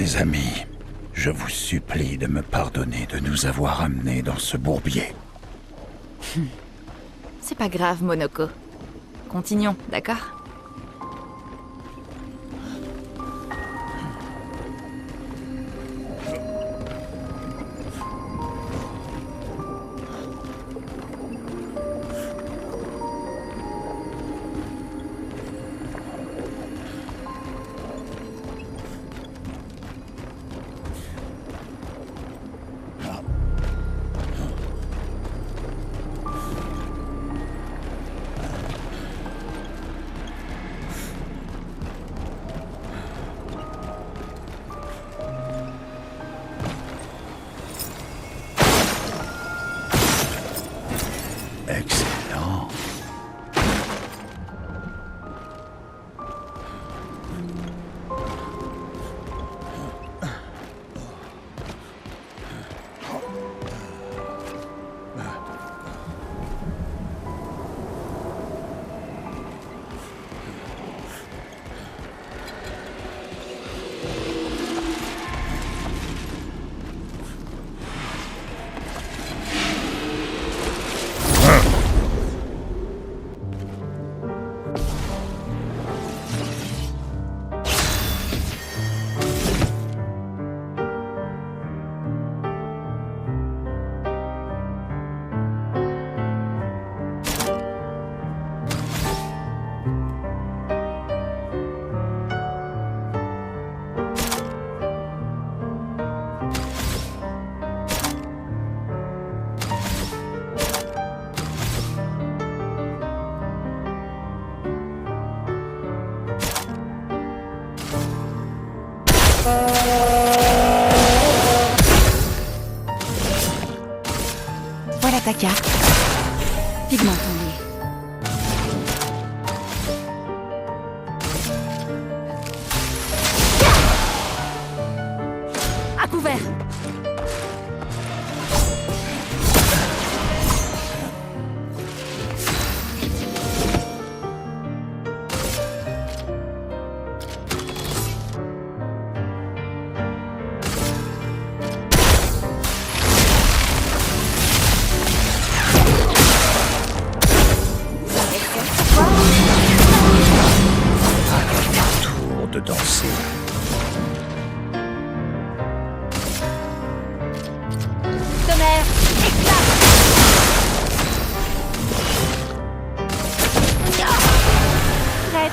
Mes amis, je vous supplie de me pardonner de nous avoir amenés dans ce bourbier. C'est pas grave, Monoko. Continuons, d'accord? carte. Pigmente tombé. À couvert. Tour de danser. Tonnerre, éclate. Prête.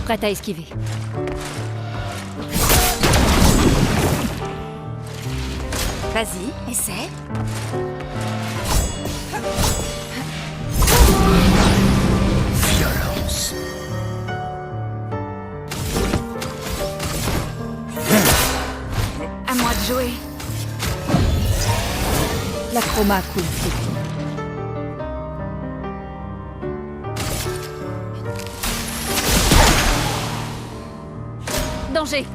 Prête à esquiver. Vas-y, essaie. Violence. À moi de jouer. La chroma coule. Danger.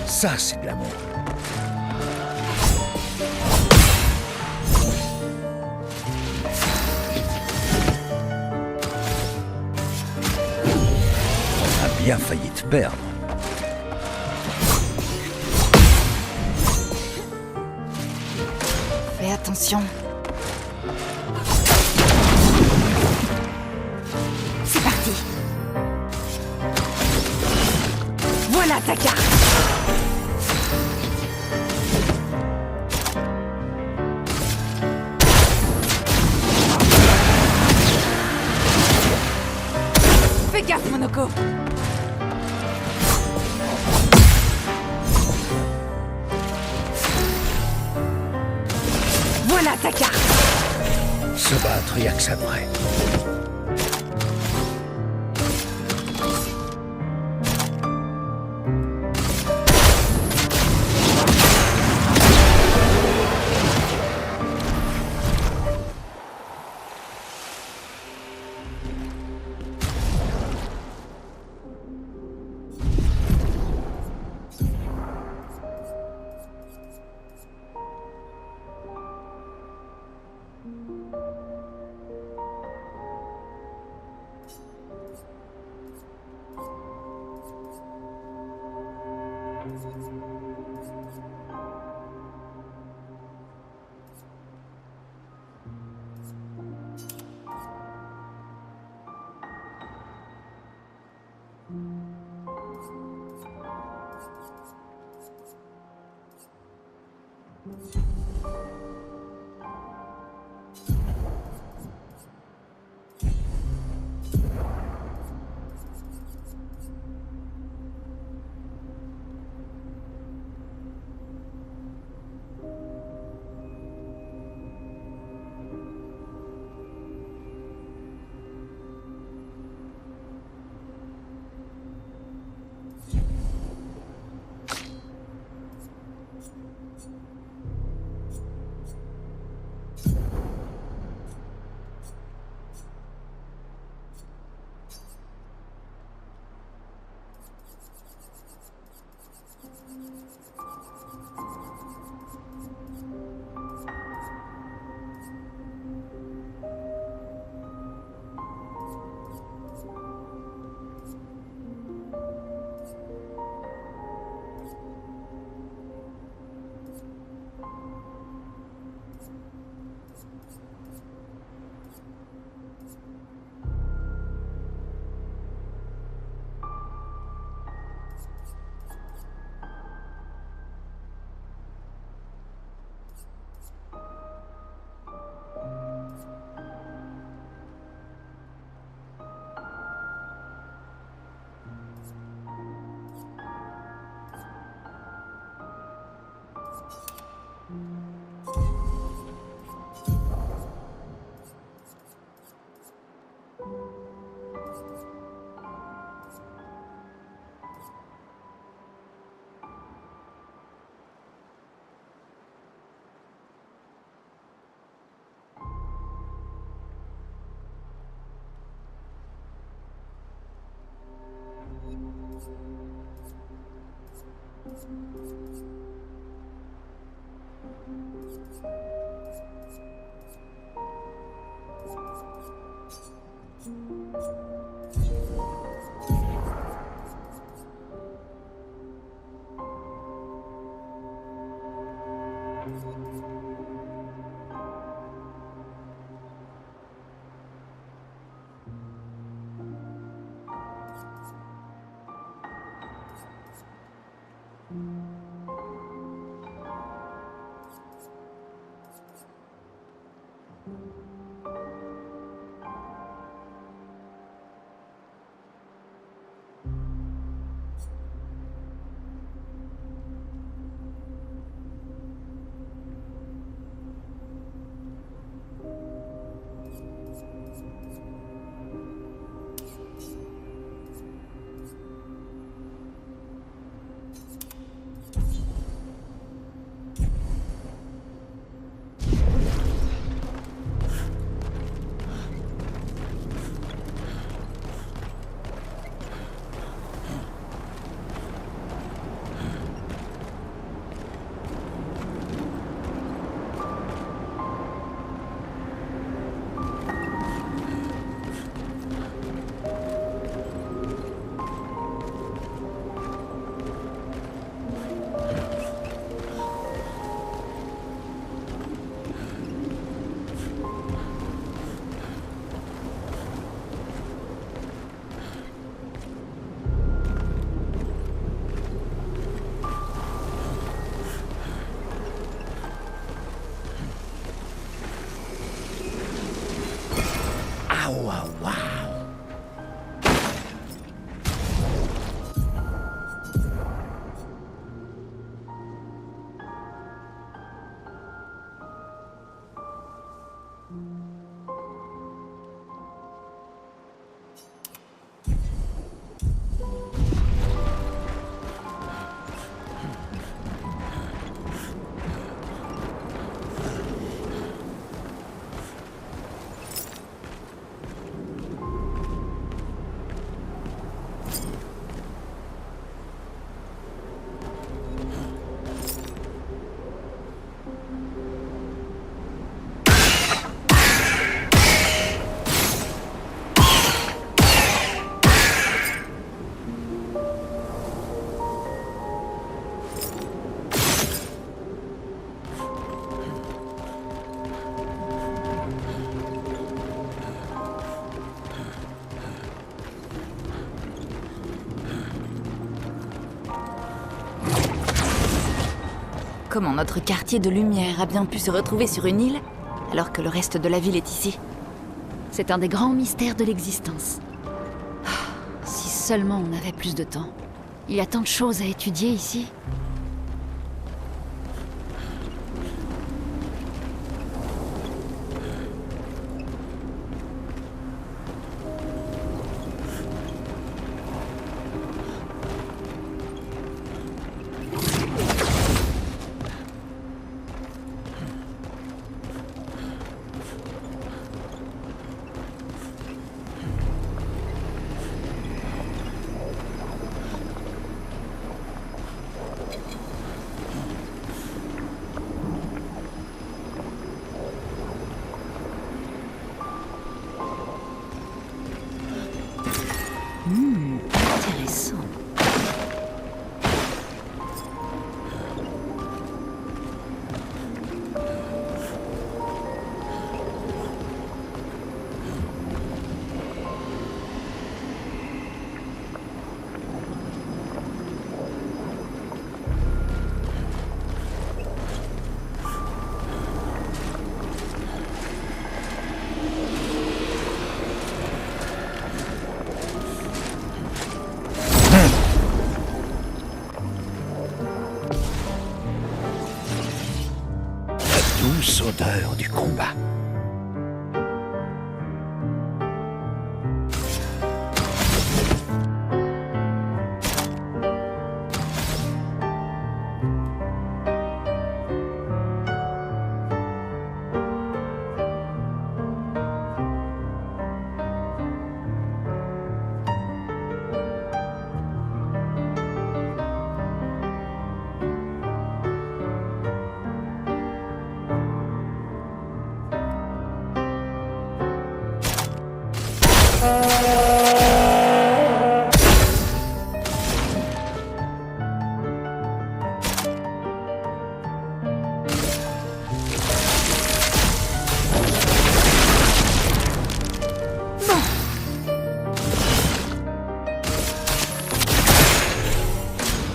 Ça, c'est de l'amour. On a bien failli te perdre. Fais attention. C'est parti. Voilà ta carte. Fais gaffe, Monoko. Voilà ta carte. Se battre, y'a que ça de vrai. Waouh, waouh, waouh. Comment notre quartier de lumière a bien pu se retrouver sur une île, alors que le reste de la ville est ici? C'est un des grands mystères de l'existence. Ah, si seulement on avait plus de temps. Il y a tant de choses à étudier ici. Intéressant. Douce odeur du combat.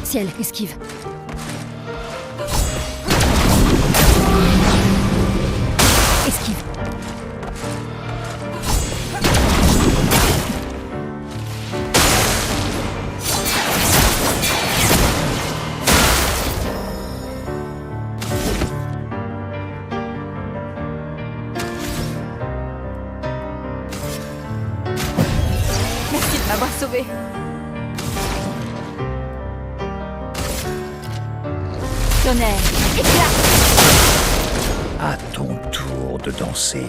Ciel, esquive. Esquive. Merci de m'avoir sauvé. Tonnerre. Éclat. À ton tour de danser.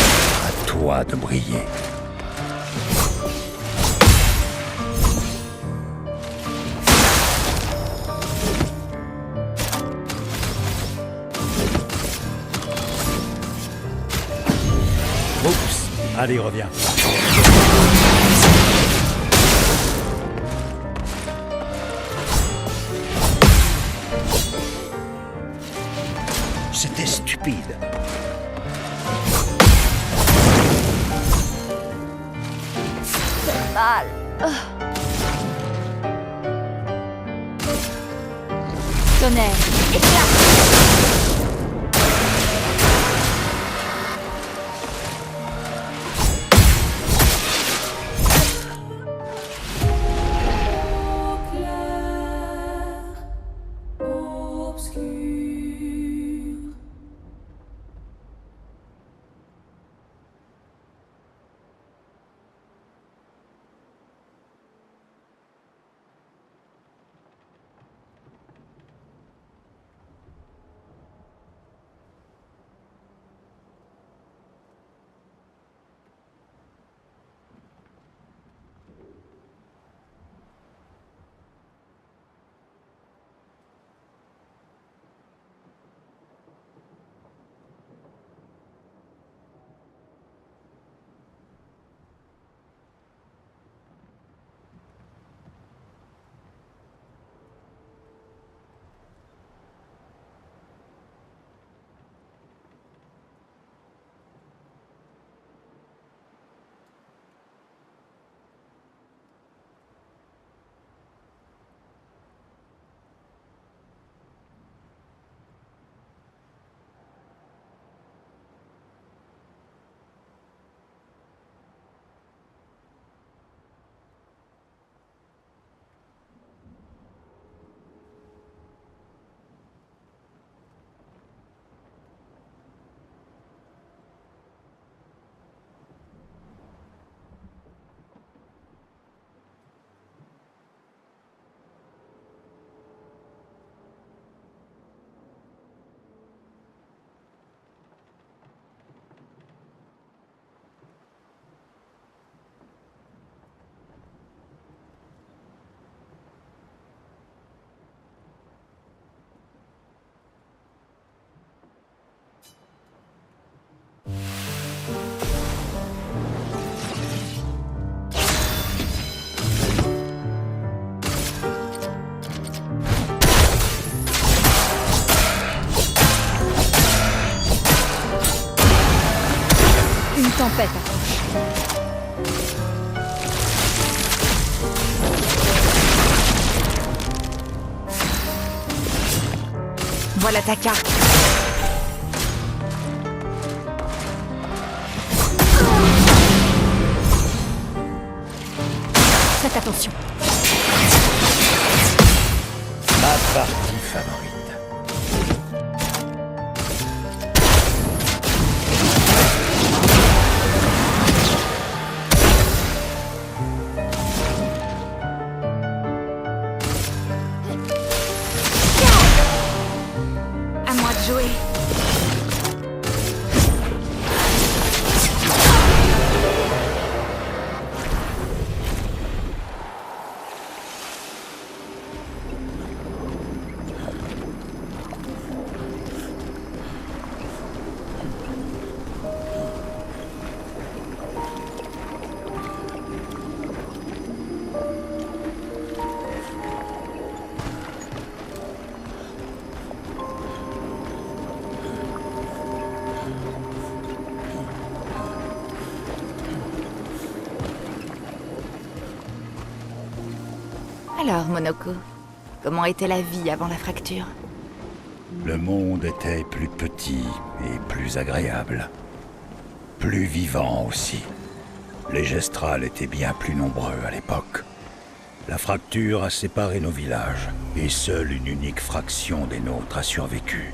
À toi de briller. Oups. Allez, reviens. C'était stupide. Mal. Tonnerre. Éclat. tempête approche. Voilà ta carte. Faites attention. Ma partie favorite. À moi de jouer. Alors, Monoko, comment était la vie avant la fracture? Le monde était plus petit et plus agréable. Plus vivant aussi. Les Gestrals étaient bien plus nombreux à l'époque. La fracture a séparé nos villages, et seule une unique fraction des nôtres a survécu.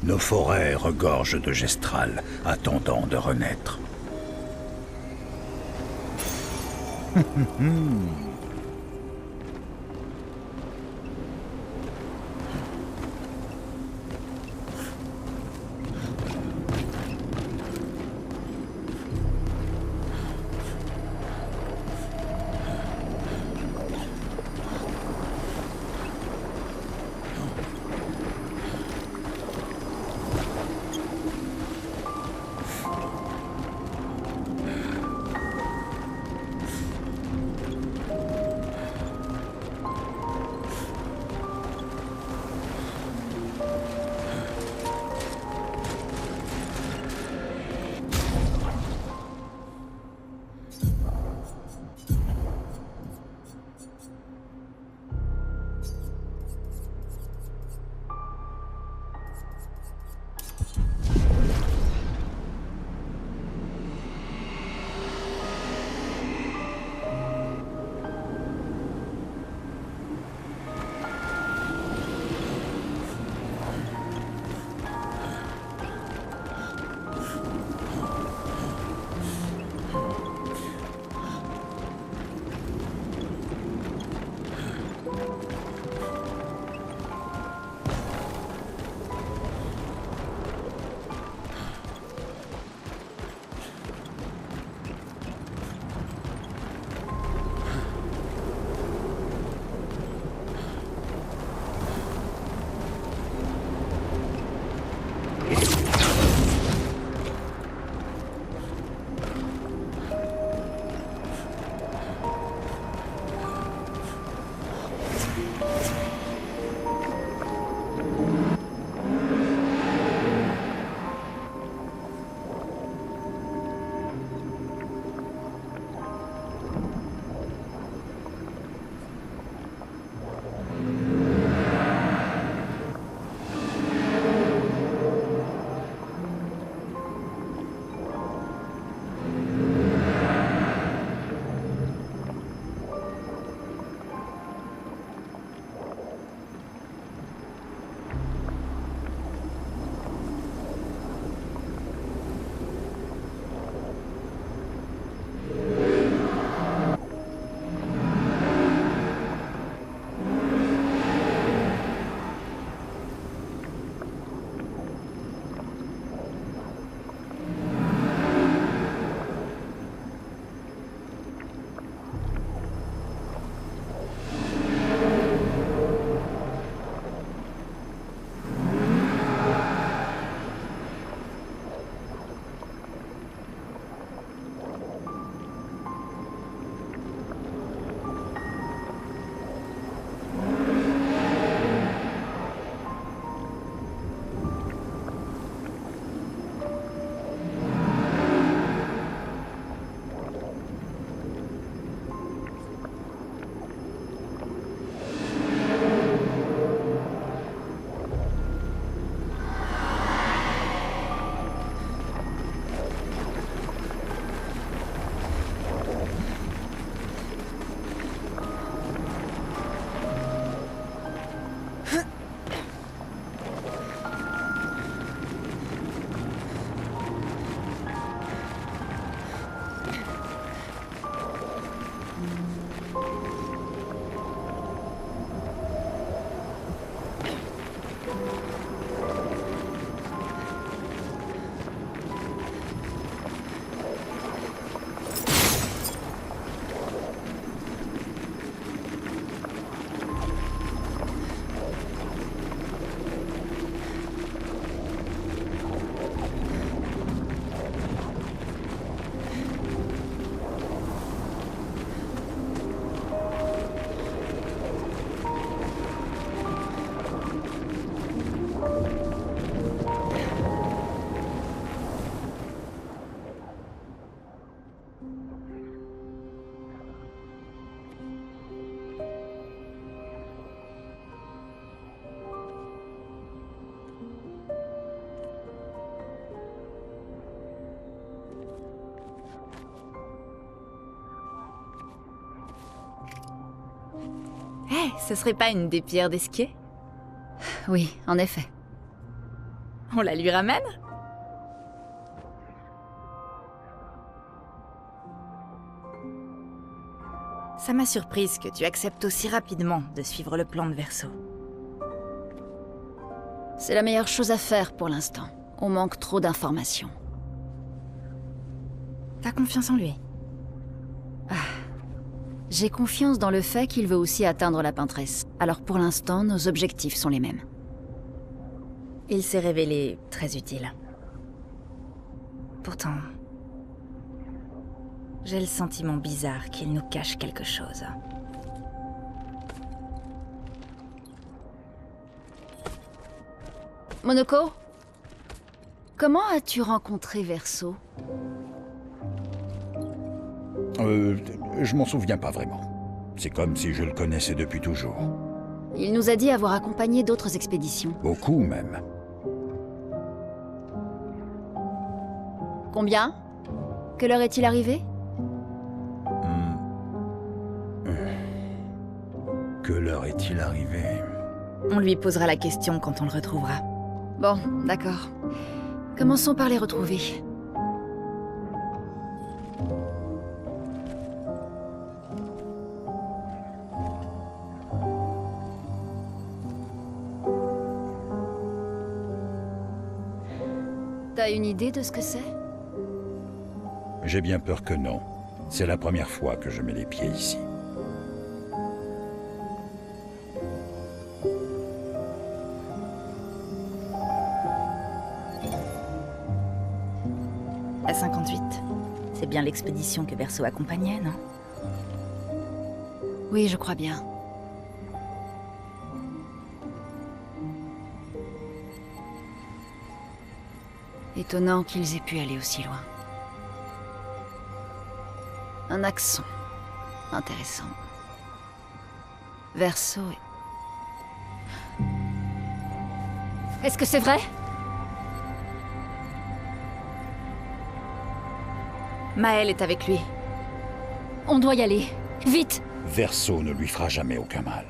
Nos forêts regorgent de Gestrals, attendant de renaître. Ouais, ce serait pas une des pierres d'Esquier? Oui, en effet. On la lui ramène? Ça m'a surprise que tu acceptes aussi rapidement de suivre le plan de Verso. C'est la meilleure chose à faire pour l'instant. On manque trop d'informations. T'as confiance en lui? J'ai confiance dans le fait qu'il veut aussi atteindre la peintresse. Alors pour l'instant, nos objectifs sont les mêmes. Il s'est révélé très utile. Pourtant, j'ai le sentiment bizarre qu'il nous cache quelque chose. Monoko? Comment as-tu rencontré Verso? Je m'en souviens pas vraiment. C'est comme si je le connaissais depuis toujours. Il nous a dit avoir accompagné d'autres expéditions. Beaucoup même. Combien? Quelle heure est-il arrivé? Que l'heure est-il arrivé? On lui posera la question quand on le retrouvera. Bon, d'accord. Commençons par les retrouver. T'as une idée de ce que c'est? J'ai bien peur que non. C'est la première fois que je mets les pieds ici. La 58. C'est bien l'expédition que Verso accompagnait, non? Oui, je crois bien. Étonnant qu'ils aient pu aller aussi loin. Un accent. Intéressant. Verso est... Est-ce que c'est vrai? Maël est avec lui. On doit y aller. Vite! Verso ne lui fera jamais aucun mal.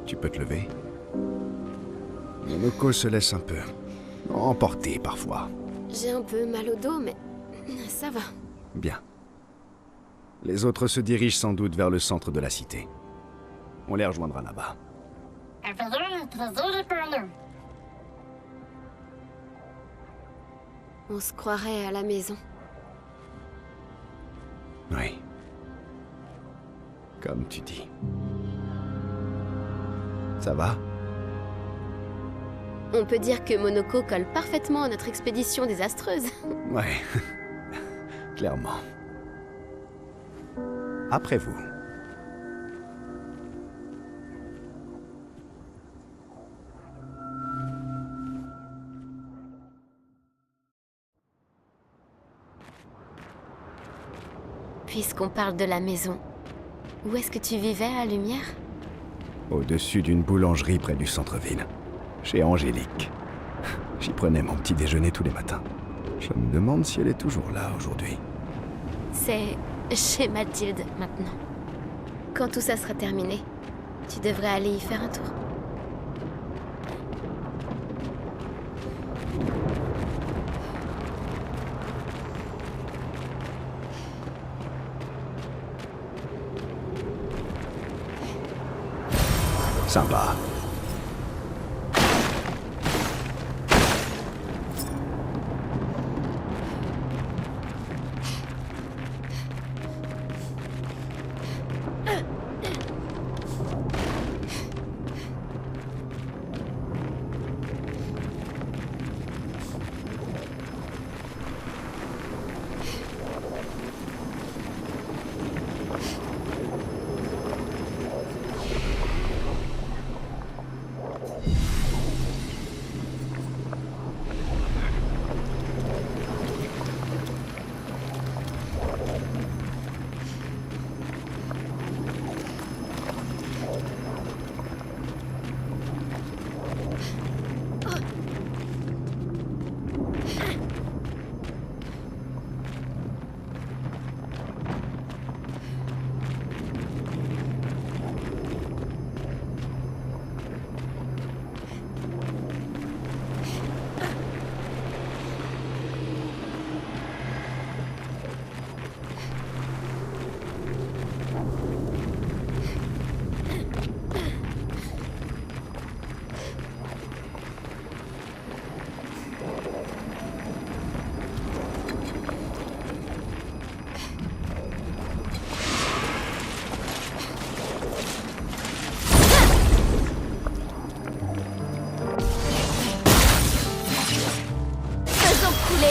Tu peux te lever. Monoko se laisse un peu emporter parfois. J'ai un peu mal au dos, mais ça va. Bien. Les autres se dirigent sans doute vers le centre de la cité. On les rejoindra là-bas. On se croirait à la maison. Oui. Comme tu dis. Ça va? On peut dire que Monoko colle parfaitement à notre expédition désastreuse. Ouais. Clairement. Après vous. Puisqu'on parle de la maison, où est-ce que tu vivais à Lumière? Au-dessus d'une boulangerie près du centre-ville. Chez Angélique. J'y prenais mon petit déjeuner tous les matins. Je me demande si elle est toujours là aujourd'hui. C'est chez Mathilde maintenant. Quand tout ça sera terminé, tu devrais aller y faire un tour. Sympa.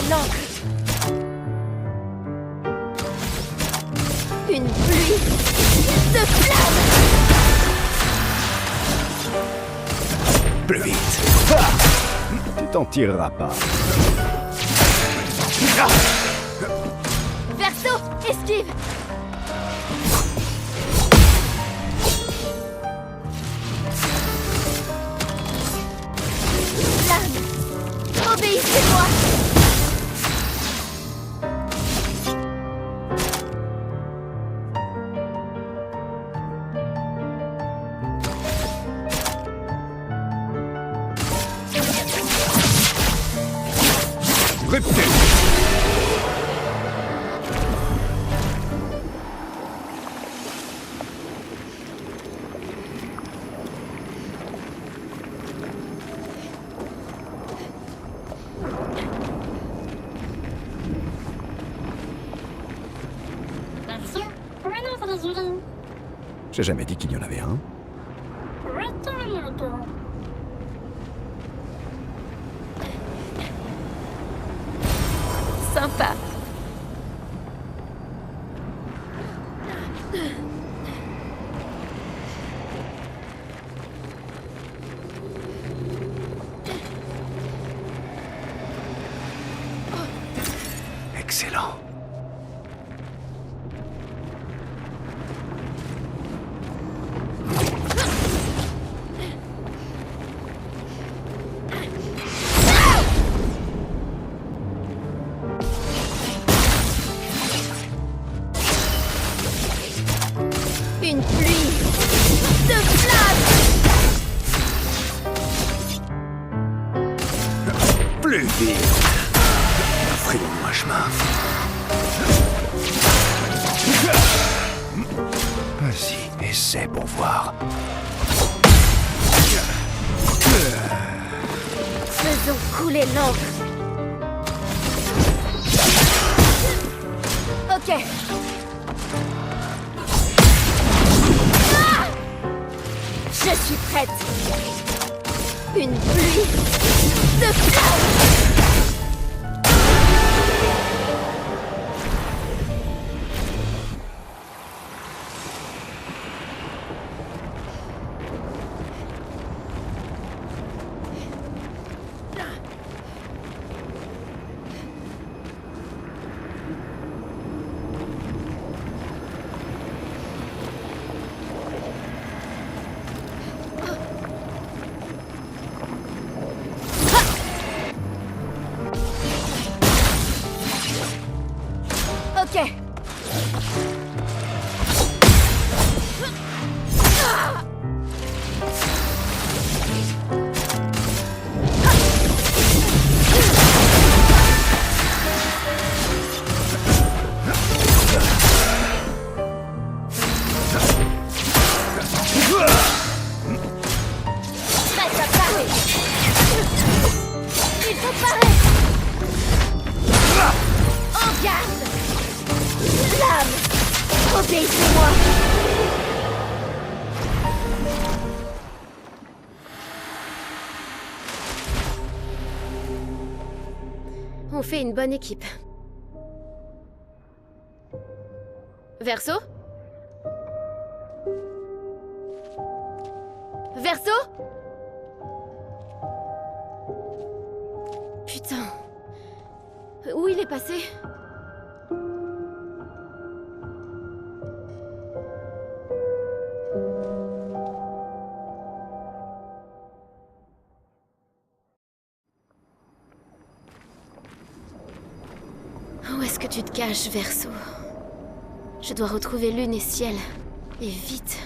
l'encre. Une pluie de flammes. Plus vite. Tu t'en tireras pas. Verso, esquive. Flamme, obéissez-moi. Rupture. J'ai jamais dit qu'il y en avait un. Sympa. Excellent. Une pluie de flammes. Plus vite. Frayons-nous un chemin. Vas-y, essaie pour voir. Faisons couler l'encre. Ok. Je suis prête. Une pluie de flammes. Ok. Prête à parer. Il faut parer. En garde. Flamme, obéissez-moi. On fait une bonne équipe. Verso? Verso? Putain. Où il est passé? Où est-ce que tu te caches, Verso? Je dois retrouver lune et ciel. Et vite.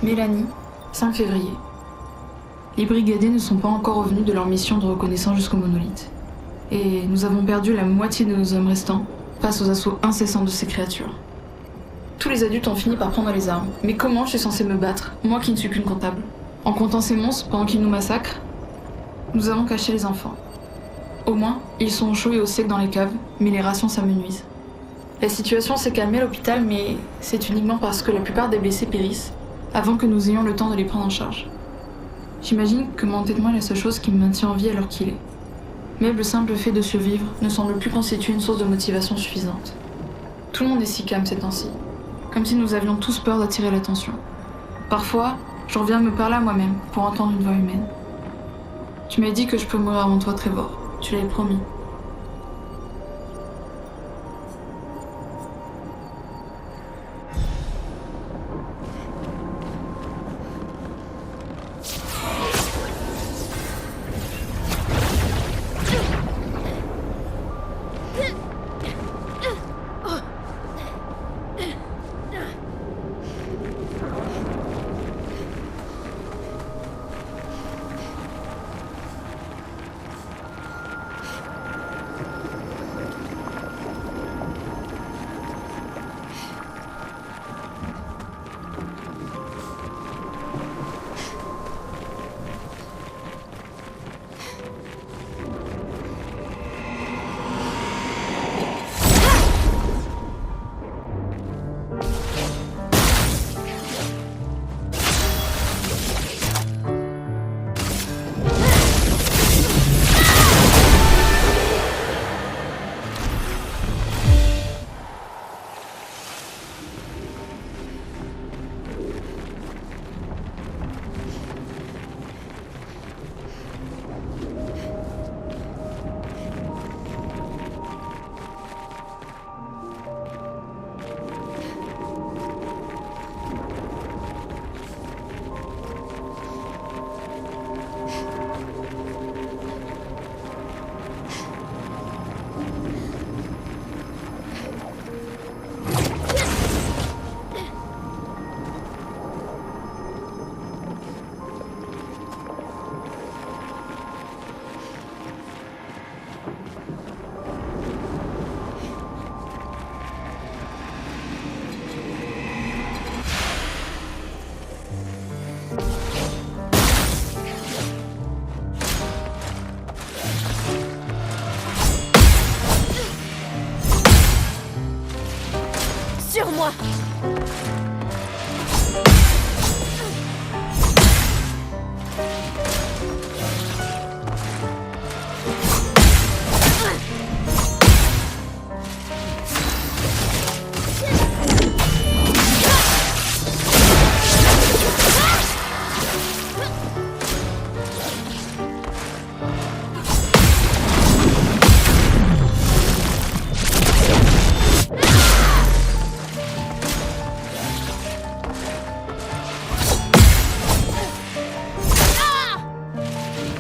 Mélanie, 5 février. Les brigadiers ne sont pas encore revenus de leur mission de reconnaissance jusqu'au monolithe. Et nous avons perdu la moitié de nos hommes restants face aux assauts incessants de ces créatures. Tous les adultes ont fini par prendre les armes. Mais comment je suis censée me battre, moi qui ne suis qu'une comptable? En comptant ces monstres pendant qu'ils nous massacrent? Nous avons caché les enfants. Au moins, ils sont au chaud et au sec dans les caves, mais les rations s'amenuisent. La situation s'est calmée à l'hôpital, mais c'est uniquement parce que la plupart des blessés périssent avant que nous ayons le temps de les prendre en charge. J'imagine que mon entêtement est la seule chose qui me maintient en vie à l'heure qu'il est. Même le simple fait de survivre ne semble plus constituer une source de motivation suffisante. Tout le monde est si calme ces temps-ci, comme si nous avions tous peur d'attirer l'attention. Parfois, je reviens me parler à moi-même pour entendre une voix humaine. Tu m'as dit que je peux mourir avant toi, Trevor. Tu l'avais promis. Sur moi!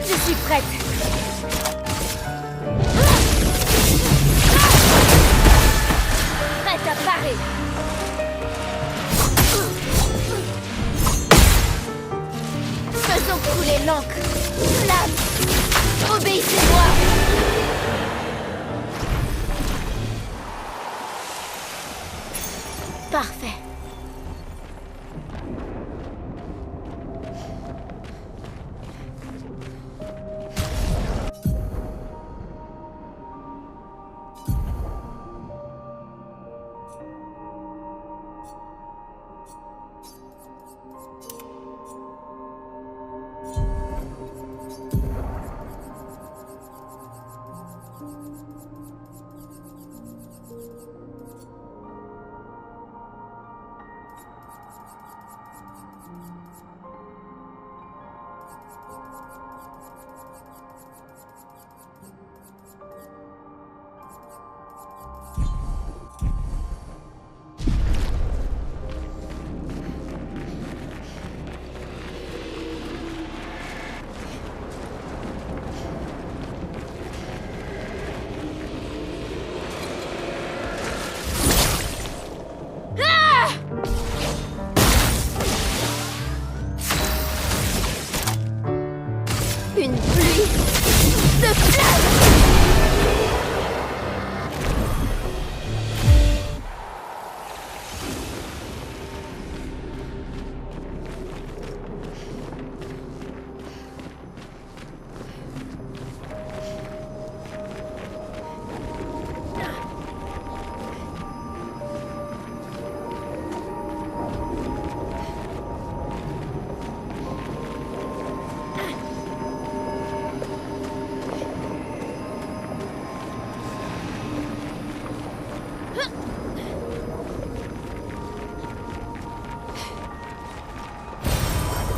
Je suis prête! Prête à parer! Faisons couler l'encre! Flamme! Obéissez-moi! Parfait.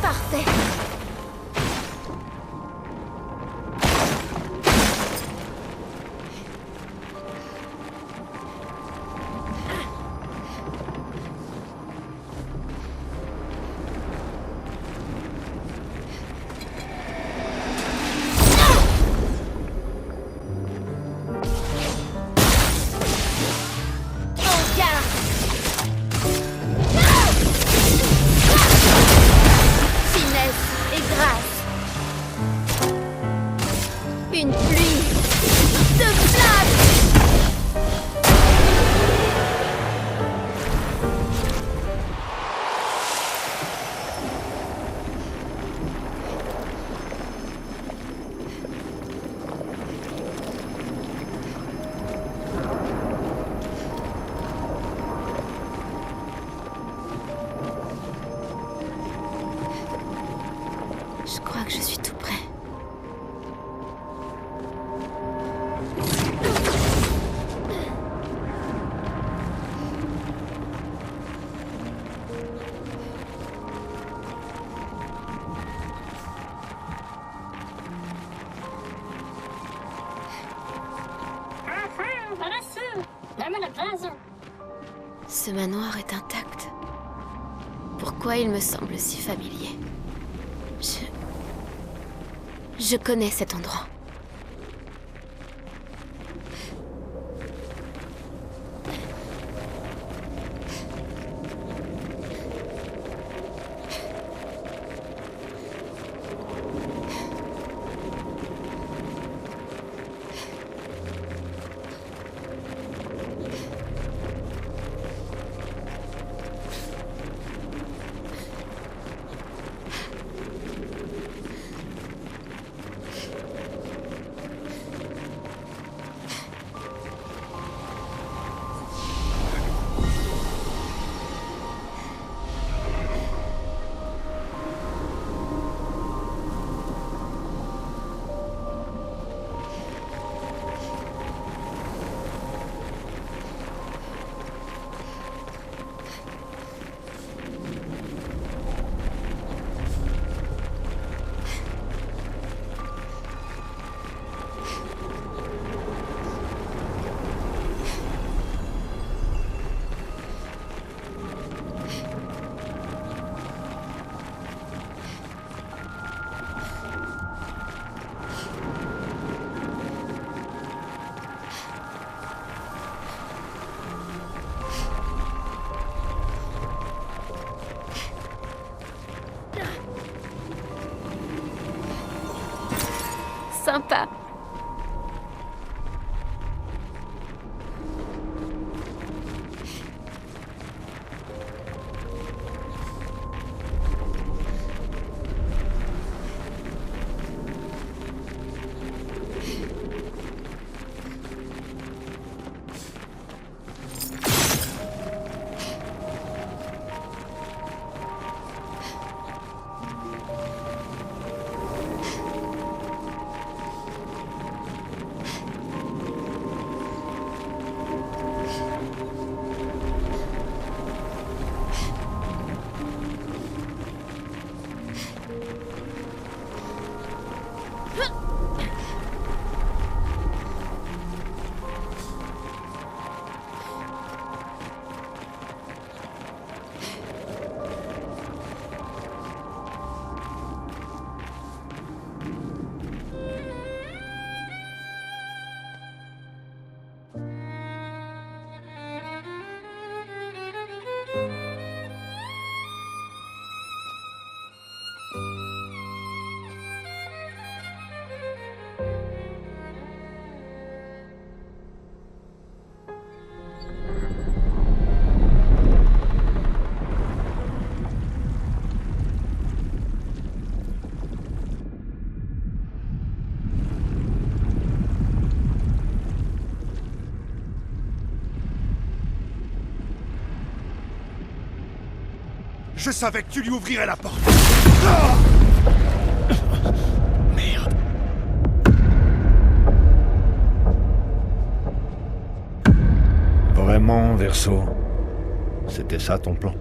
Parfait. Une pluie de flammes. Je crois que je suis tout prêt. Ce manoir est intact. Pourquoi il me semble si familier? Je connais cet endroit. Sympa. Je savais que tu lui ouvrirais la porte. Ah! Merde. Vraiment, Verso? C'était ça ton plan?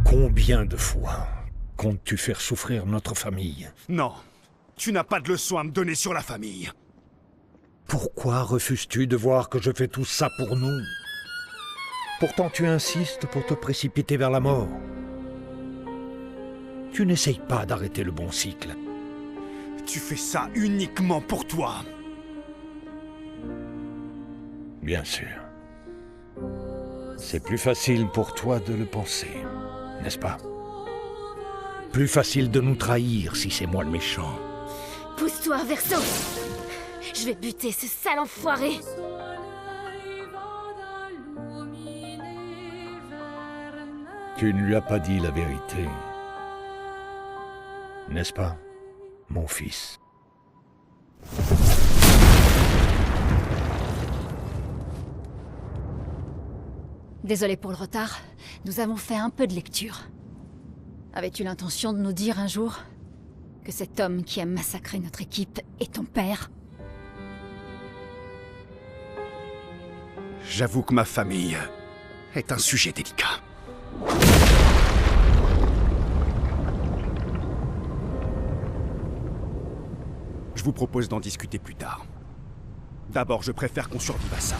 Combien de fois comptes-tu faire souffrir notre famille? Non, tu n'as pas de leçon à me donner sur la famille. Pourquoi refuses-tu de voir que je fais tout ça pour nous? Pourtant tu insistes pour te précipiter vers la mort. Tu n'essayes pas d'arrêter le bon cycle. Tu fais ça uniquement pour toi. Bien sûr. C'est plus facile pour toi de le penser, n'est-ce pas? Plus facile de nous trahir si c'est moi le méchant. Pousse-toi, Verso! Je vais buter ce sale enfoiré! Tu ne lui as pas dit la vérité. N'est-ce pas, mon fils? Désolé pour le retard, nous avons fait un peu de lecture. Avais-tu l'intention de nous dire un jour que cet homme qui a massacré notre équipe est ton père? J'avoue que ma famille est un sujet délicat. Je vous propose d'en discuter plus tard. D'abord, je préfère qu'on survive à ça.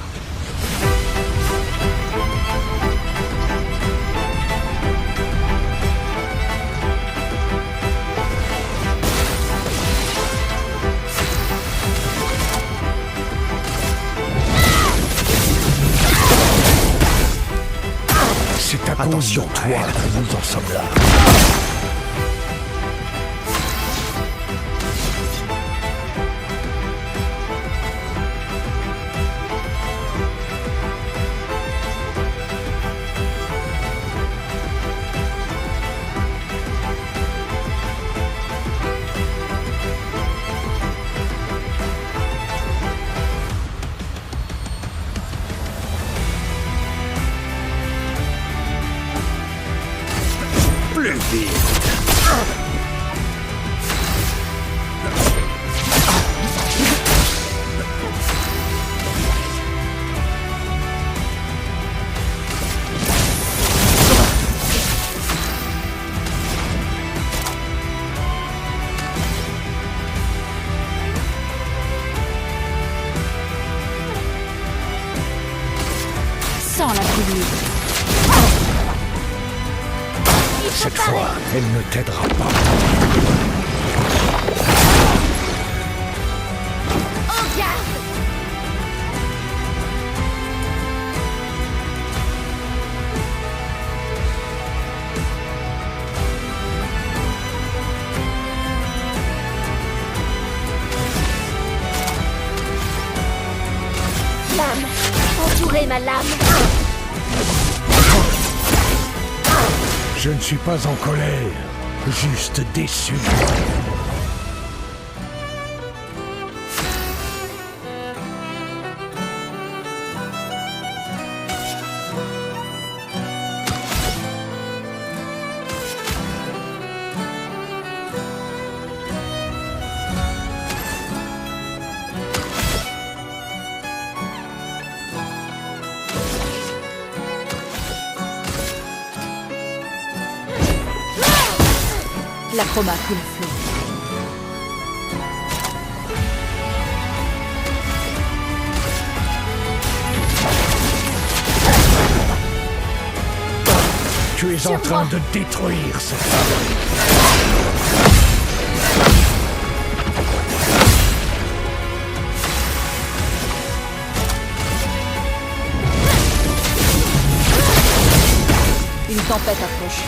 C'est à cause de toi que nous en sommes là. Plus vite. Sans la brûlure. Cette fois, elle ne t'aidera pas. En garde! Lame! Entourez ma lame! Je ne suis pas en colère, juste déçu. La chroma coule flot. Tu es en train de détruire cette femme. Une tempête approche.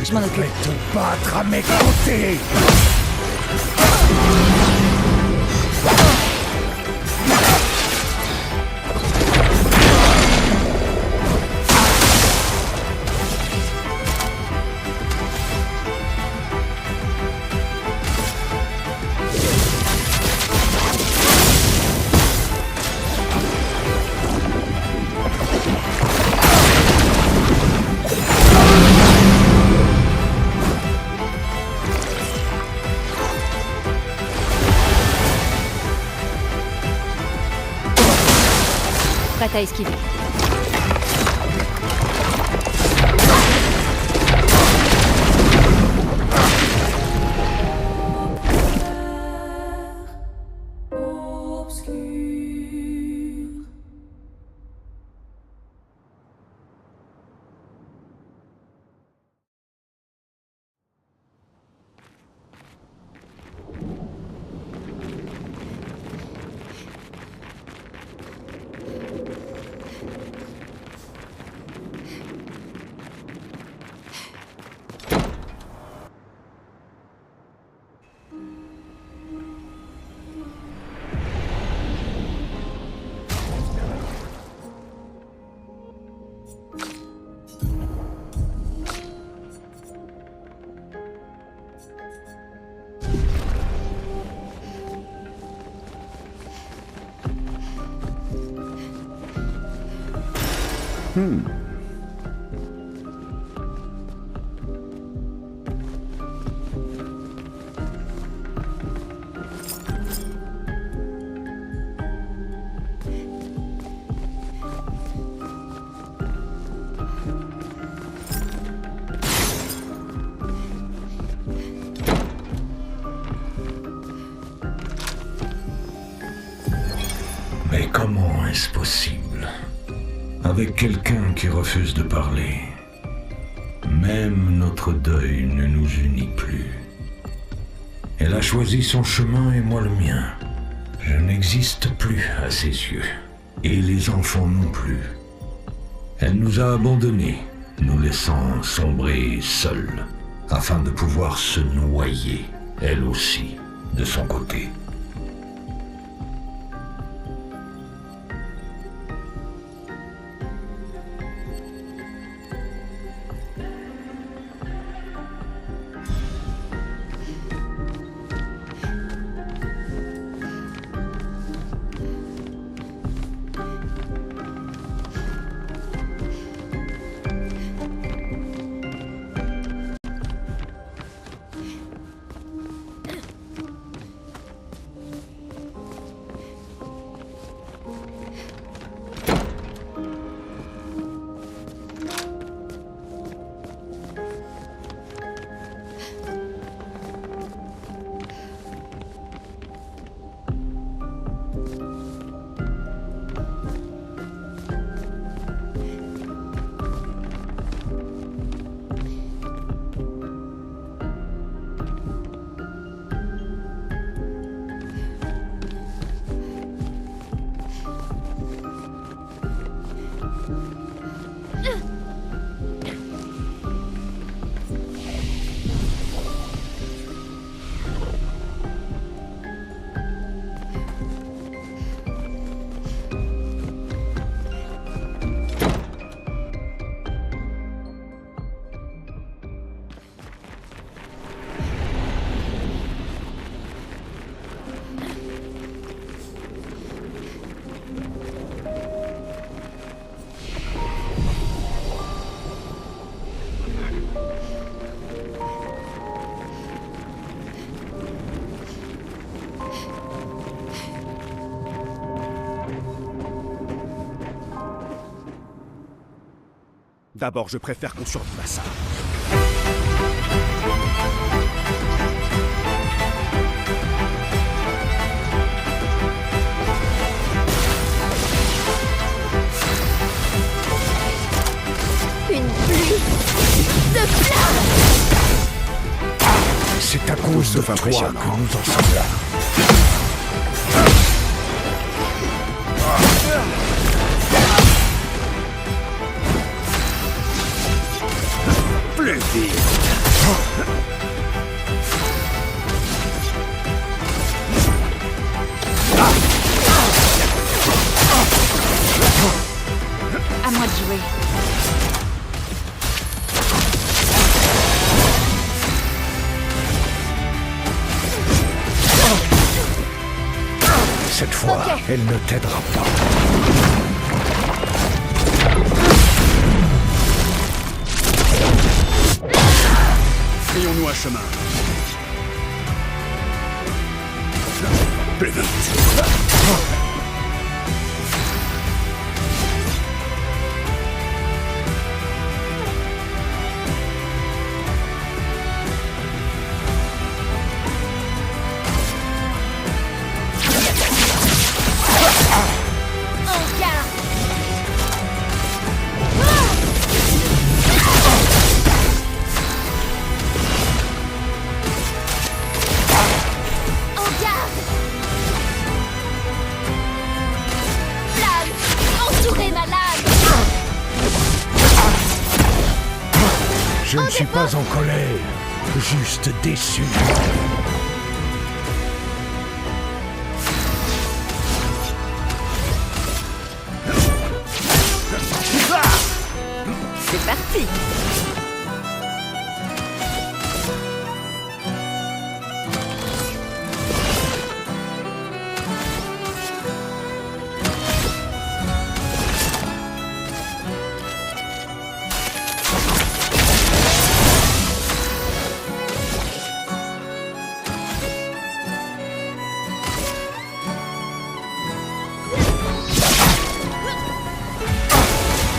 Je m'en occupe. Te battre à mes côtés. Prête à esquiver. Mais comment est-ce possible? Avec quelqu'un qui refuse de parler, même notre deuil ne nous unit plus. Elle a choisi son chemin et moi le mien. Je n'existe plus à ses yeux, et les enfants non plus. Elle nous a abandonnés, nous laissant sombrer seuls, afin de pouvoir se noyer, elle aussi, de son côté. D'abord, je préfère qu'on survive à ça. Une pluie de flammes! C'est à cause de toi que nous en sommes là. Plus vite. jouer. Cette fois, elle ne t'aidera pas. Frayons-nous un chemin. Plus vite. Je ne suis pas en colère, juste déçu. C'est parti!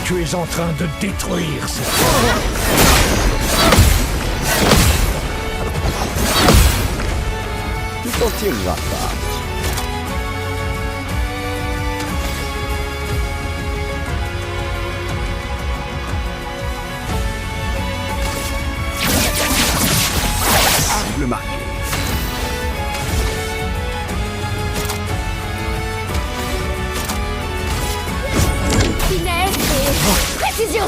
Tu es en train de détruire cette... Tu t'en tireras pas. Le marqué. Finesse et précision.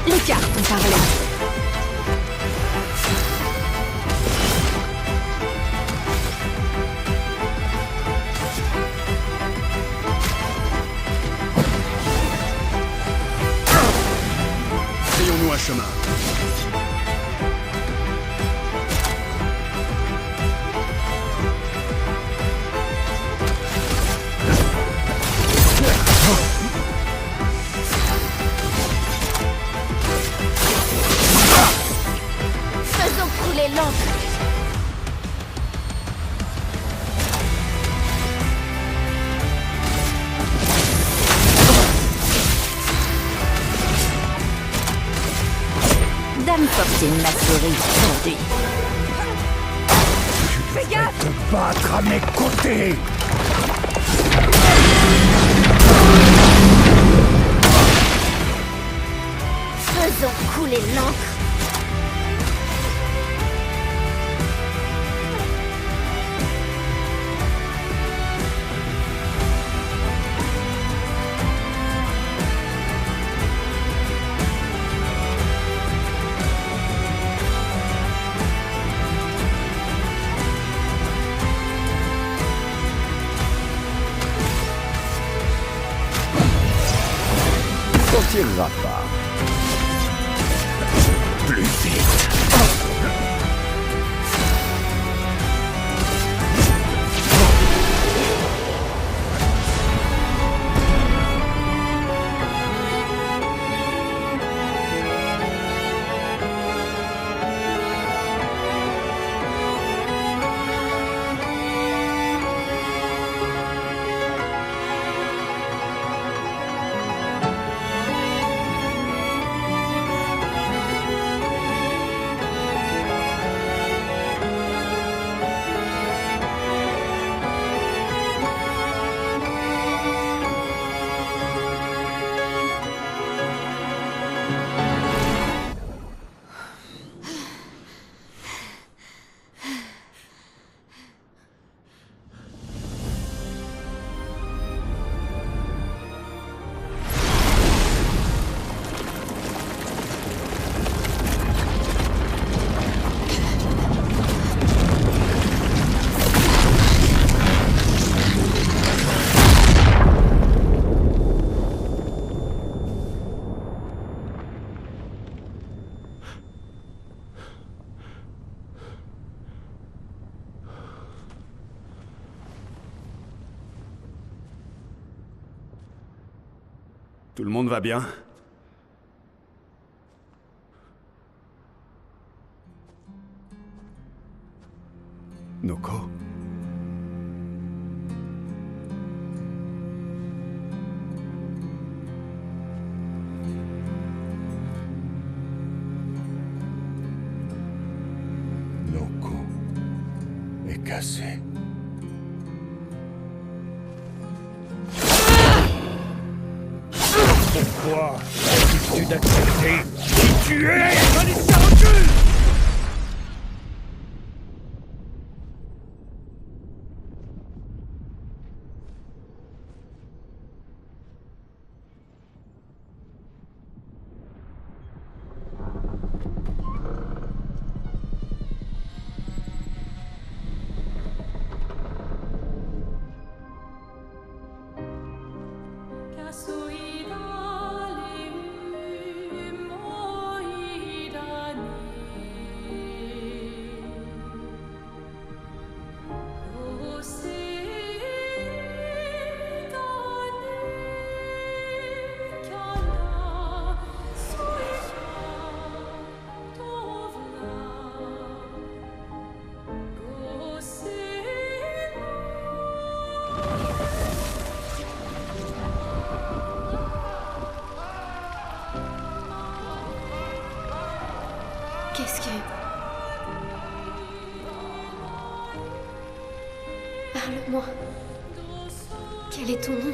Les cartes ont parlé. Frayons-nous un chemin. Faisons couler l'encre. Dame Fortune m'a souri aujourd'hui. Tu devrais te battre à mes côtés. Faisons couler l'encre. Tu t'en tireras pas. Plus vite. Tout le monde va bien? Noko? Noko est cassé. Pourquoi refuse-tu d'accepter qui tu es? Alicia, recule! Qu'est-ce que... Parle-moi. Quel est ton nom?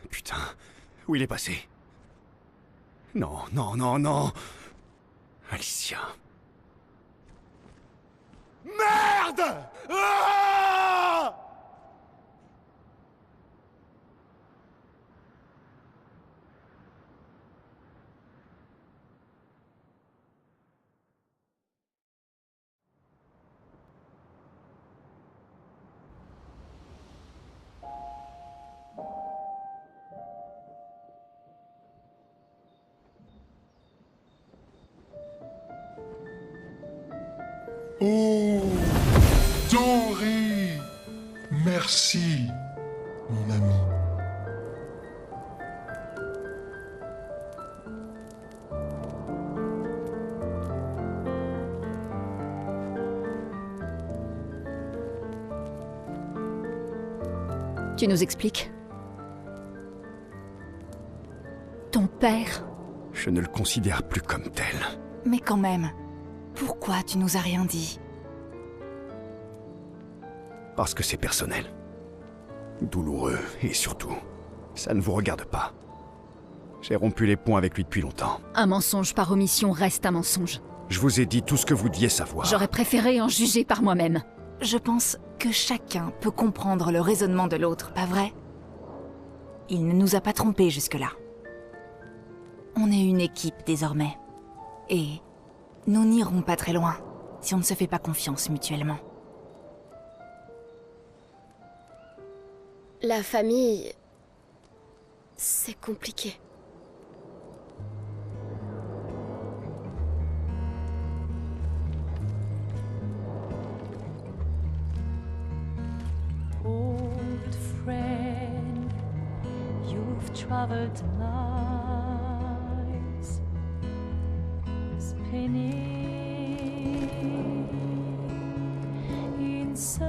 Putain, où il est passé? Non, non, non, non. Alicia. Merde! Ah! Oh, Doré! Merci, mon ami. Tu nous expliques? Ton père? Je ne le considère plus comme tel. Mais quand même, pourquoi tu nous as rien dit? Parce que c'est personnel. Douloureux, et surtout, ça ne vous regarde pas. J'ai rompu les ponts avec lui depuis longtemps. Un mensonge par omission reste un mensonge. Je vous ai dit tout ce que vous deviez savoir. J'aurais préféré en juger par moi-même. Je pense que chacun peut comprendre le raisonnement de l'autre, pas vrai? Il ne nous a pas trompés jusque-là. On est une équipe désormais. Et nous n'irons pas très loin si on ne se fait pas confiance mutuellement. La famille... c'est compliqué. Old friend, you've traveled miles, spinning in circles,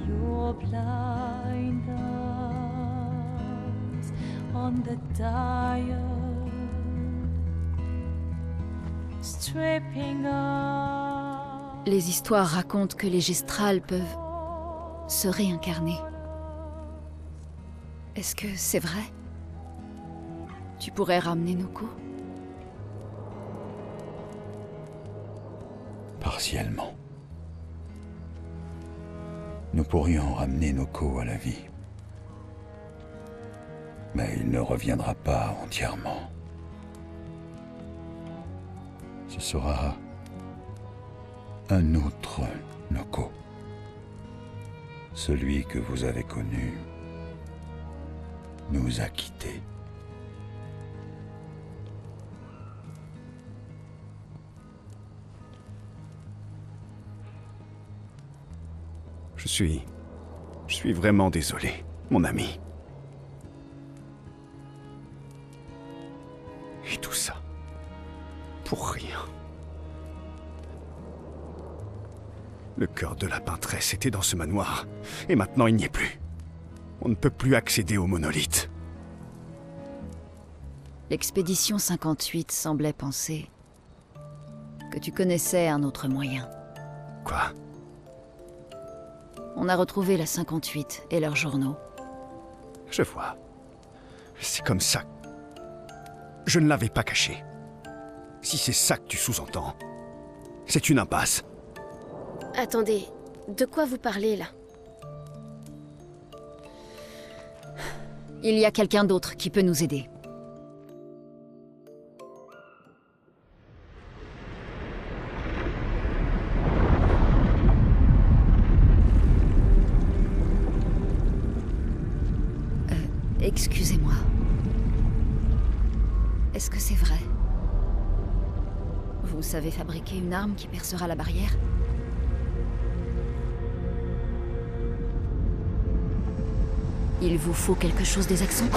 your blind eyes on the dial, stripping off. Les histoires racontent que les gestrales peuvent se réincarner. Est-ce que c'est vrai? Tu pourrais ramener Noko? Partiellement. Nous pourrions ramener Noko à la vie. Mais il ne reviendra pas entièrement. Ce sera un autre Noko. Celui que vous avez connu nous a quittés. Je suis vraiment désolé, mon ami. Et tout ça, pour rien. Le cœur de la peintresse était dans ce manoir, et maintenant il n'y est plus. On ne peut plus accéder au monolithe. L'expédition 58 semblait penser que tu connaissais un autre moyen. Quoi? On a retrouvé la 58 et leurs journaux. Je vois. C'est comme ça. Je ne l'avais pas caché. Si c'est ça que tu sous-entends, c'est une impasse. Attendez, de quoi vous parlez là? Il y a quelqu'un d'autre qui peut nous aider. Excusez-moi. Est-ce que c'est vrai? Vous savez fabriquer une arme qui percera la barrière? Il vous faut quelque chose des accents?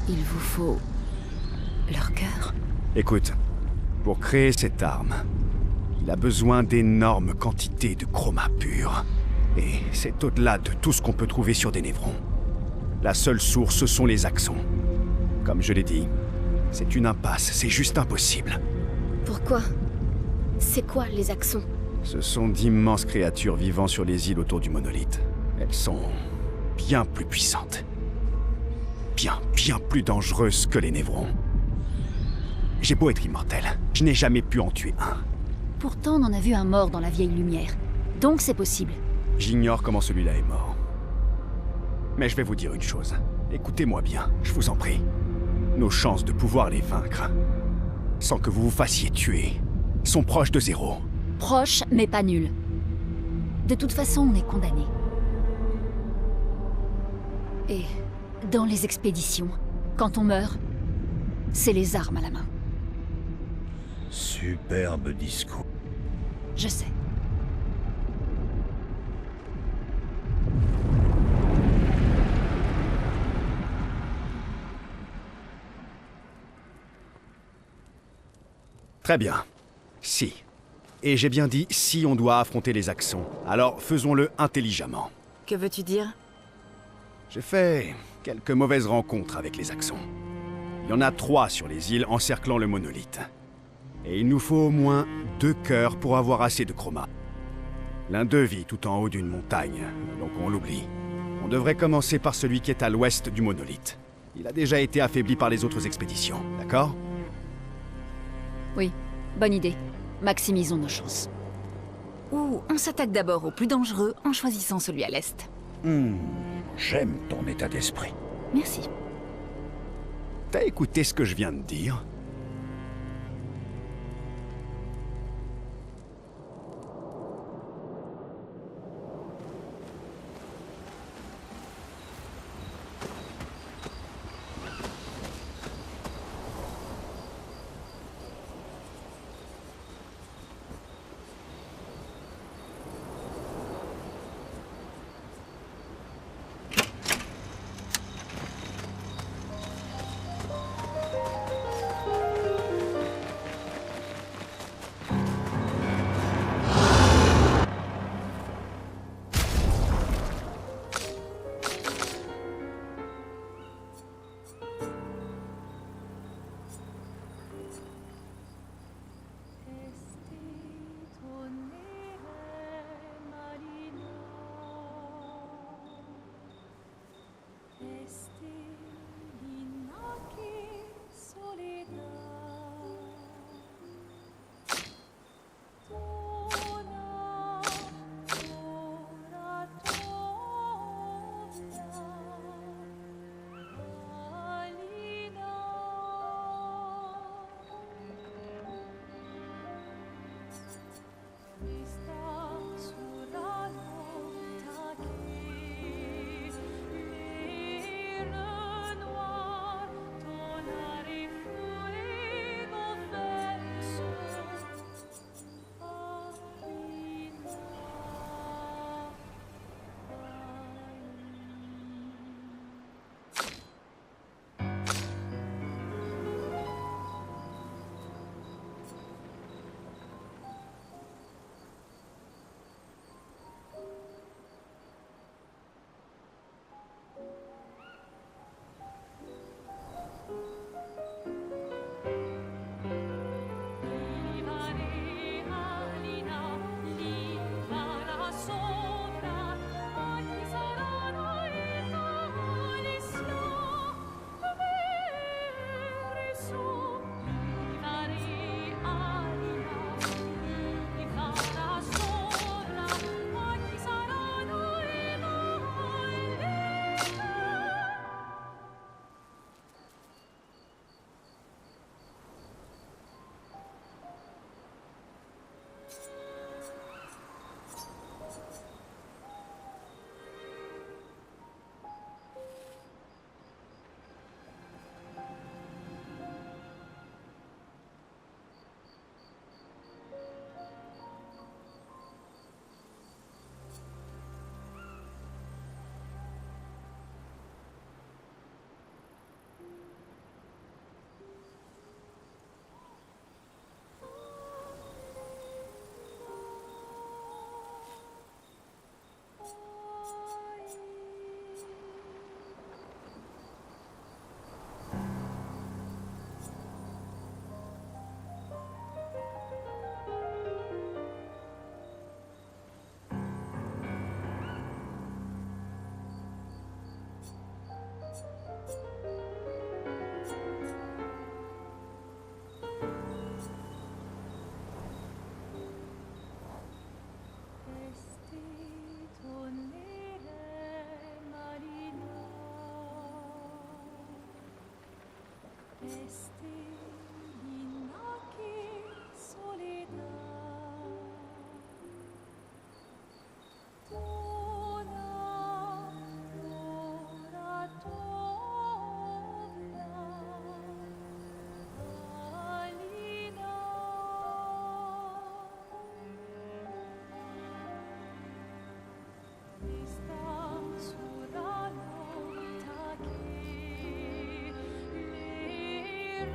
Il vous faut leur cœur? Écoute, pour créer cette arme, il a besoin d'énormes quantités de chroma pur. Et c'est au-delà de tout ce qu'on peut trouver sur des névrons. La seule source, ce sont les axons. Comme je l'ai dit, c'est une impasse, c'est juste impossible. Pourquoi? C'est quoi les axons? Ce sont d'immenses créatures vivant sur les îles autour du monolithe. Elles sont bien plus puissantes. Bien plus dangereuses que les névrons. J'ai beau être immortel, je n'ai jamais pu en tuer un. Pourtant, on en a vu un mort dans la vieille lumière. Donc c'est possible. J'ignore comment celui-là est mort. Mais je vais vous dire une chose. Écoutez-moi bien, je vous en prie. Nos chances de pouvoir les vaincre, sans que vous vous fassiez tuer, sont proches de zéro. Proche, mais pas nul. De toute façon, on est condamné. Et dans les expéditions, quand on meurt, c'est les armes à la main. Superbe discours. Je sais. Très bien. Si. Et j'ai bien dit si on doit affronter les axons. Alors faisons-le intelligemment. Que veux-tu dire? J'ai fait quelques mauvaises rencontres avec les axons. Il y en a 3 sur les îles encerclant le monolithe. Et il nous faut au moins 2 cœurs pour avoir assez de chroma. L'un d'eux vit tout en haut d'une montagne, donc on l'oublie. On devrait commencer par celui qui est à l'ouest du monolithe. Il a déjà été affaibli par les autres expéditions, d'accord? Oui, bonne idée. Maximisons nos chances. Ou on s'attaque d'abord au plus dangereux en choisissant celui à l'est. J'aime ton état d'esprit. Merci. T'as écouté ce que je viens de dire? rester in aquí soledad. Toda, toda, toda, Alina. Esta sola nota che le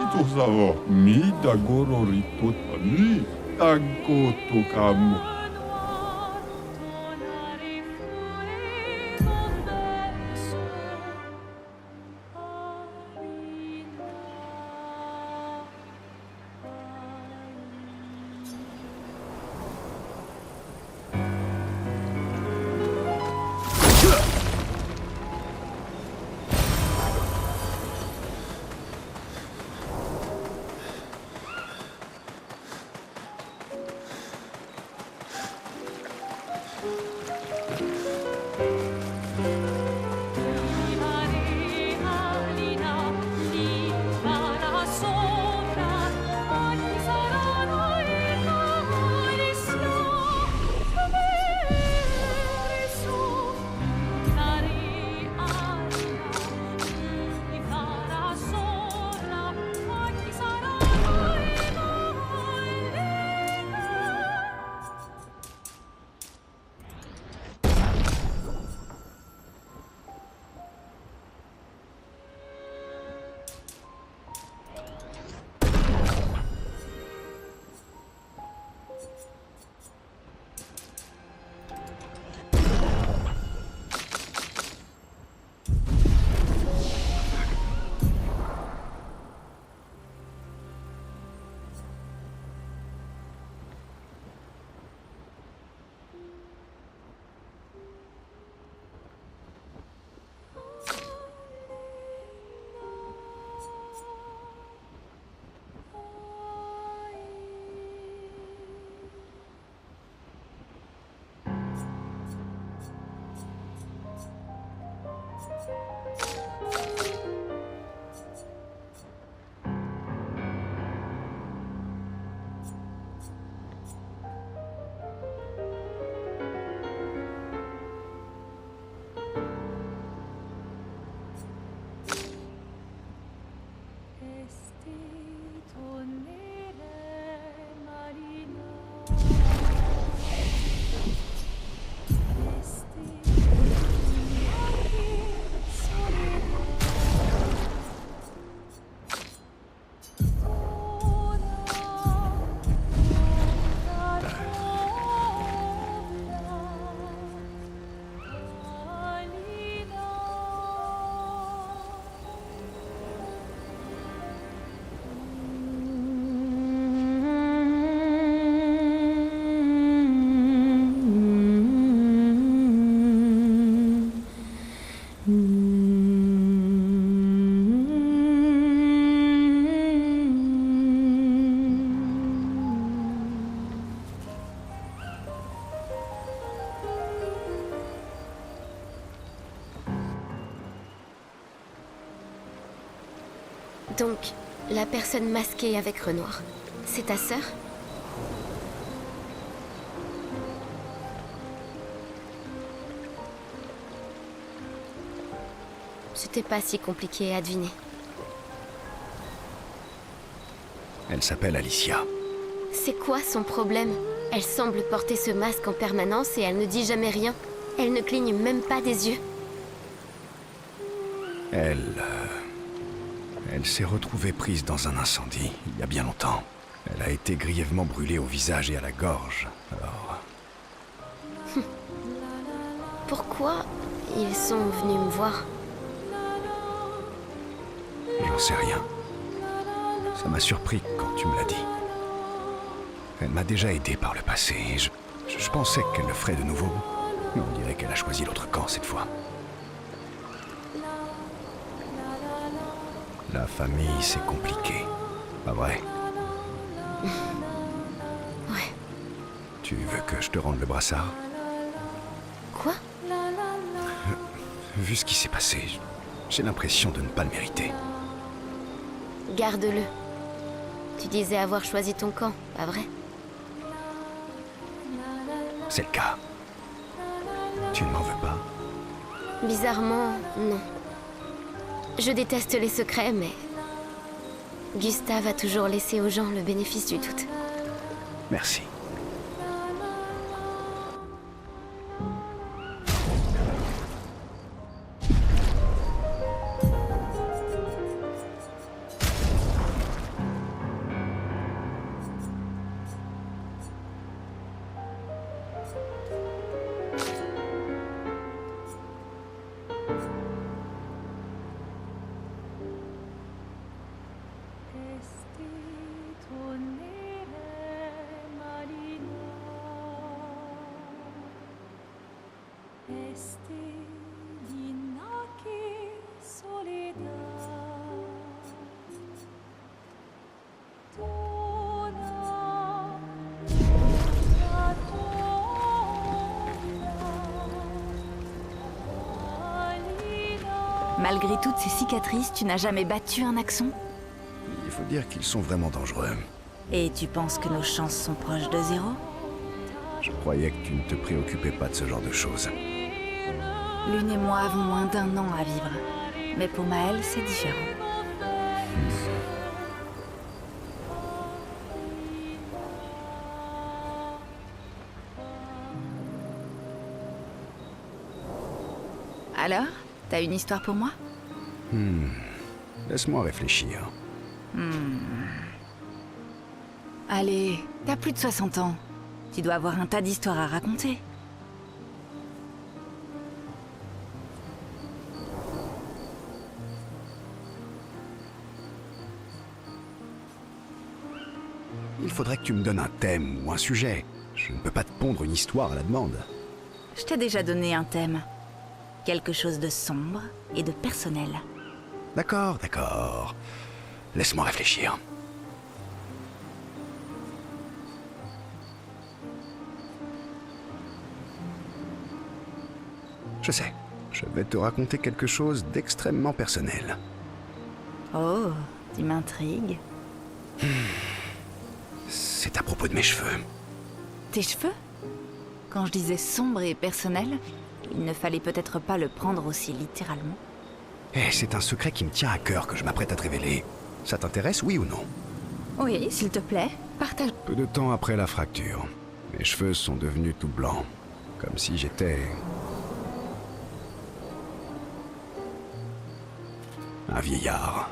Itosawa mida gorori tota ni tanko to kamu. Donc, la personne masquée avec Renoir, c'est ta sœur? C'était pas si compliqué à deviner. Elle s'appelle Alicia. C'est quoi son problème? Elle semble porter ce masque en permanence et elle ne dit jamais rien. Elle ne cligne même pas des yeux. Elle s'est retrouvée prise dans un incendie, il y a bien longtemps. Elle a été grièvement brûlée au visage et à la gorge, alors... Pourquoi ils sont venus me voir? J'en sais rien. Ça m'a surpris quand tu me l'as dit. Elle m'a déjà aidé par le passé et je pensais qu'elle le ferait de nouveau. Mais on dirait qu'elle a choisi l'autre camp cette fois. La famille, c'est compliqué. Pas vrai? Ouais. Tu veux que je te rende le brassard? Quoi? Vu ce qui s'est passé, j'ai l'impression de ne pas le mériter. Garde-le. Tu disais avoir choisi ton camp, pas vrai? c'est le cas. Tu ne m'en veux pas? Bizarrement, non. Je déteste les secrets, mais... Gustave a toujours laissé aux gens le bénéfice du doute. Merci. Malgré toutes ces cicatrices, tu n'as jamais battu un Axon? Il faut dire qu'ils sont vraiment dangereux. Et tu penses que nos chances sont proches de zéro? Je croyais que tu ne te préoccupais pas de ce genre de choses. Lune et moi avons moins d'1 an à vivre. Mais pour Maël, c'est différent. Alors, t'as une histoire pour moi? Laisse-moi réfléchir. Allez, t'as plus de 60 ans. Tu dois avoir un tas d'histoires à raconter. Il faudrait que tu me donnes un thème ou un sujet. Je ne peux pas te pondre une histoire à la demande. Je t'ai déjà donné un thème. Quelque chose de sombre et de personnel. D'accord, d'accord. Laisse-moi réfléchir. Je sais, je vais te raconter quelque chose d'extrêmement personnel. Oh, tu m'intrigues. C'est à propos de mes cheveux. Tes cheveux? Quand je disais sombre et personnel, il ne fallait peut-être pas le prendre aussi littéralement. Eh, c'est un secret qui me tient à cœur que je m'apprête à te révéler. Ça t'intéresse, oui ou non? Oui, s'il te plaît, partage. Peu de temps après la fracture, mes cheveux sont devenus tout blancs. Comme si j'étais... un vieillard.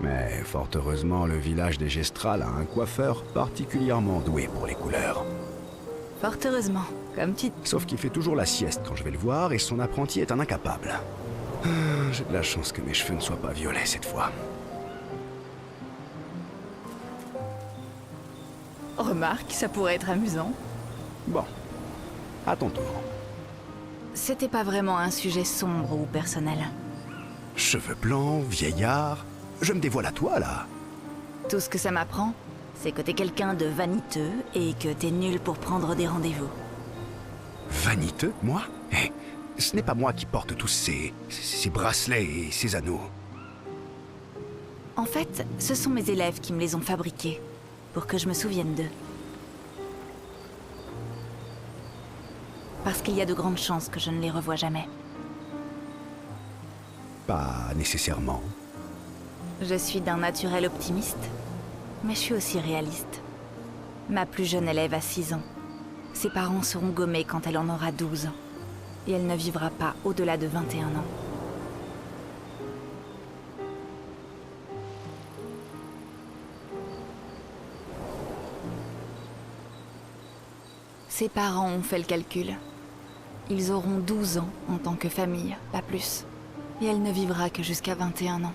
Mais fort heureusement, le village des Gestrales a un coiffeur particulièrement doué pour les couleurs. Fort heureusement, comme tu... Sauf qu'il fait toujours la sieste quand je vais le voir et son apprenti est un incapable. J'ai de la chance que mes cheveux ne soient pas violets cette fois. Remarque, ça pourrait être amusant. Bon, à ton tour. C'était pas vraiment un sujet sombre ou personnel. Cheveux blancs, vieillard... Je me dévoile à toi, là. Tout ce que ça m'apprend, c'est que t'es quelqu'un de vaniteux et que t'es nul pour prendre des rendez-vous. Vaniteux, moi? Eh, ce n'est pas moi qui porte tous ces bracelets et ces anneaux. En fait, ce sont mes élèves qui me les ont fabriqués, pour que je me souvienne d'eux. Parce qu'il y a de grandes chances que je ne les revoie jamais. Pas nécessairement. Je suis d'un naturel optimiste, mais je suis aussi réaliste. Ma plus jeune élève a 6 ans. Ses parents seront gommés quand elle en aura 12. Et elle ne vivra pas au-delà de 21 ans. Ses parents ont fait le calcul. Ils auront 12 ans en tant que famille, pas plus. Et elle ne vivra que jusqu'à 21 ans.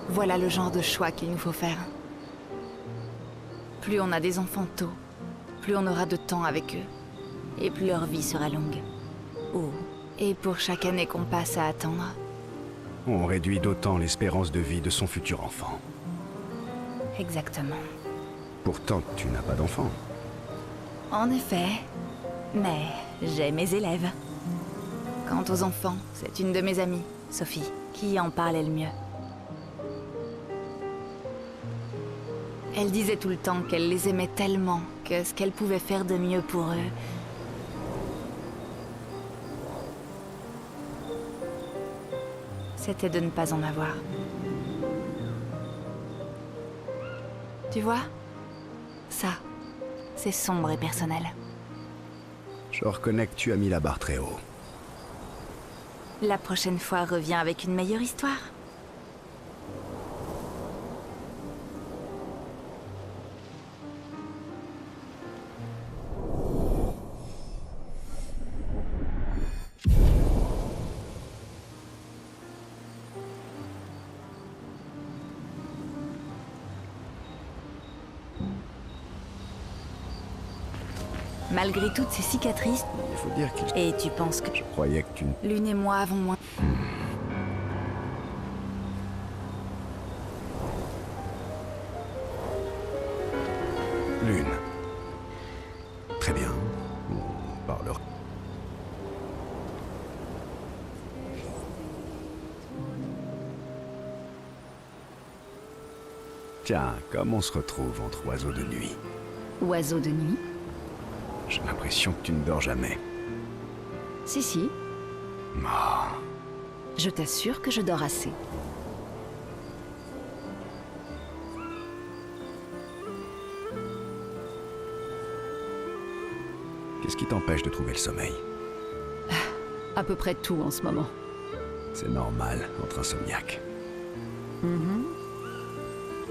Voilà le genre de choix qu'il nous faut faire. Plus on a des enfants tôt, plus on aura de temps avec eux. Et plus leur vie sera longue. Oh, et pour chaque année qu'on passe à attendre... On réduit d'autant l'espérance de vie de son futur enfant. Exactement. Pourtant, tu n'as pas d'enfant. En effet, mais j'ai mes élèves. Quant aux enfants, c'est une de mes amies, Sophie, qui en parlait le mieux. Elle disait tout le temps qu'elle les aimait tellement que ce qu'elle pouvait faire de mieux pour eux, c'était de ne pas en avoir. Tu vois? Ça, c'est sombre et personnel. Je reconnais que tu as mis la barre très haut. La prochaine fois, reviens avec une meilleure histoire. Malgré toutes ces cicatrices, Il faut dire que et tu penses que je croyais que tu ne... Lune et moi avons moins... Lune. Très bien. On parlera. Tiens, comme on se retrouve entre oiseaux de nuit. Oiseau de nuit? J'ai l'impression que tu ne dors jamais. Si, si. Ah, Je t'assure que je dors assez. qu'est-ce qui t'empêche de trouver le sommeil? À peu près tout en ce moment. C'est normal entre insomniaques.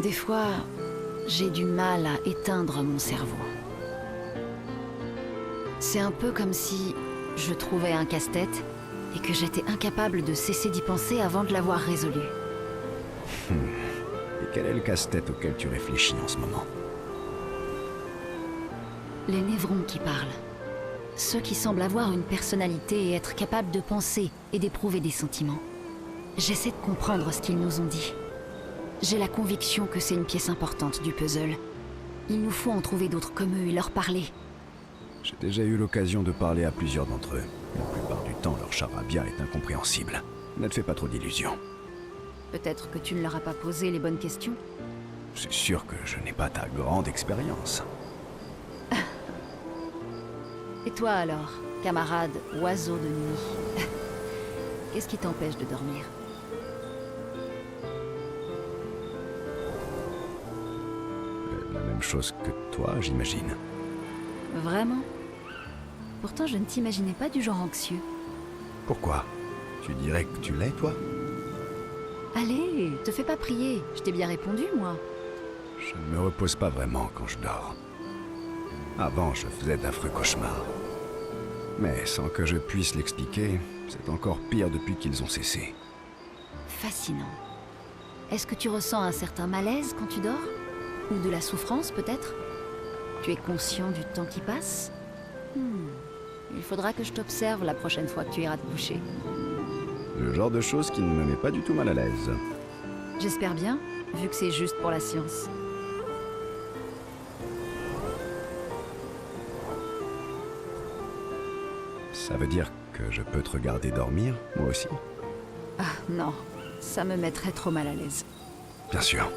Des fois, j'ai du mal à éteindre mon cerveau. C'est un peu comme si je trouvais un casse-tête et que j'étais incapable de cesser d'y penser avant de l'avoir résolu. Et quel est le casse-tête auquel tu réfléchis en ce moment? Les névrons qui parlent. Ceux qui semblent avoir une personnalité et être capables de penser et d'éprouver des sentiments. J'essaie de comprendre ce qu'ils nous ont dit. J'ai la conviction que c'est une pièce importante du puzzle. Il nous faut en trouver d'autres comme eux et leur parler. J'ai déjà eu l'occasion de parler à plusieurs d'entre eux. La plupart du temps, leur charabia est incompréhensible. Ne te fais pas trop d'illusions. Peut-être que tu ne leur as pas posé les bonnes questions. C'est sûr que je n'ai pas ta grande expérience. Et toi alors, camarade oiseau de nuit? Qu'est-ce qui t'empêche de dormir? La même chose que toi, j'imagine. Vraiment? Pourtant, je ne t'imaginais pas du genre anxieux. Pourquoi? Tu dirais que tu l'es, toi? Allez, te fais pas prier. Je t'ai bien répondu, moi. Je ne me repose pas vraiment quand je dors. Avant, je faisais d'affreux cauchemars. Mais sans que je puisse l'expliquer, c'est encore pire depuis qu'ils ont cessé. Fascinant. Est-ce que tu ressens un certain malaise quand tu dors? Ou de la souffrance, peut-être? Tu es conscient du temps qui passe? Il faudra que je t'observe la prochaine fois que tu iras te coucher. Le genre de choses qui ne me met pas du tout mal à l'aise. J'espère bien, vu que c'est juste pour la science. Ça veut dire que je peux te regarder dormir, moi aussi? Ah non, ça me mettrait trop mal à l'aise. Bien sûr.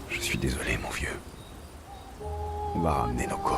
Je suis désolé, mon vieux. On va ramener Noko.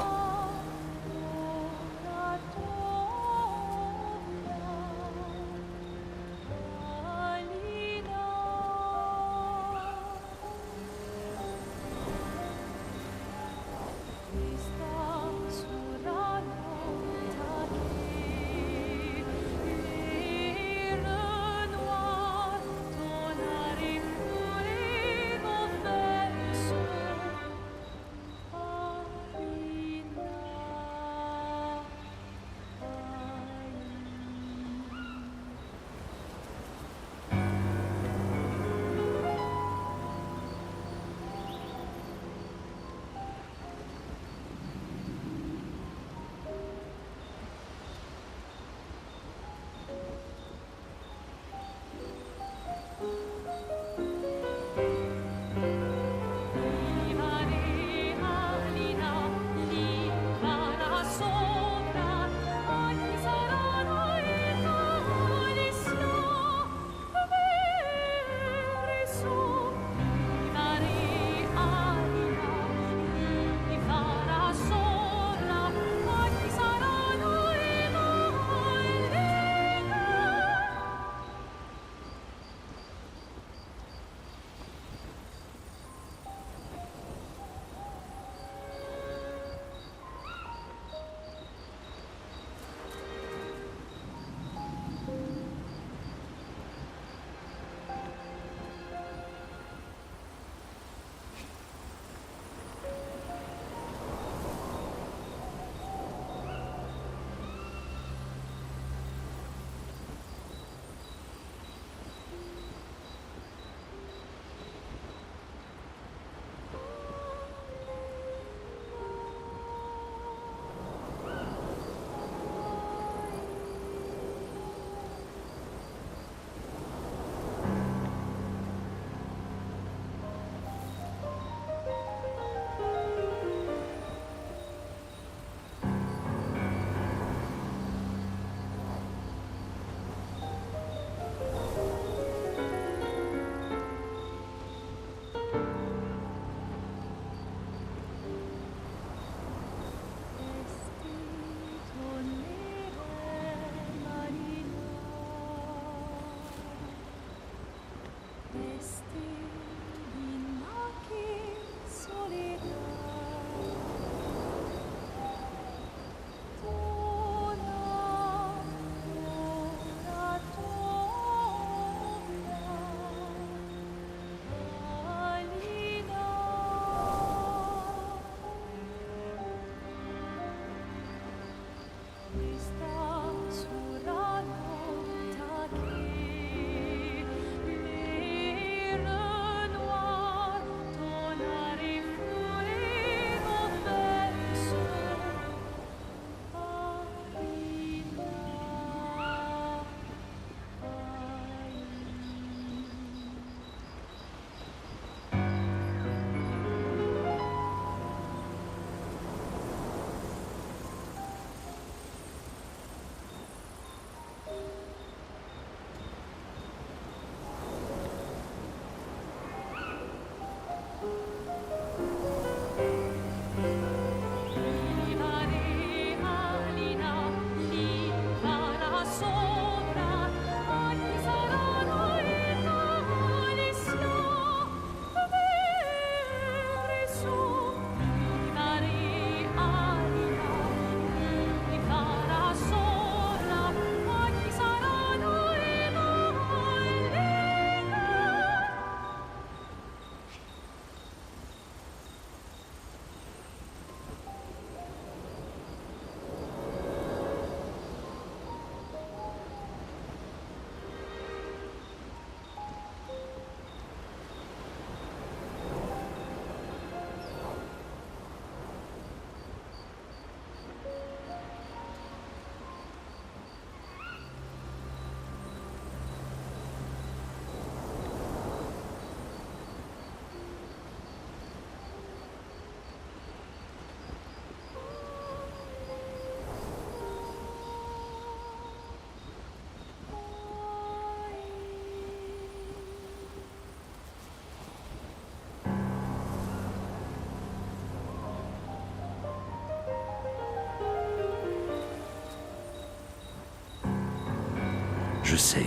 je sais.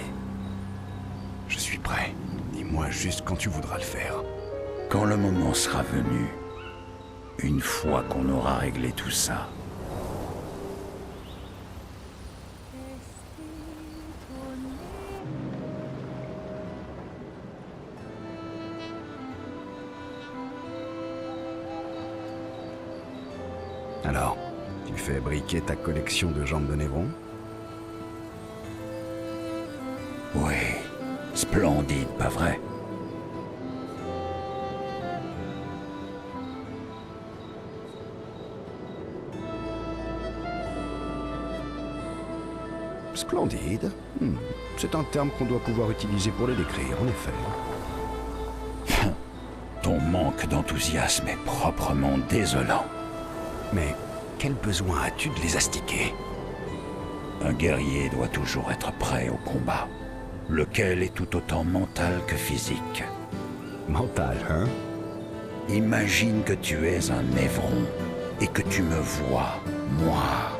Je suis prêt. Dis-moi juste quand tu voudras le faire. Quand le moment sera venu, une fois qu'on aura réglé tout ça. Alors, tu fais briquer ta collection de jambes de Névron? Oui, splendide, pas vrai? Splendide. C'est un terme qu'on doit pouvoir utiliser pour les décrire, en effet. Ton manque d'enthousiasme est proprement désolant. Mais quel besoin as-tu de les astiquer? Un guerrier doit toujours être prêt au combat, lequel est tout autant mental que physique. Mental, hein? Imagine que tu es un Névron et que tu me vois, moi,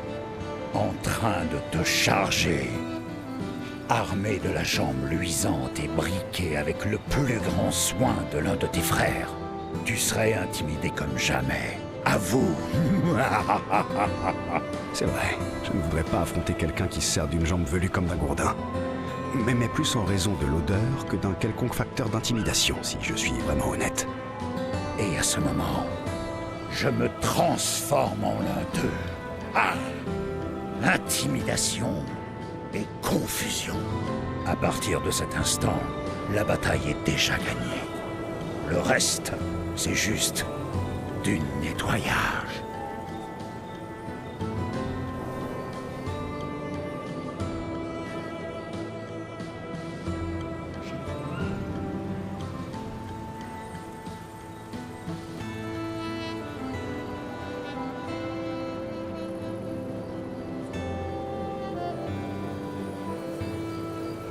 en train de te charger, armé de la jambe luisante et briqué avec le plus grand soin de l'un de tes frères. Tu serais intimidé comme jamais. À vous. C'est vrai, je ne voudrais pas affronter quelqu'un qui se sert d'une jambe velue comme d'un gourdin. Mais plus en raison de l'odeur que d'un quelconque facteur d'intimidation, si je suis vraiment honnête. Et à ce moment, je me transforme en l'un d'eux. Ah! Intimidation et confusion. À partir de cet instant, la bataille est déjà gagnée. Le reste, c'est juste du nettoyage.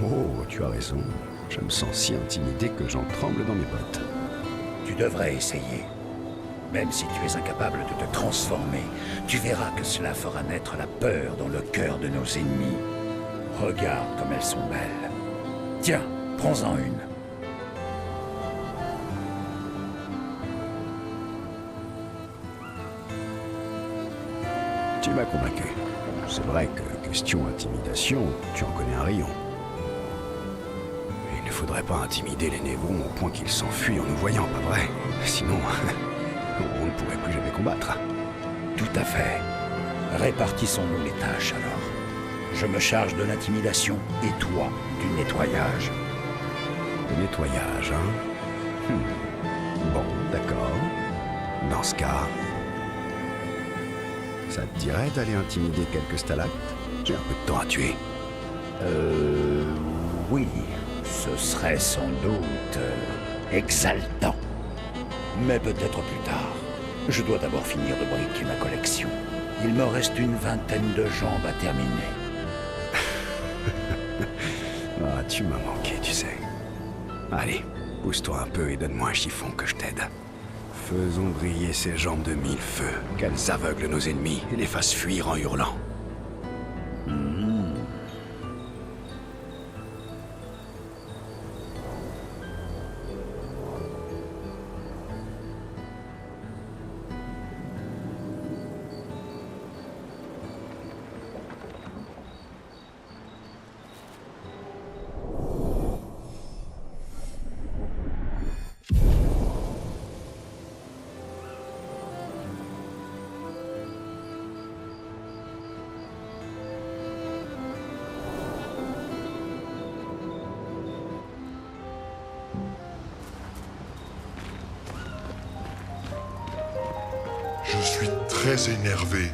Oh, tu as raison. Je me sens si intimidé que j'en tremble dans mes bottes. Tu devrais essayer. Même si tu es incapable de te transformer, tu verras que cela fera naître la peur dans le cœur de nos ennemis. Regarde comme elles sont belles. Tiens, prends-en une. Tu m'as convaincu. C'est vrai que, question intimidation, tu en connais un rayon. Il ne faudrait pas intimider les Névrons au point qu'ils s'enfuient en nous voyant, pas vrai? Sinon, on ne pourrait plus jamais combattre. Tout à fait. Répartissons-nous les tâches alors. Je me charge de l'intimidation et toi du nettoyage. Le nettoyage, hein? Bon, d'accord. Dans ce cas, ça te dirait d'aller intimider quelques stalactes? J'ai un peu de temps à tuer. Oui, ce serait sans doute exaltant. Mais peut-être plus tard. Je dois d'abord finir de briquer ma collection. Il me reste une vingtaine de jambes à terminer. Ah, tu m'as manqué, tu sais. Allez, pousse-toi un peu et donne-moi un chiffon que je t'aide. Faisons briller ces jambes de mille feux, qu'elles aveuglent nos ennemis et les fassent fuir en hurlant. Je suis très énervé.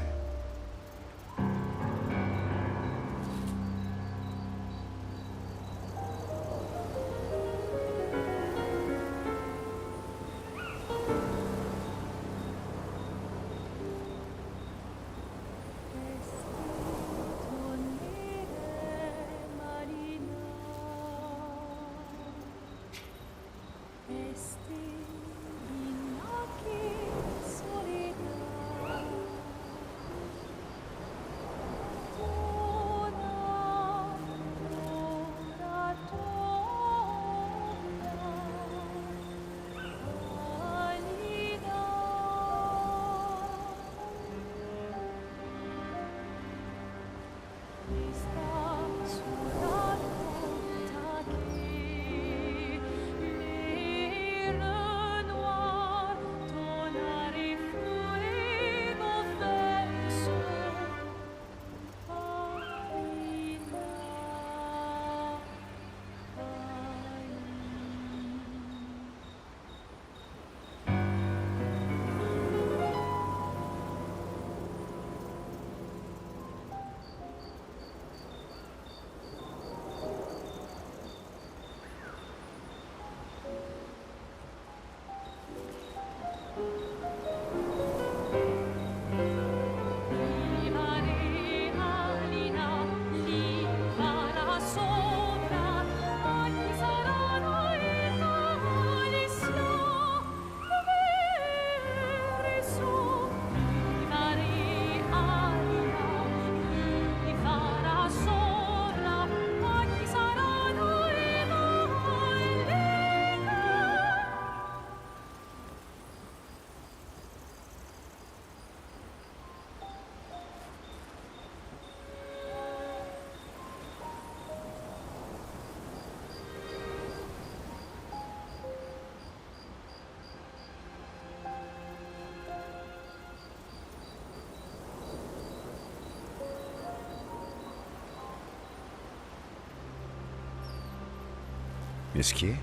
Qu'est-ce qui est?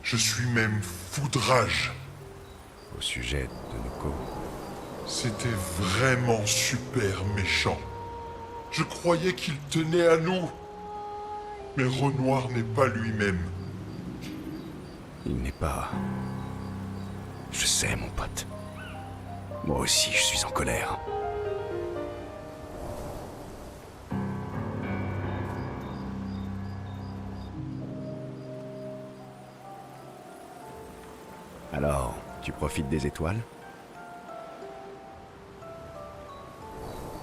Je suis même foudrage. Au sujet de Noko. C'était vraiment super méchant. Je croyais qu'il tenait à nous. Mais Renoir n'est pas lui-même. Il n'est pas... Je sais, mon pote. Moi aussi, je suis en colère. Alors, tu profites des étoiles?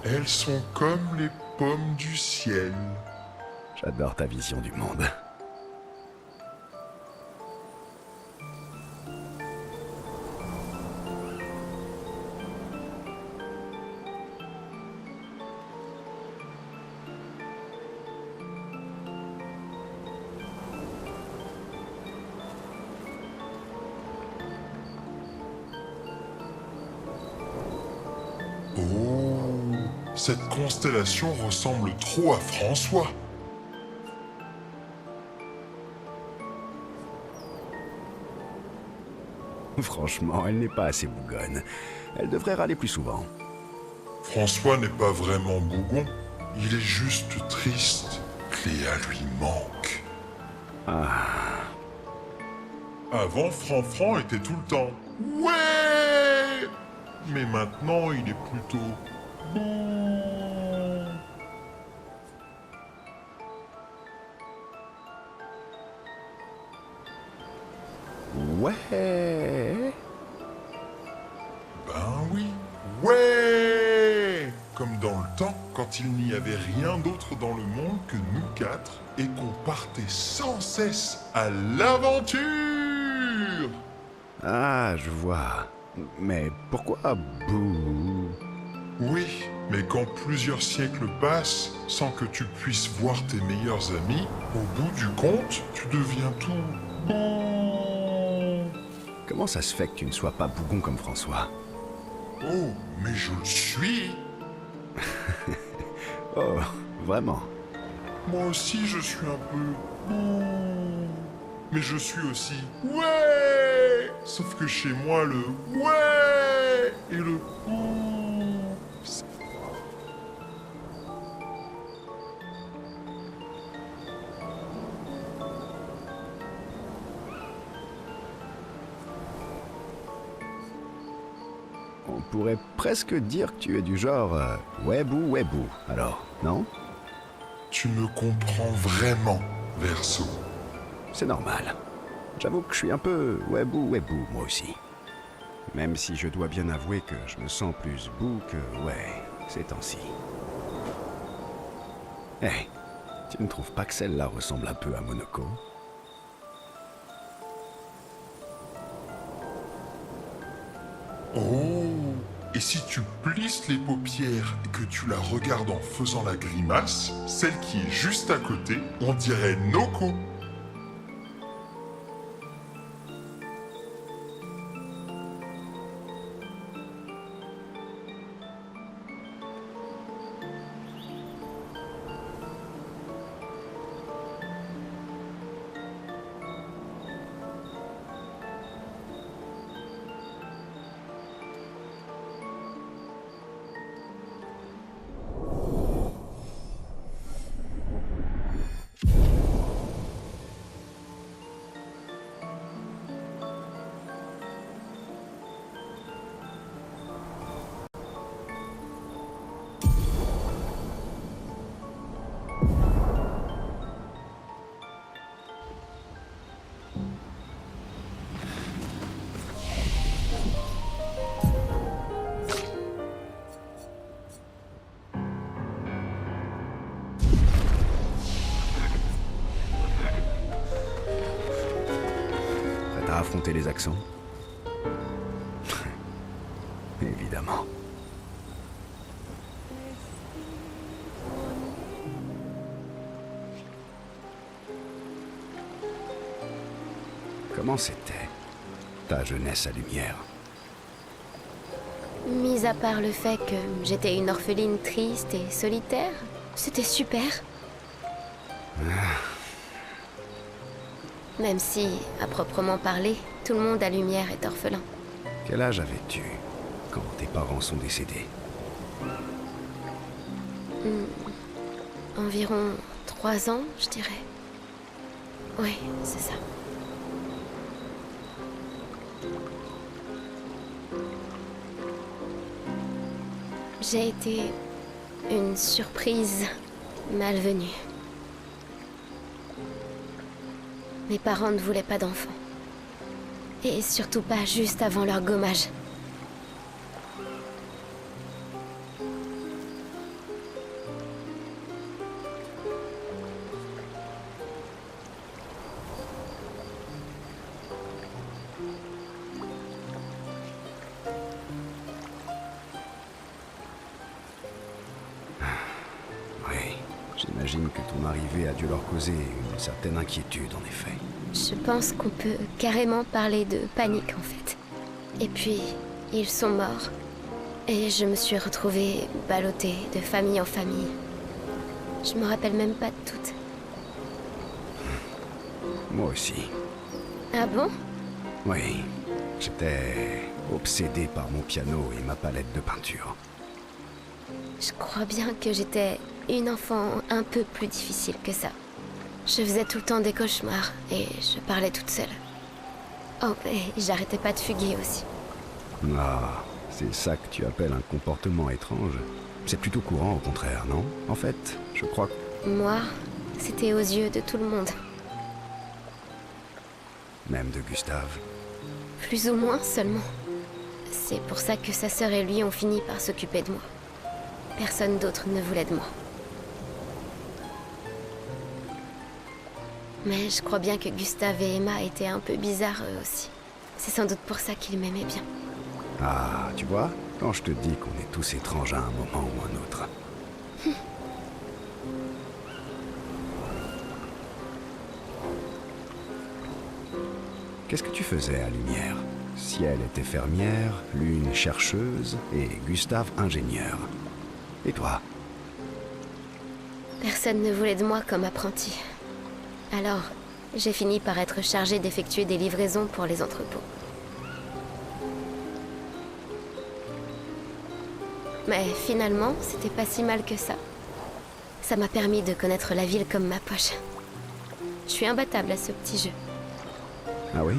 Elles sont comme les pommes du ciel. J'adore ta vision du monde. Oh, cette constellation ressemble trop à François. Franchement, elle n'est pas assez bougonne. Elle devrait râler plus souvent. François n'est pas vraiment bougon. Il est juste triste. Cléa lui manque. Ah. Avant, Franfran était tout le temps. Ouais! Mais maintenant, il est plutôt... bon. Ouais. Ben oui. Ouais! Comme dans le temps, quand il n'y avait rien d'autre dans le monde que nous quatre, et qu'on partait sans cesse à l'aventure! Ah, je vois. Mais pourquoi Boo? Oui, mais quand plusieurs siècles passent sans que tu puisses voir tes meilleurs amis, au bout du compte, tu deviens tout bon. Comment ça se fait que tu ne sois pas bougon comme François? Oh, mais je le suis. Oh, vraiment? Moi aussi, je suis un peu bon. Mais je suis aussi ouais. Sauf que chez moi, le ouais et le On pourrait presque dire que tu es du genre Webou, alors, non? Tu me comprends vraiment, Verseau. C'est normal. J'avoue que je suis un peu Webou, moi aussi. Même si je dois bien avouer que je me sens plus bou que ouais, ces temps-ci. Hé, tu ne trouves pas que celle-là ressemble un peu à Monoko? Oh! Et si tu plisses les paupières et que tu la regardes en faisant la grimace, celle qui est juste à côté, on dirait Noko. À affronter les accents? Évidemment. Comment c'était, ta jeunesse à lumière? Mis à part le fait que j'étais une orpheline triste et solitaire, c'était super. Même si, à proprement parler, tout le monde à Lumière est orphelin. Quel âge avais-tu quand tes parents sont décédés? Environ 3 ans, je dirais. Oui, c'est ça. J'ai été une surprise malvenue. Mes parents ne voulaient pas d'enfants. Et surtout pas juste avant leur gommage. J'imagine que ton arrivée a dû leur causer une certaine inquiétude, en effet. Je pense qu'on peut carrément parler de panique, en fait. Et puis, ils sont morts. Et je me suis retrouvée ballottée de famille en famille. Je me rappelle même pas de toutes. Moi aussi. Ah bon? Oui. J'étais obsédé par mon piano et ma palette de peinture. Je crois bien que j'étais une enfant un peu plus difficile que ça. Je faisais tout le temps des cauchemars et je parlais toute seule. Oh, et j'arrêtais pas de fuguer aussi. Ah, c'est ça que tu appelles un comportement étrange. C'est plutôt courant au contraire, non? En fait, je crois que... Moi, c'était aux yeux de tout le monde. Même de Gustave. Plus ou moins seulement. C'est pour ça que sa sœur et lui ont fini par s'occuper de moi. Personne d'autre ne voulait de moi. Mais je crois bien que Gustave et Emma étaient un peu bizarres eux aussi. C'est sans doute pour ça qu'ils m'aimaient bien. Ah, tu vois, quand je te dis qu'on est tous étranges à un moment ou un autre. Qu'est-ce que tu faisais à Lumière? Ciel était fermière, Lune chercheuse et Gustave ingénieur. Et toi? Personne ne voulait de moi comme apprenti. Alors, j'ai fini par être chargée d'effectuer des livraisons pour les entrepôts. Mais finalement, c'était pas si mal que ça. Ça m'a permis de connaître la ville comme ma poche. Je suis imbattable à ce petit jeu. Ah oui?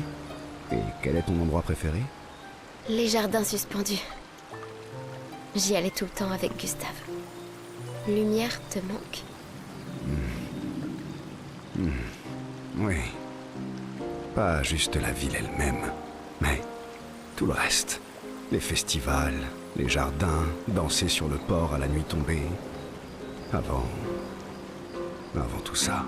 Et quel est ton endroit préféré? Les jardins suspendus. J'y allais tout le temps avec Gustave. Lumière te manque? Oui. Pas juste la ville elle-même, mais tout le reste. Les festivals, les jardins, danser sur le port à la nuit tombée. Avant tout ça.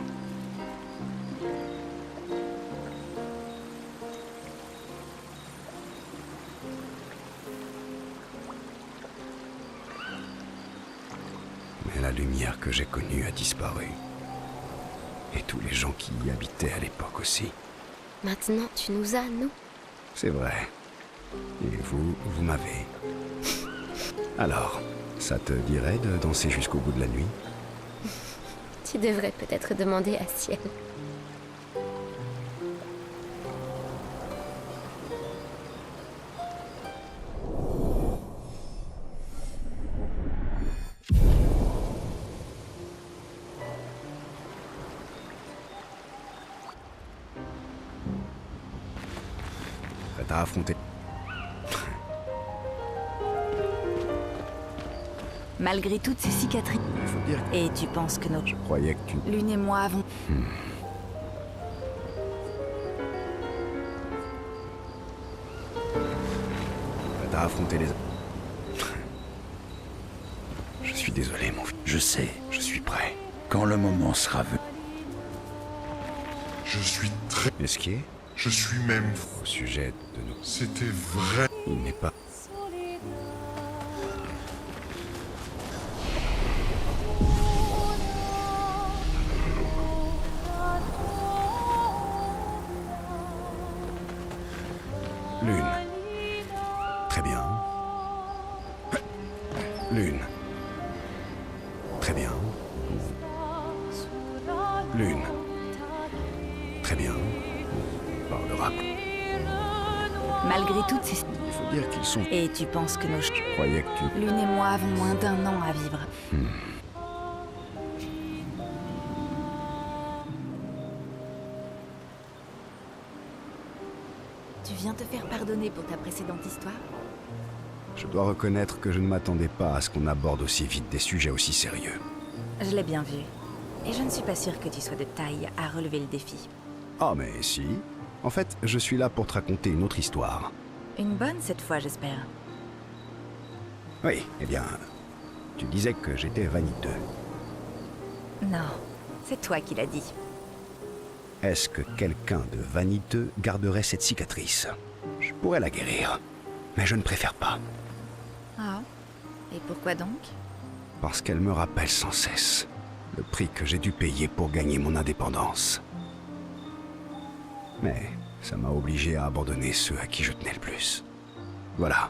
Mais la lumière que j'ai connue a disparu. Et tous les gens qui y habitaient à l'époque aussi. Maintenant, tu nous as, nous? C'est vrai. Et vous m'avez. Alors, ça te dirait de danser jusqu'au bout de la nuit? Tu devrais peut-être demander à Ciel. Prête à affronter. Malgré toutes ces cicatrices. Il faut dire Et tu penses que notre... Je croyais que tu... Lune et moi avons... Prête à affronter les... Je suis désolé, mon fils. Je sais, Je suis prêt. quand le moment sera venu. Je suis très... Esquier, Je suis même... au sujet de nous. C'était vrai. Il n'est pas... Lune. Très bien. Lune. Très bien. Lune. Très bien. Malgré toutes ces... Il faut dire qu'ils sont... Et tu penses que nos... Je croyais que tu... Lune et moi avons moins d'un an à vivre. Tu viens te faire pardonner pour ta précédente histoire? Je dois reconnaître que je ne m'attendais pas à ce qu'on aborde aussi vite des sujets aussi sérieux. Je l'ai bien vu. Et je ne suis pas sûre que tu sois de taille à relever le défi. Ah mais si. En fait, je suis là pour te raconter une autre histoire. Une bonne cette fois, j'espère. Oui, eh bien... Tu disais que j'étais vaniteux. Non, c'est toi qui l'as dit. Est-ce que quelqu'un de vaniteux garderait cette cicatrice? Je pourrais la guérir, mais je ne préfère pas. Ah, et pourquoi donc? Parce qu'elle me rappelle sans cesse le prix que j'ai dû payer pour gagner mon indépendance. Mais ça m'a obligé à abandonner ceux à qui je tenais le plus. Voilà,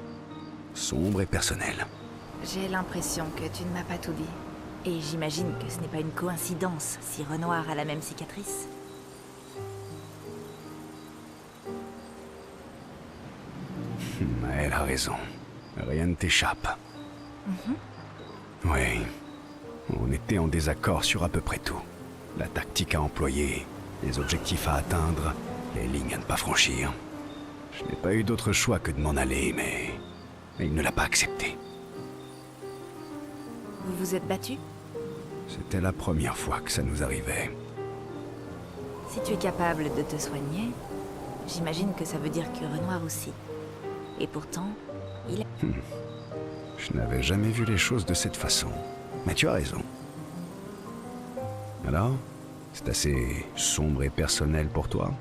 sombre et personnel. J'ai l'impression que tu ne m'as pas tout dit. Et j'imagine que ce n'est pas une coïncidence si Renoir a la même cicatrice. Elle a raison. Rien ne t'échappe. Oui. On était en désaccord sur à peu près tout. La tactique à employer, les objectifs à atteindre, les lignes à ne pas franchir. Je n'ai pas eu d'autre choix que de m'en aller, mais il ne l'a pas accepté. Vous vous êtes battu? C'était la première fois que ça nous arrivait. Si tu es capable de te soigner, j'imagine que ça veut dire que Renoir aussi. Et pourtant, il... Je n'avais jamais vu les choses de cette façon. Mais tu as raison. Alors, c'est assez sombre et personnel pour toi?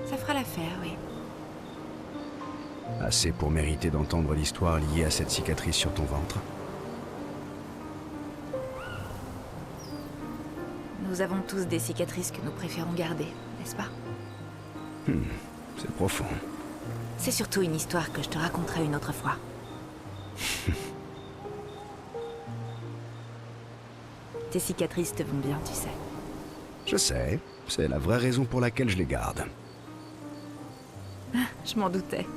Ça fera l'affaire, oui. Assez pour mériter d'entendre l'histoire liée à cette cicatrice sur ton ventre? Nous avons tous des cicatrices que nous préférons garder, n'est-ce pas? C'est profond. C'est surtout une histoire que je te raconterai une autre fois. Tes cicatrices te vont bien, tu sais. Je sais, c'est la vraie raison pour laquelle je les garde. Je m'en doutais.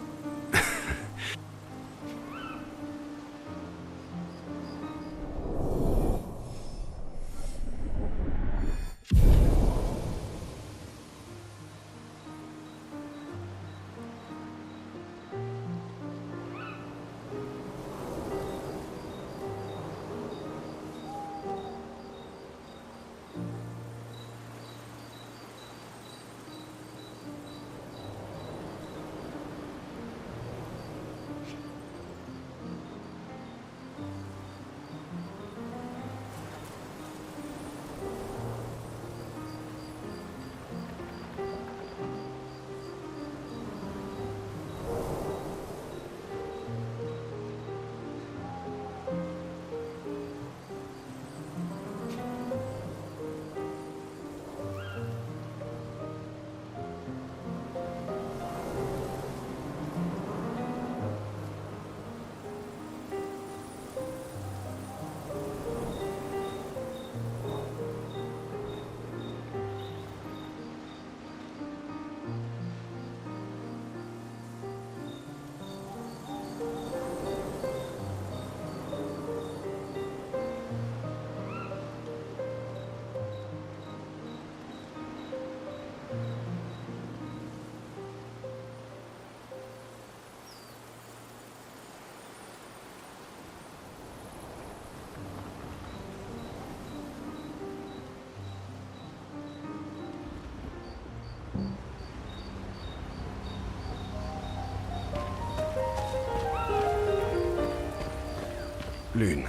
Lune.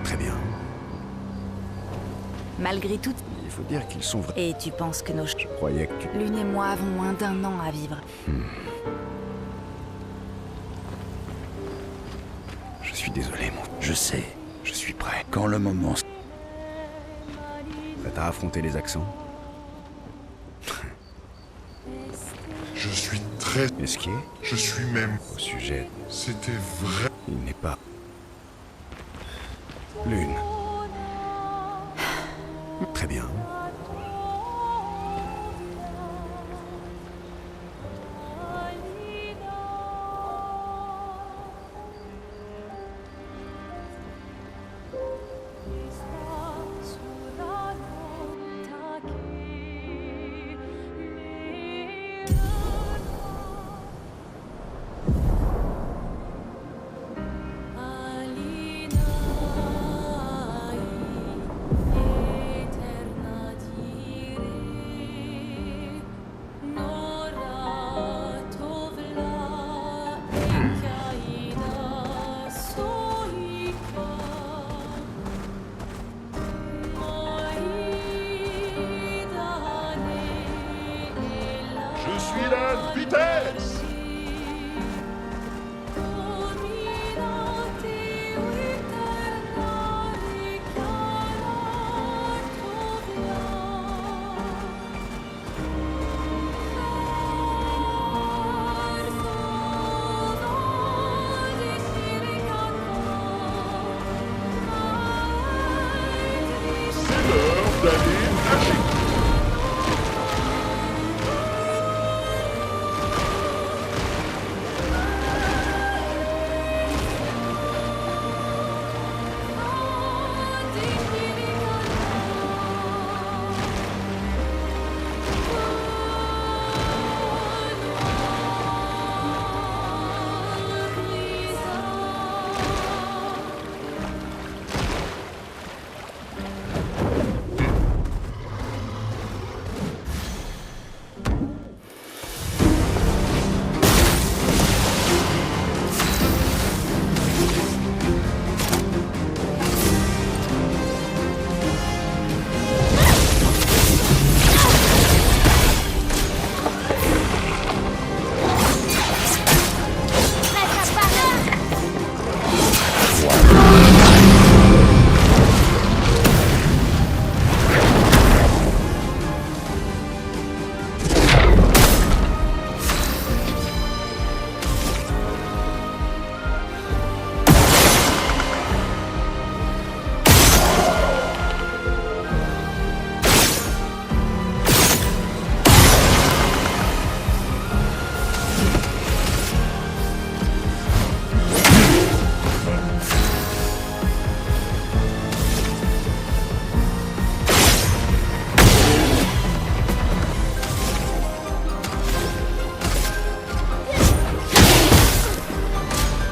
Très bien. Malgré tout... Il faut dire qu'ils sont vrais. Et tu penses que nos... Je croyais que tu... Lune et moi avons moins d'un an à vivre. Je suis désolé, mon... Je sais, Je suis prêt. quand le moment... Prêt à affronter les accents? Je suis très... Esquier? Je suis même... Au sujet... C'était vrai. Il n'est pas... Lune. Très bien. vitesse! C'est l'heure d'aller nager!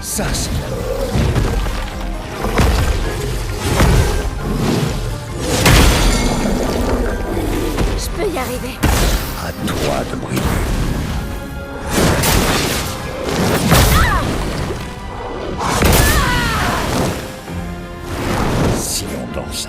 Ça, c'est... Je peux y arriver. À toi de briller. Si on dansait.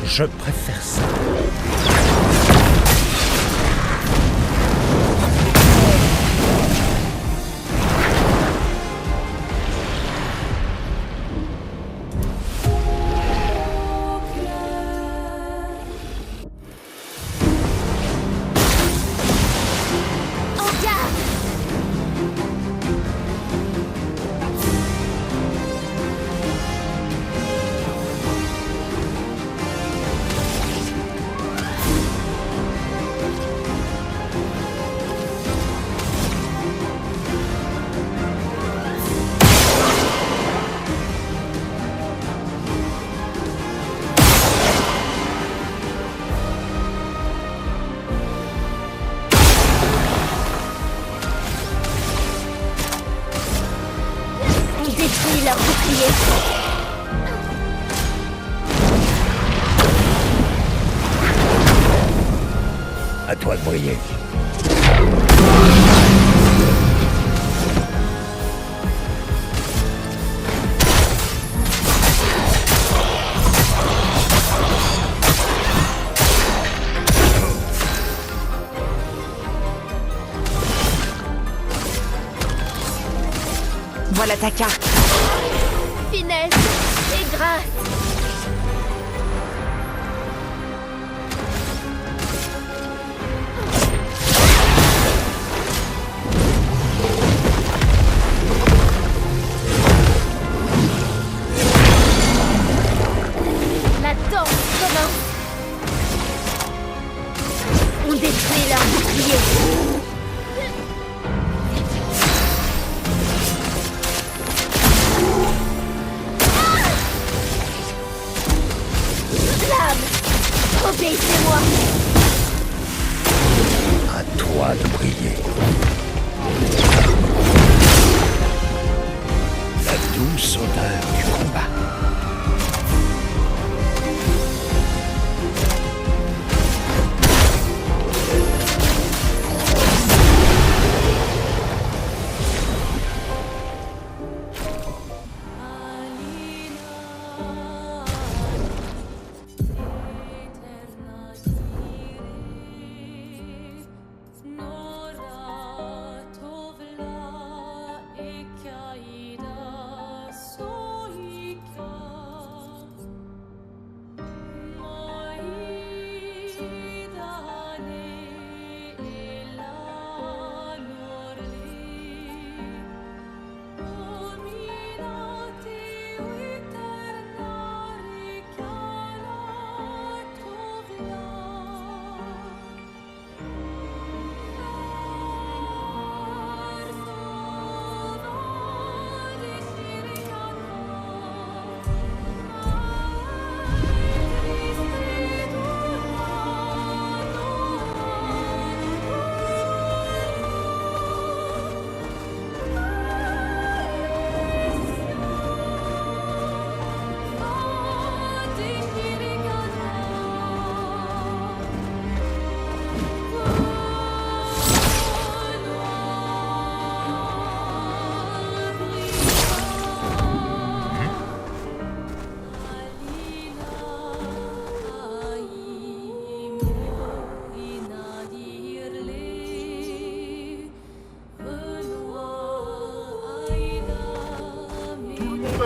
Je préfère ça. Détruis leur bouclier. À toi de briller. Voilà ta carte. Finesse et grâce. La danse commence. On détruit leur bouclier. de briller. La douce odeur du combat.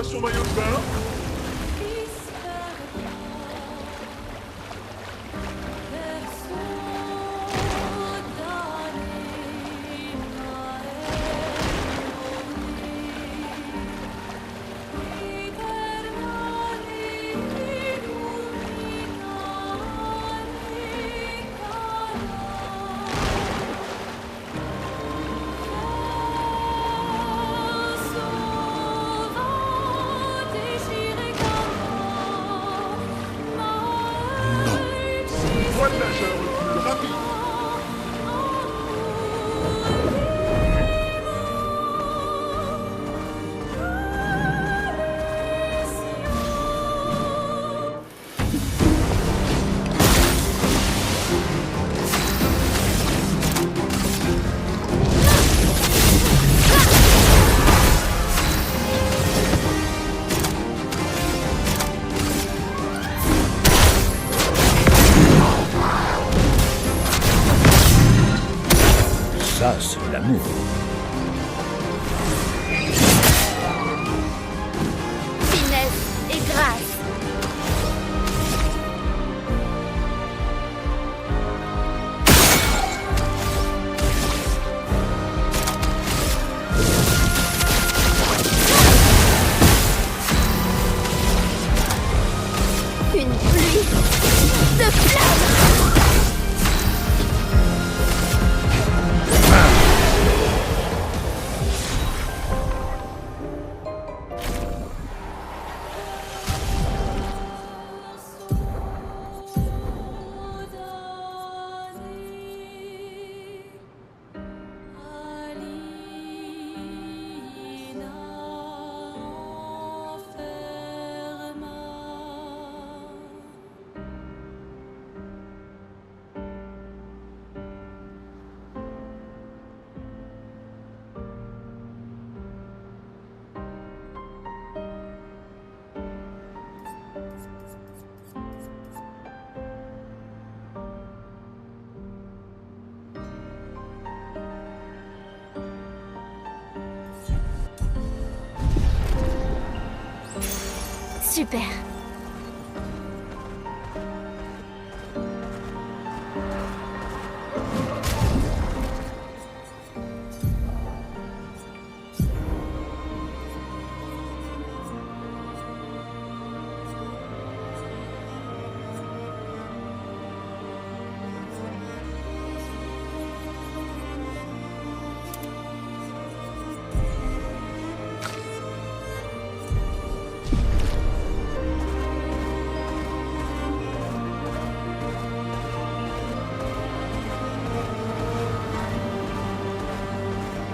Son maillot de bain. Voile nageur le plus rapide. Ça, c'est l'amour. Finesse et grâce. Une pluie de flammes. Super.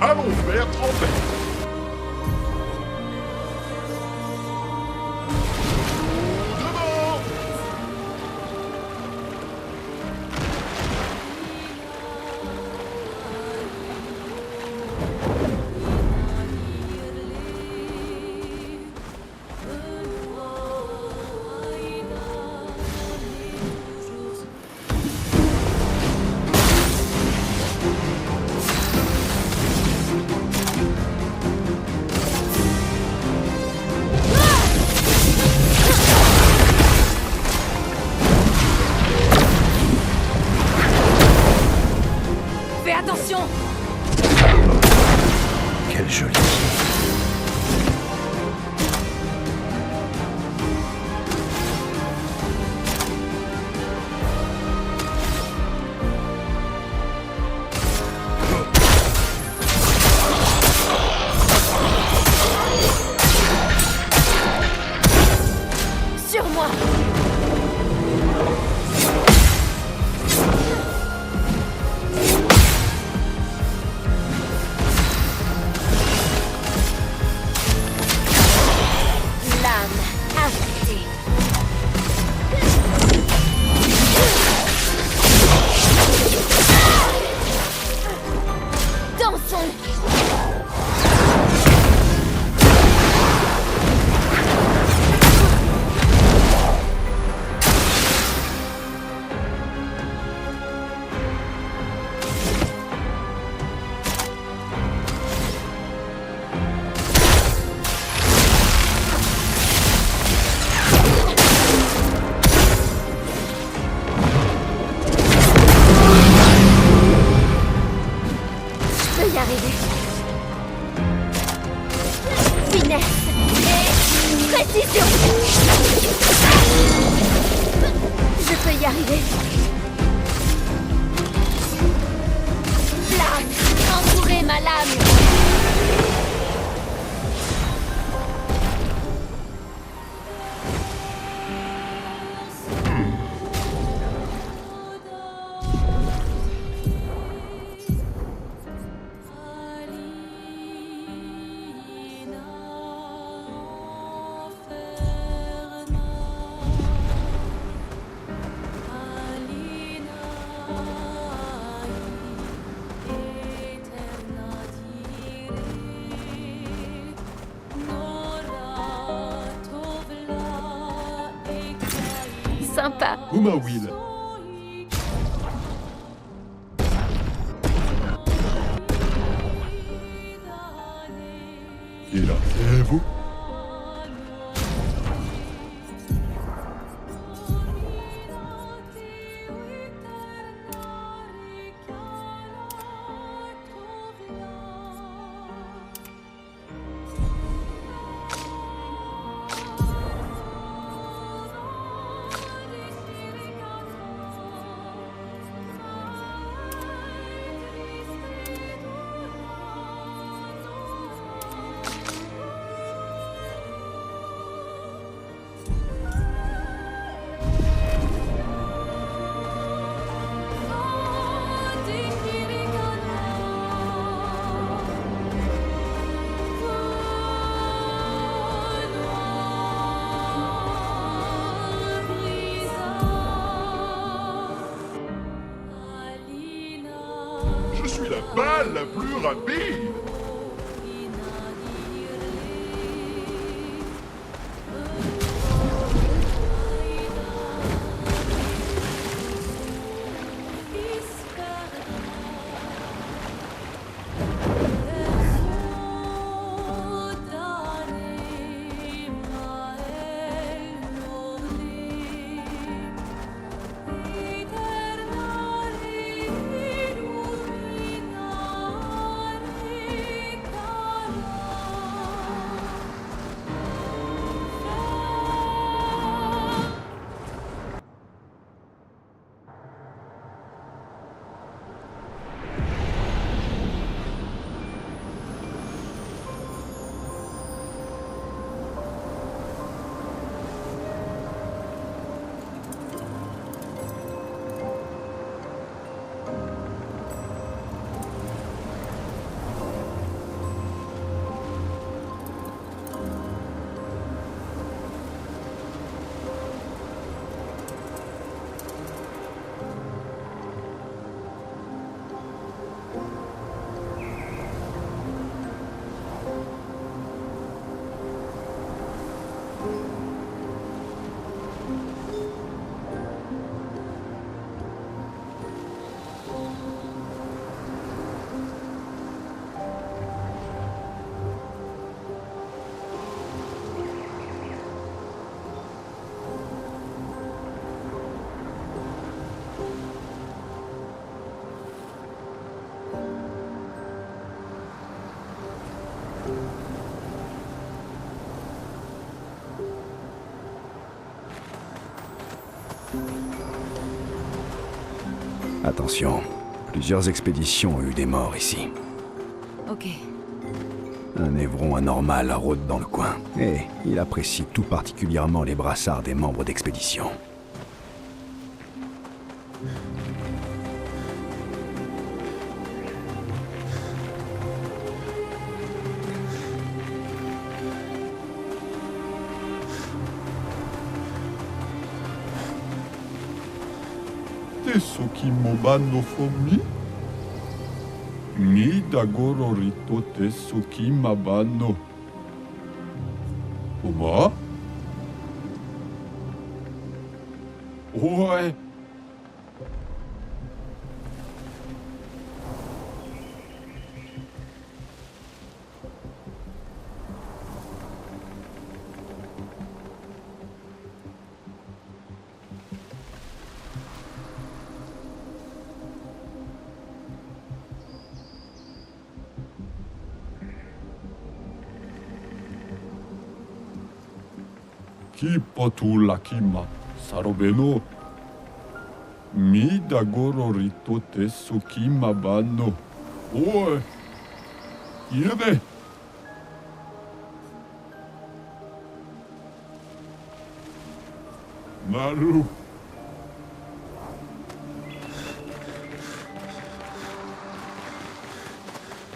Allons faire tremper. Devant. Fais attention! Quel joli. Sur moi! L'âme affectée. Dansons! Je peux y arriver. Finesse et précision. Je peux y arriver. Flamme, entourez ma lame. Sympa. Umawil. Et là, et vous? Je suis la balle la plus rapide. Attention, plusieurs expéditions ont eu des morts ici. Ok. Un évron anormal rôde dans le coin, et il apprécie tout particulièrement les brassards des membres d'expédition. Tesoki moba no fomi? Ni dagoro rito tesoki maba no. Oma? Ouais. Kipatu lakima sarobe no mi dagoro rito tesoki maba no. Oi, ide. Naru.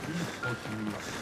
Kipatu lakima.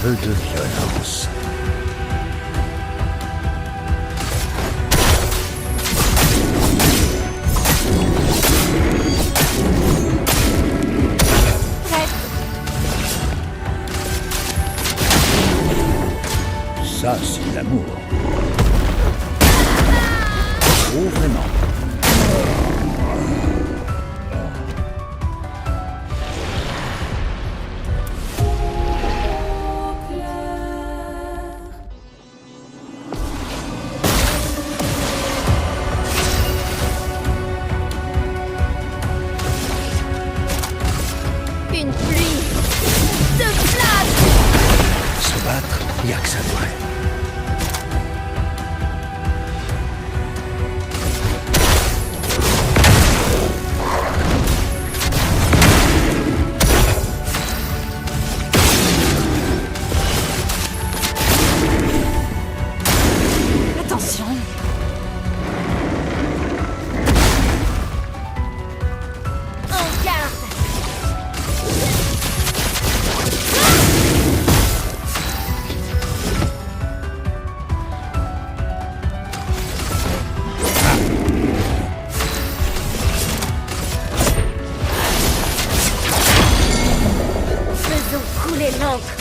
peu de violence. Ça, c'est l'amour. Oh, vraiment. Une pluie de flammes! Se battre, y a que ça de vrai. Attention! En garde! Faisons couler l'encre!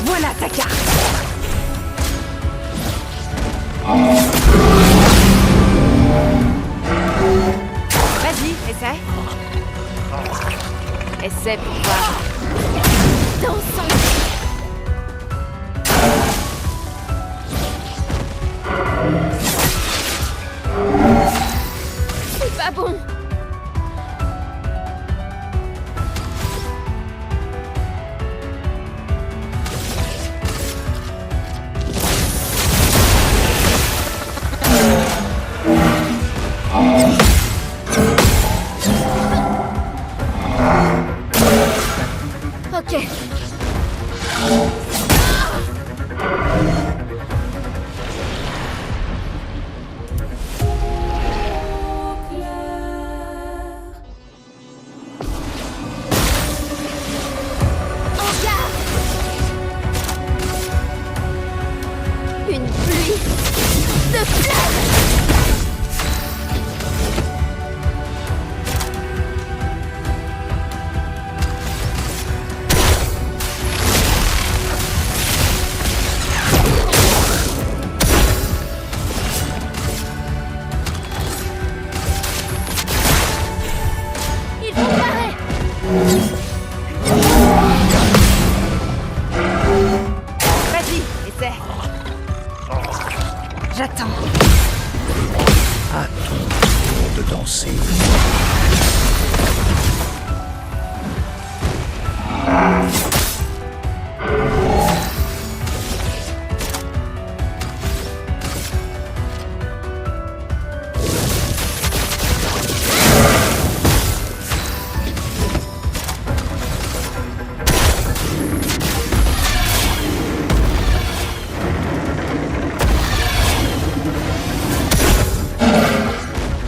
Voilà ta carte. Vas-y, essaie. Essaie pour voir. Dansons. C'est pas bon.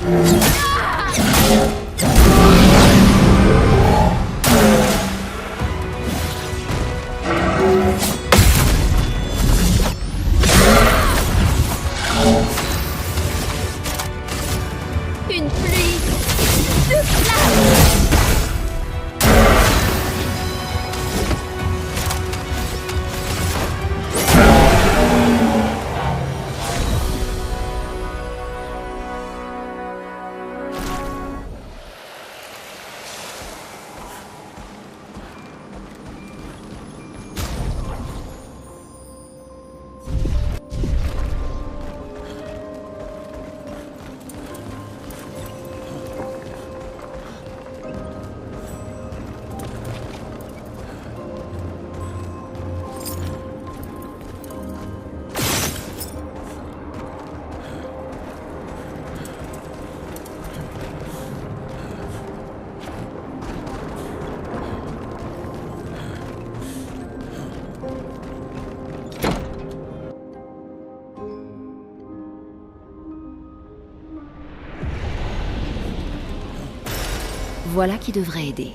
Une pluie de flammes. Voilà qui devrait aider.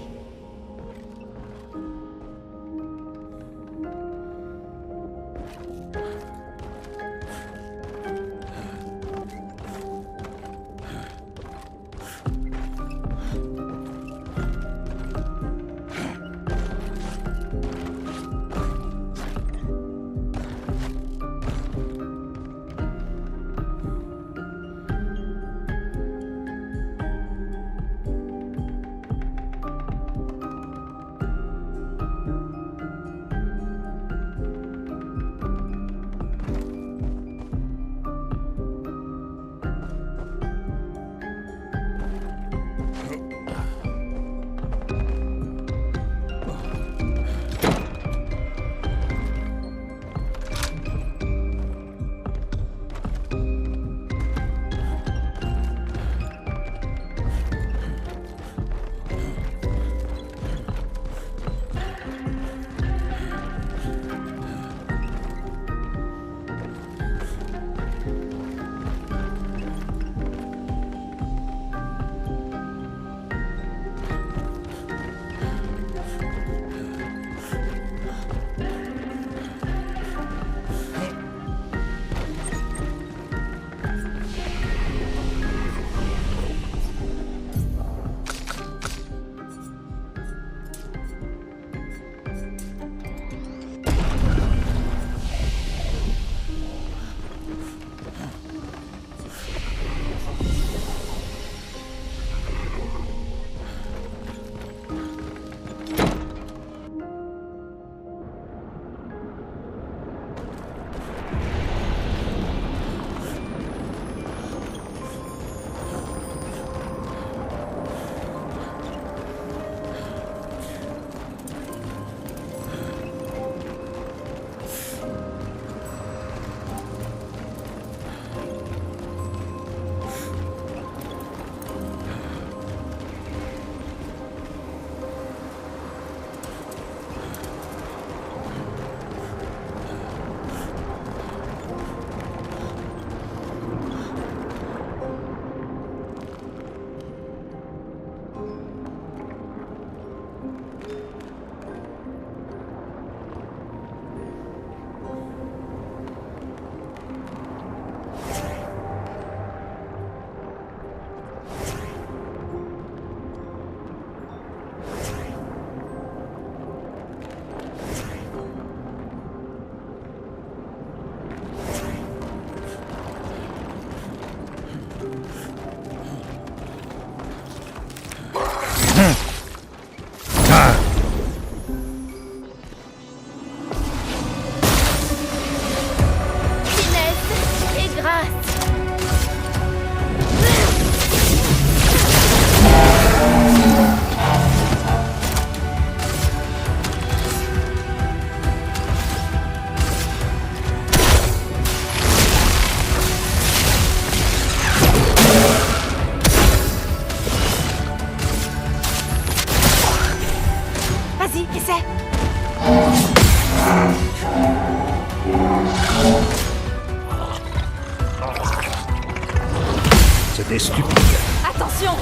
C'était stupide. Attention!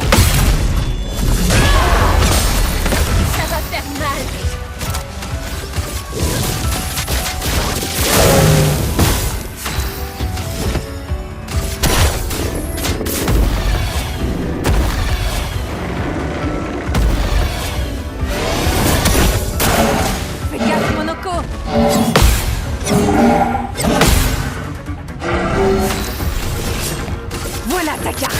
Ça va faire mal. Fais gaffe, Monoko! Voilà ta carte!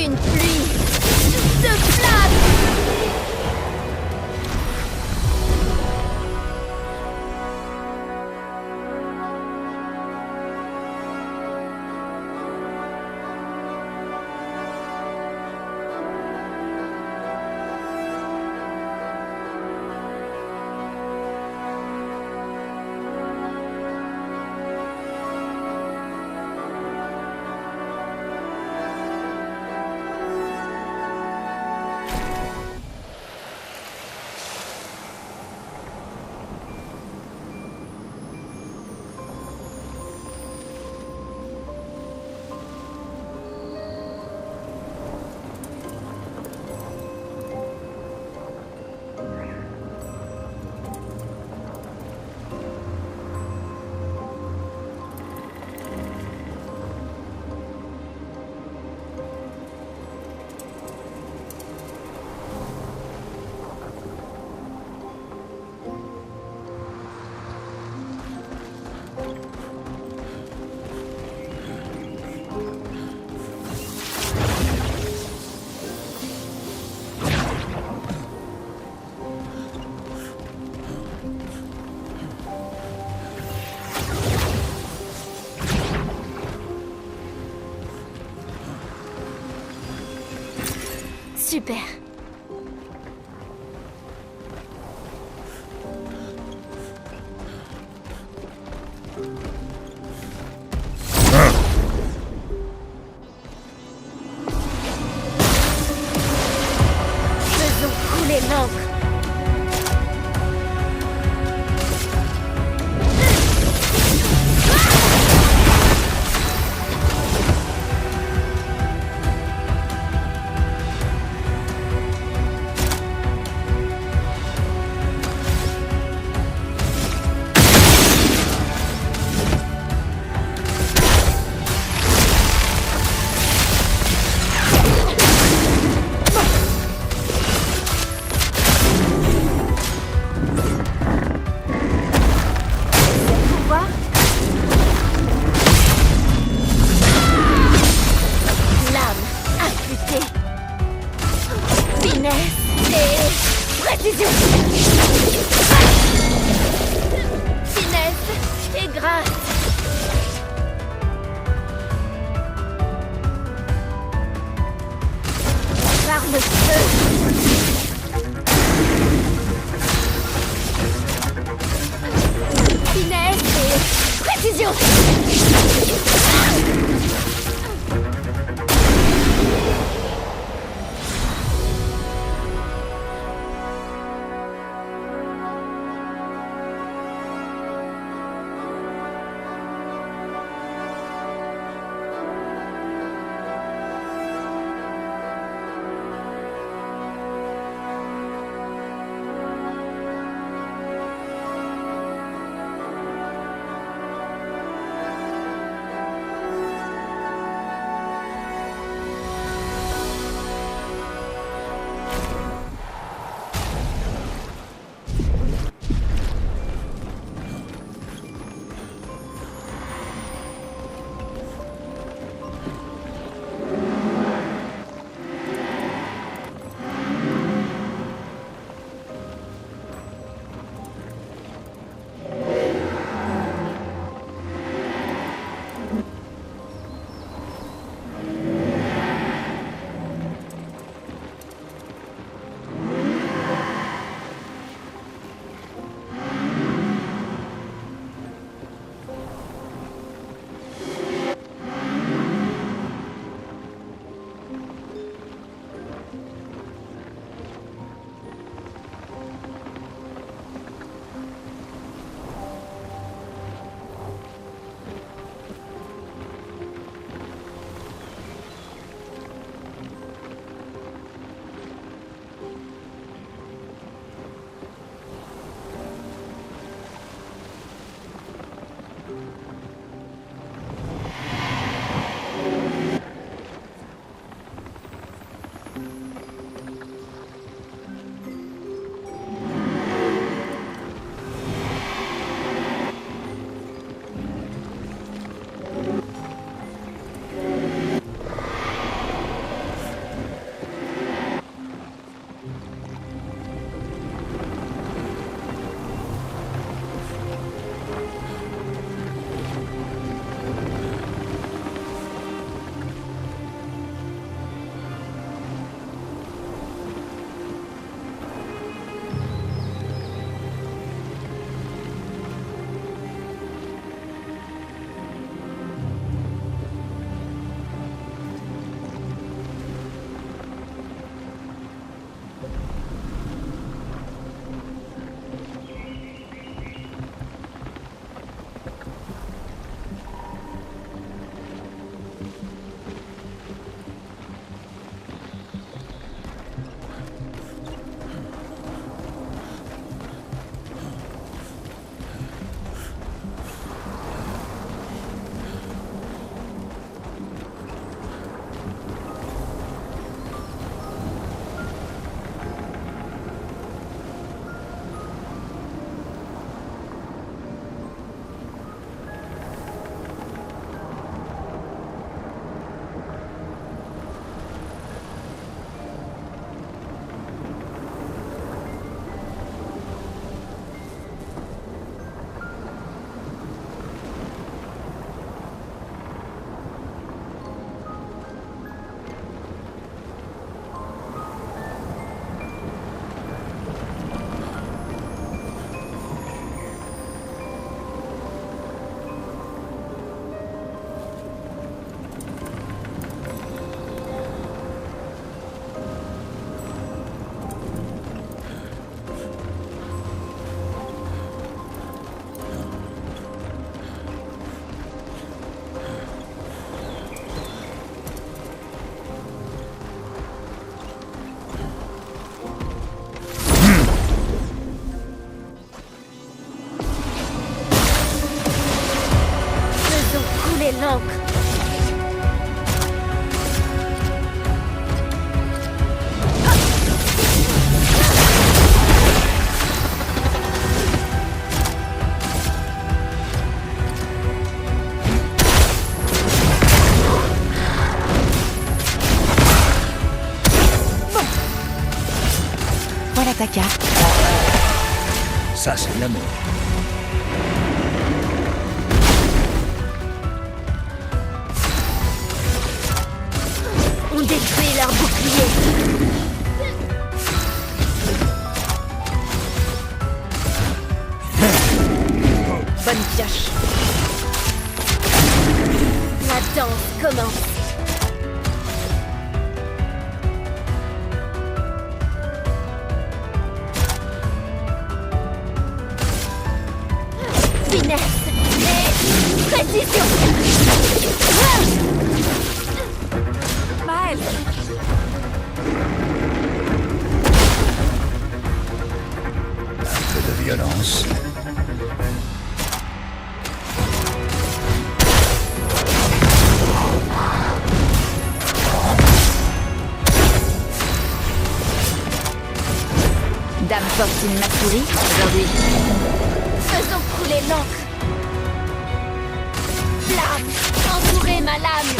Une pluie de flammes. Super. Faisons couler l'encre. couler l'encre. Voilà ta carte. Ça, c'est de l'amour. On détruit leur bouclier. Bonne pioche. La danse commence. Finesse et précision. Miles! Un peu de violence. Dame Fortune Matsuri, aujourd'hui. Faisons couler l'encre. Flamme, entourez ma lame.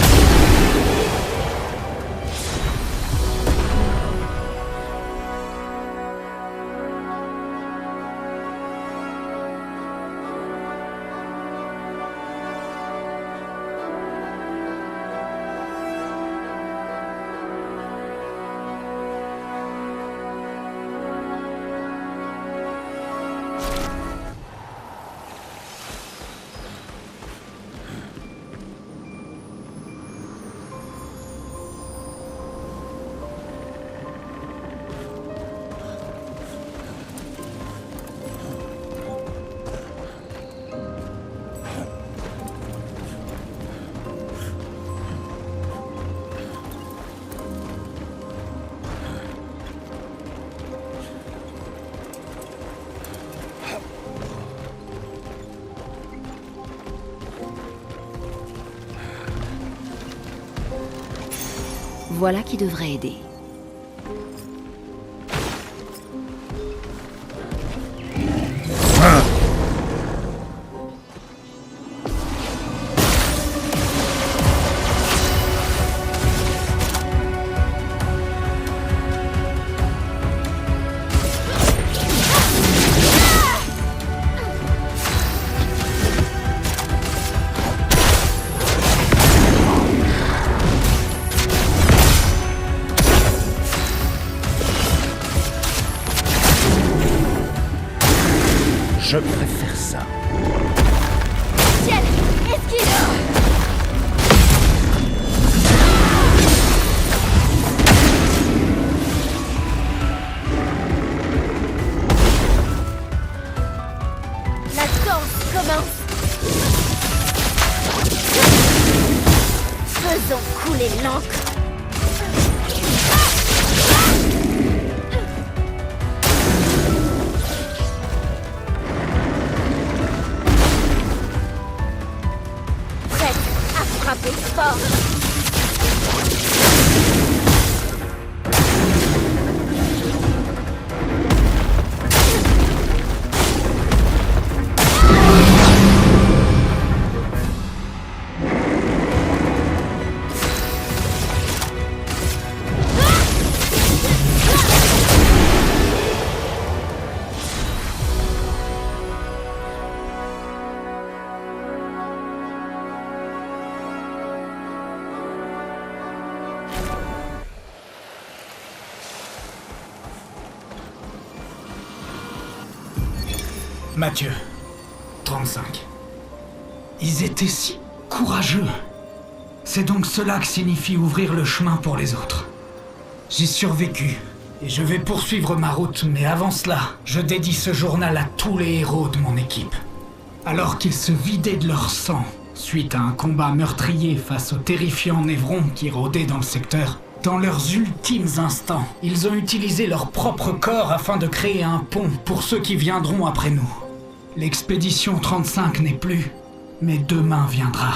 Voilà qui devrait aider. Je préfère ça. Ciel, esquive. La danse commence. Faisons couler l'encre. Frappez fort. Mathieu, 35. Ils étaient si courageux. C'est donc cela que signifie ouvrir le chemin pour les autres. J'ai survécu, et je vais poursuivre ma route, mais avant cela, je dédie ce journal à tous les héros de mon équipe. Alors qu'ils se vidaient de leur sang, suite à un combat meurtrier face aux terrifiants névrons qui rôdaient dans le secteur, dans leurs ultimes instants, ils ont utilisé leur propre corps afin de créer un pont pour ceux qui viendront après nous. L'expédition 35 n'est plus, mais demain viendra.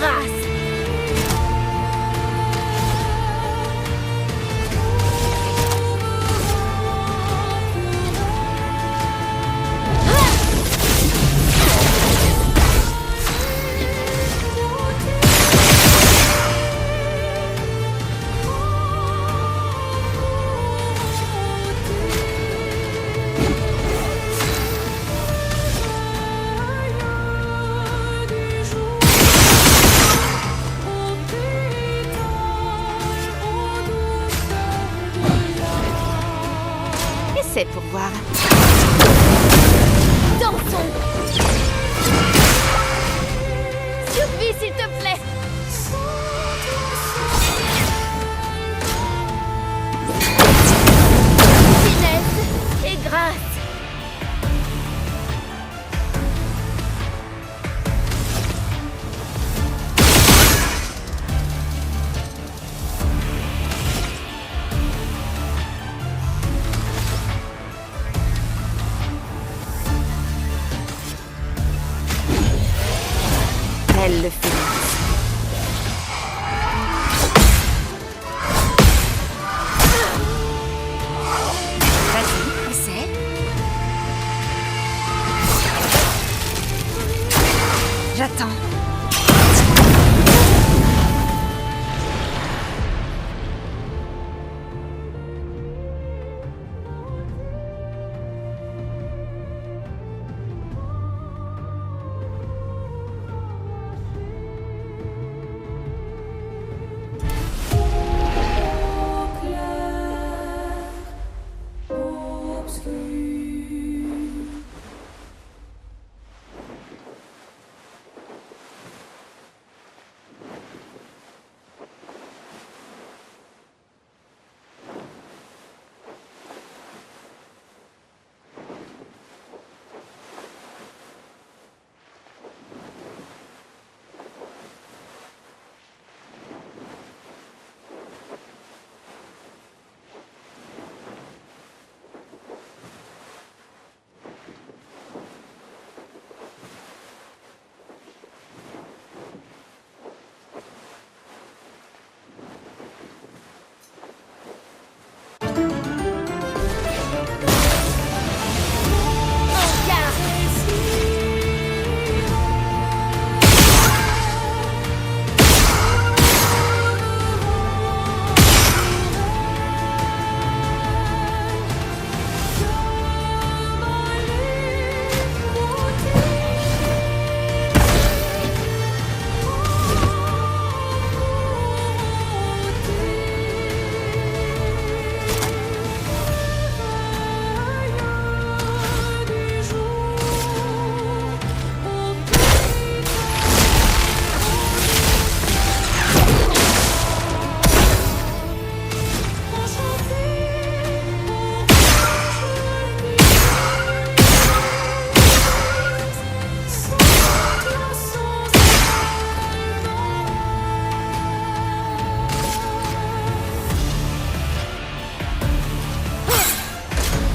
grâce. Essaie pour voir. Dansons. Survie, s'il te plaît. Finesse et grâce. Elle le fait. Vas-y, essaie. J'attends.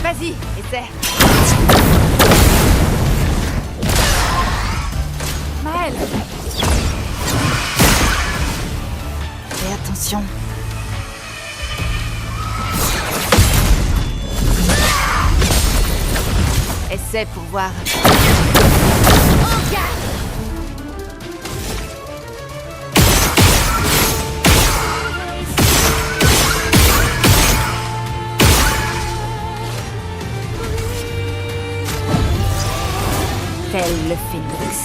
Vas-y, essaie. Maël. Fais attention. Essaie pour voir. En garde. Tel le phénix.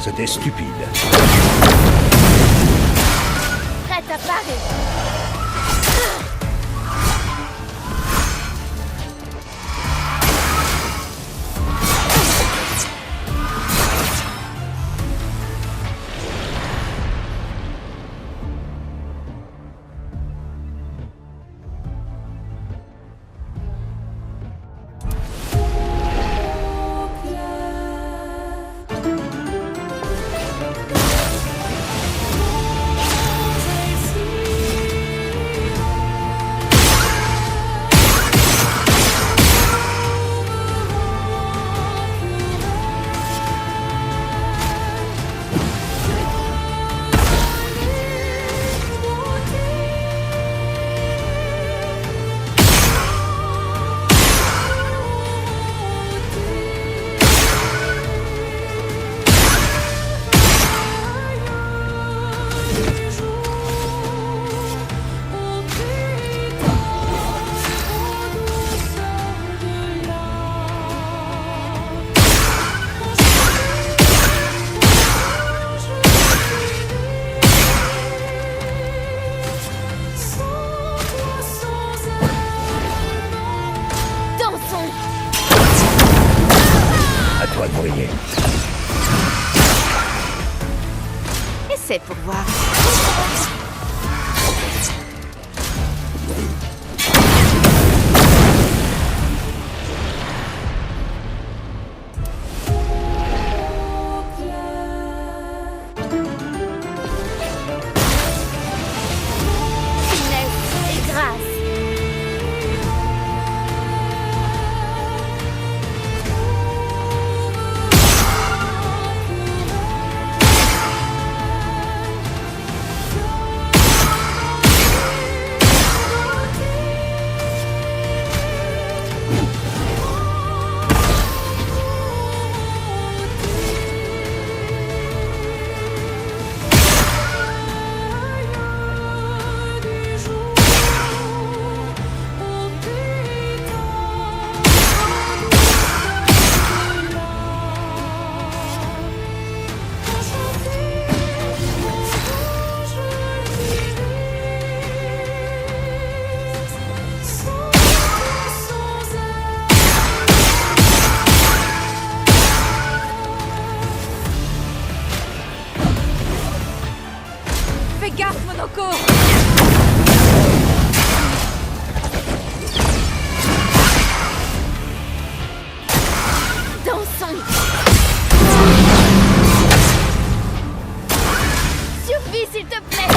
c'était stupide. Prête à parer. À toi de briller. Essaie pour voir. Finesse et grâce. Fais gaffe, Monoko! Dansons. Survie, s'il te plaît.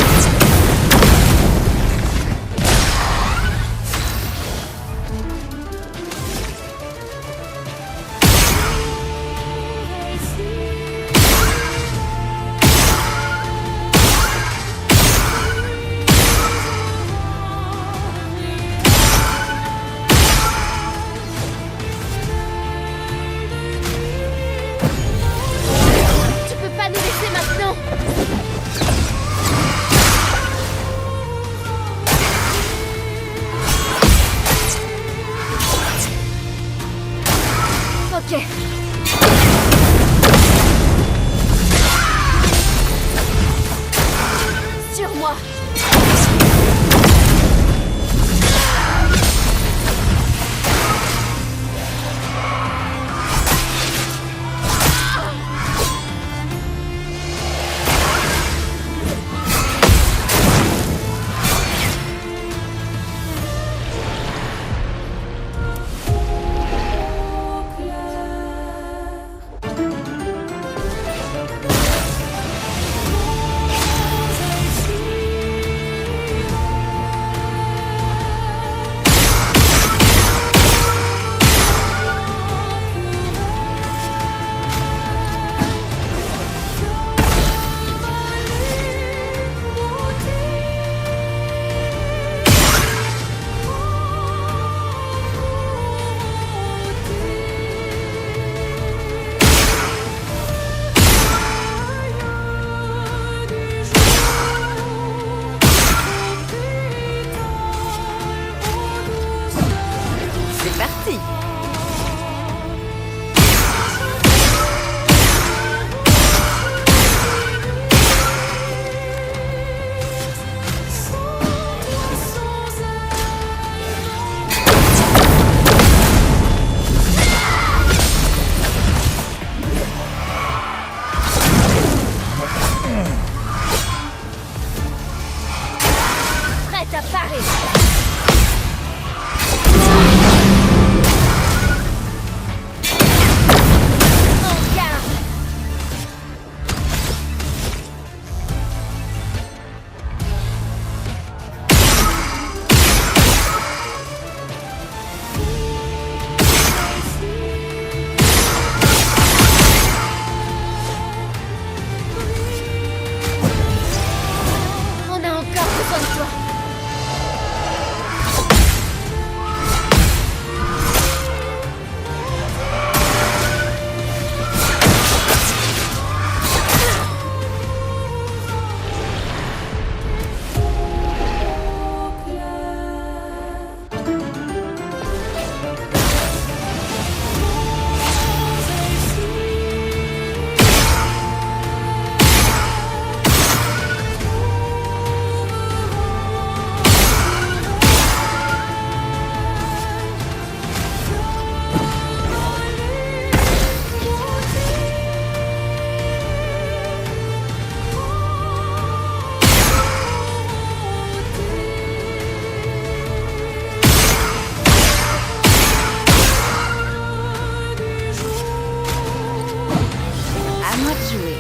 moi de jouer.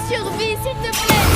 Survie, s'il te plaît.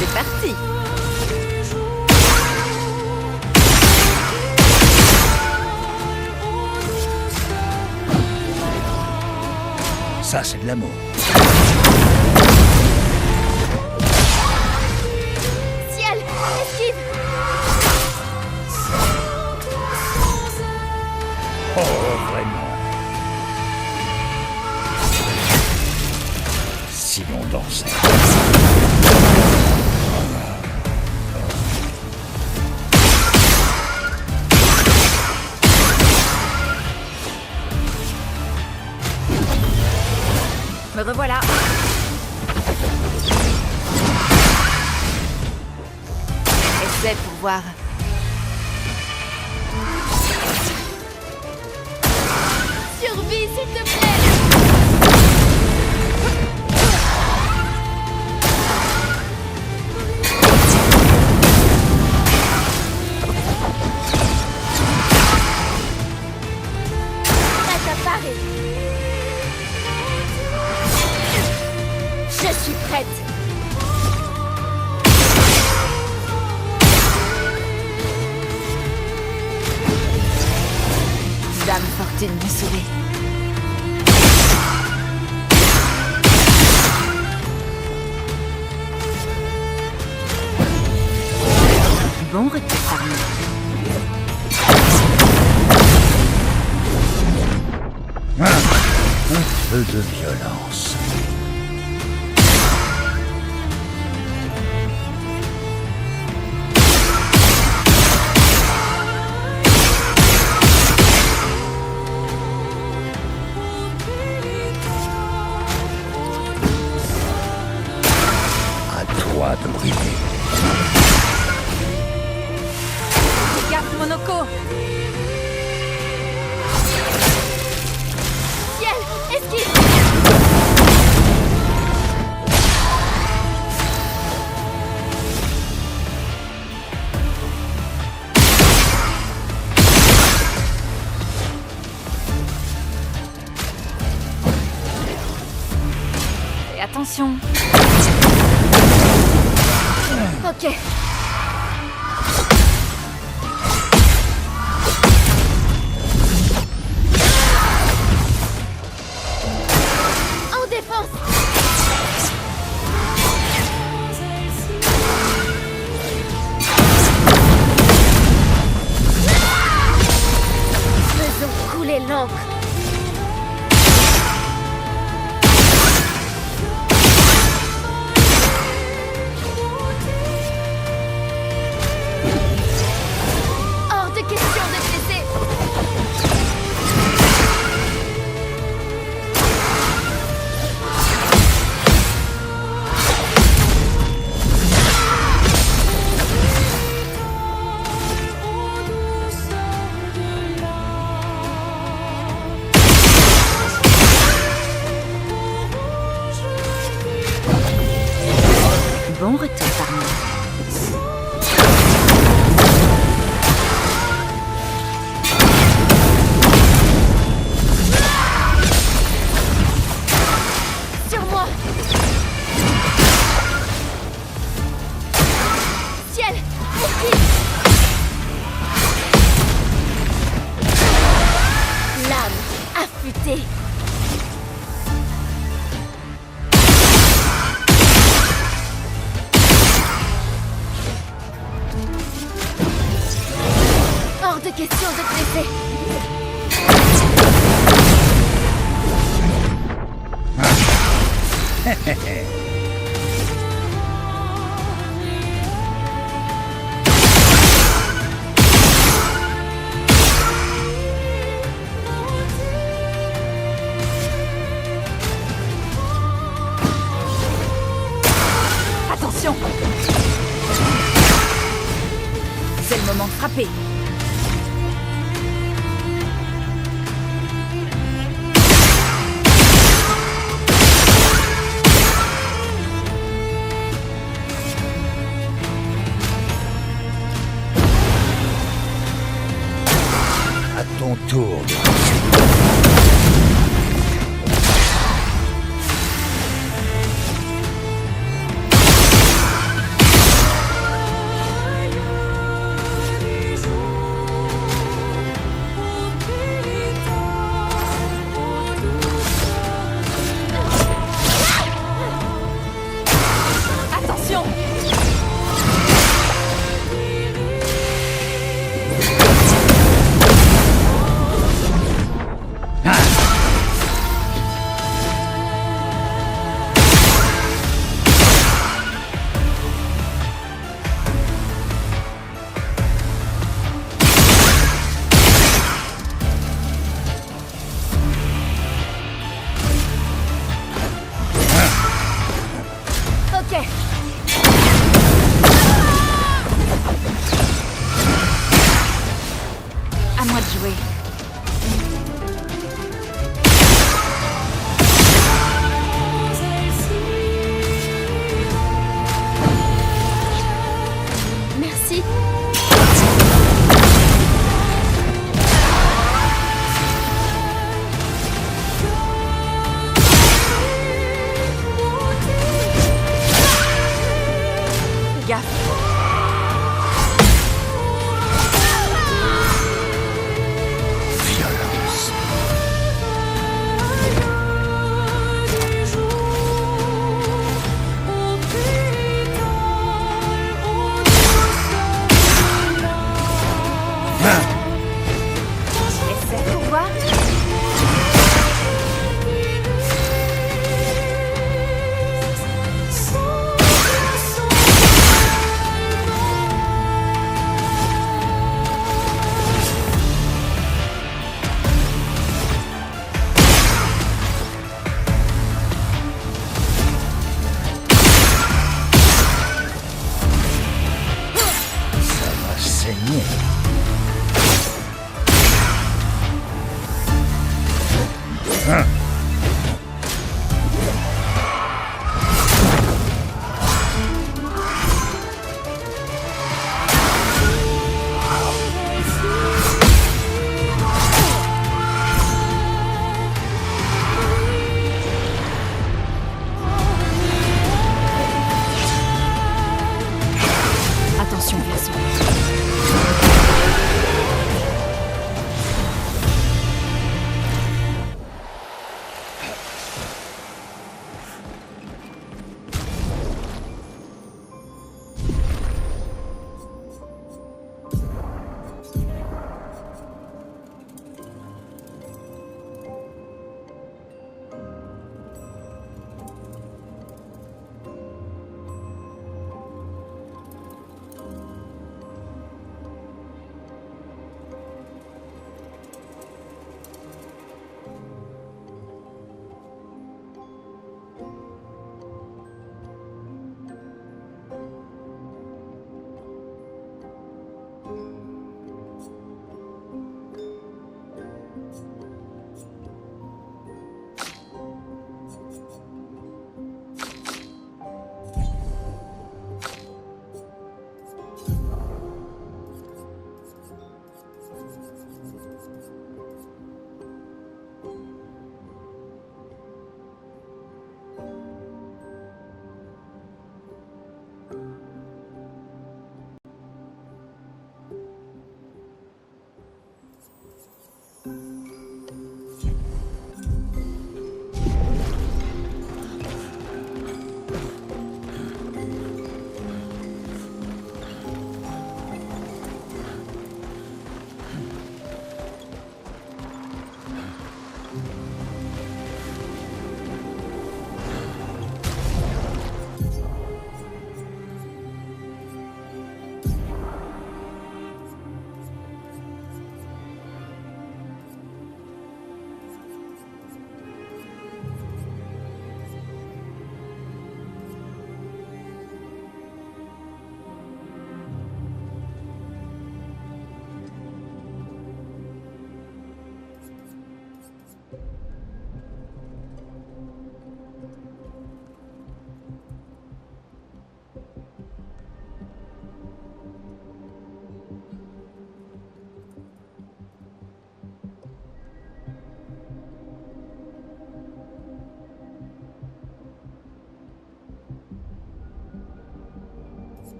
C'est parti. Ça, c'est de l'amour. Ciel, esquive. Oh, vraiment. Si l'on dansait. Me revoilà. Essaie pour voir. Survie, s'il te plaît. Prête à parer. Je suis prête. Dame Fortune me sauver. Bon retour parmi. Un peu de violence. À toi de briller. Regarde Monoko. Ciel, esquive. Et attention. Ok. En défense. Faisons couler l'encre. Hors de question de blesser. Bon retour parmi. Sur moi. Ciel, question de te laisser. Attention! C'est le moment de frapper. À ton tour de... Attention! Ok. À moi de jouer. Merci. Fais gaffe. Violence. Essaie pour voir. Ça va saigner. Attention, glaçon.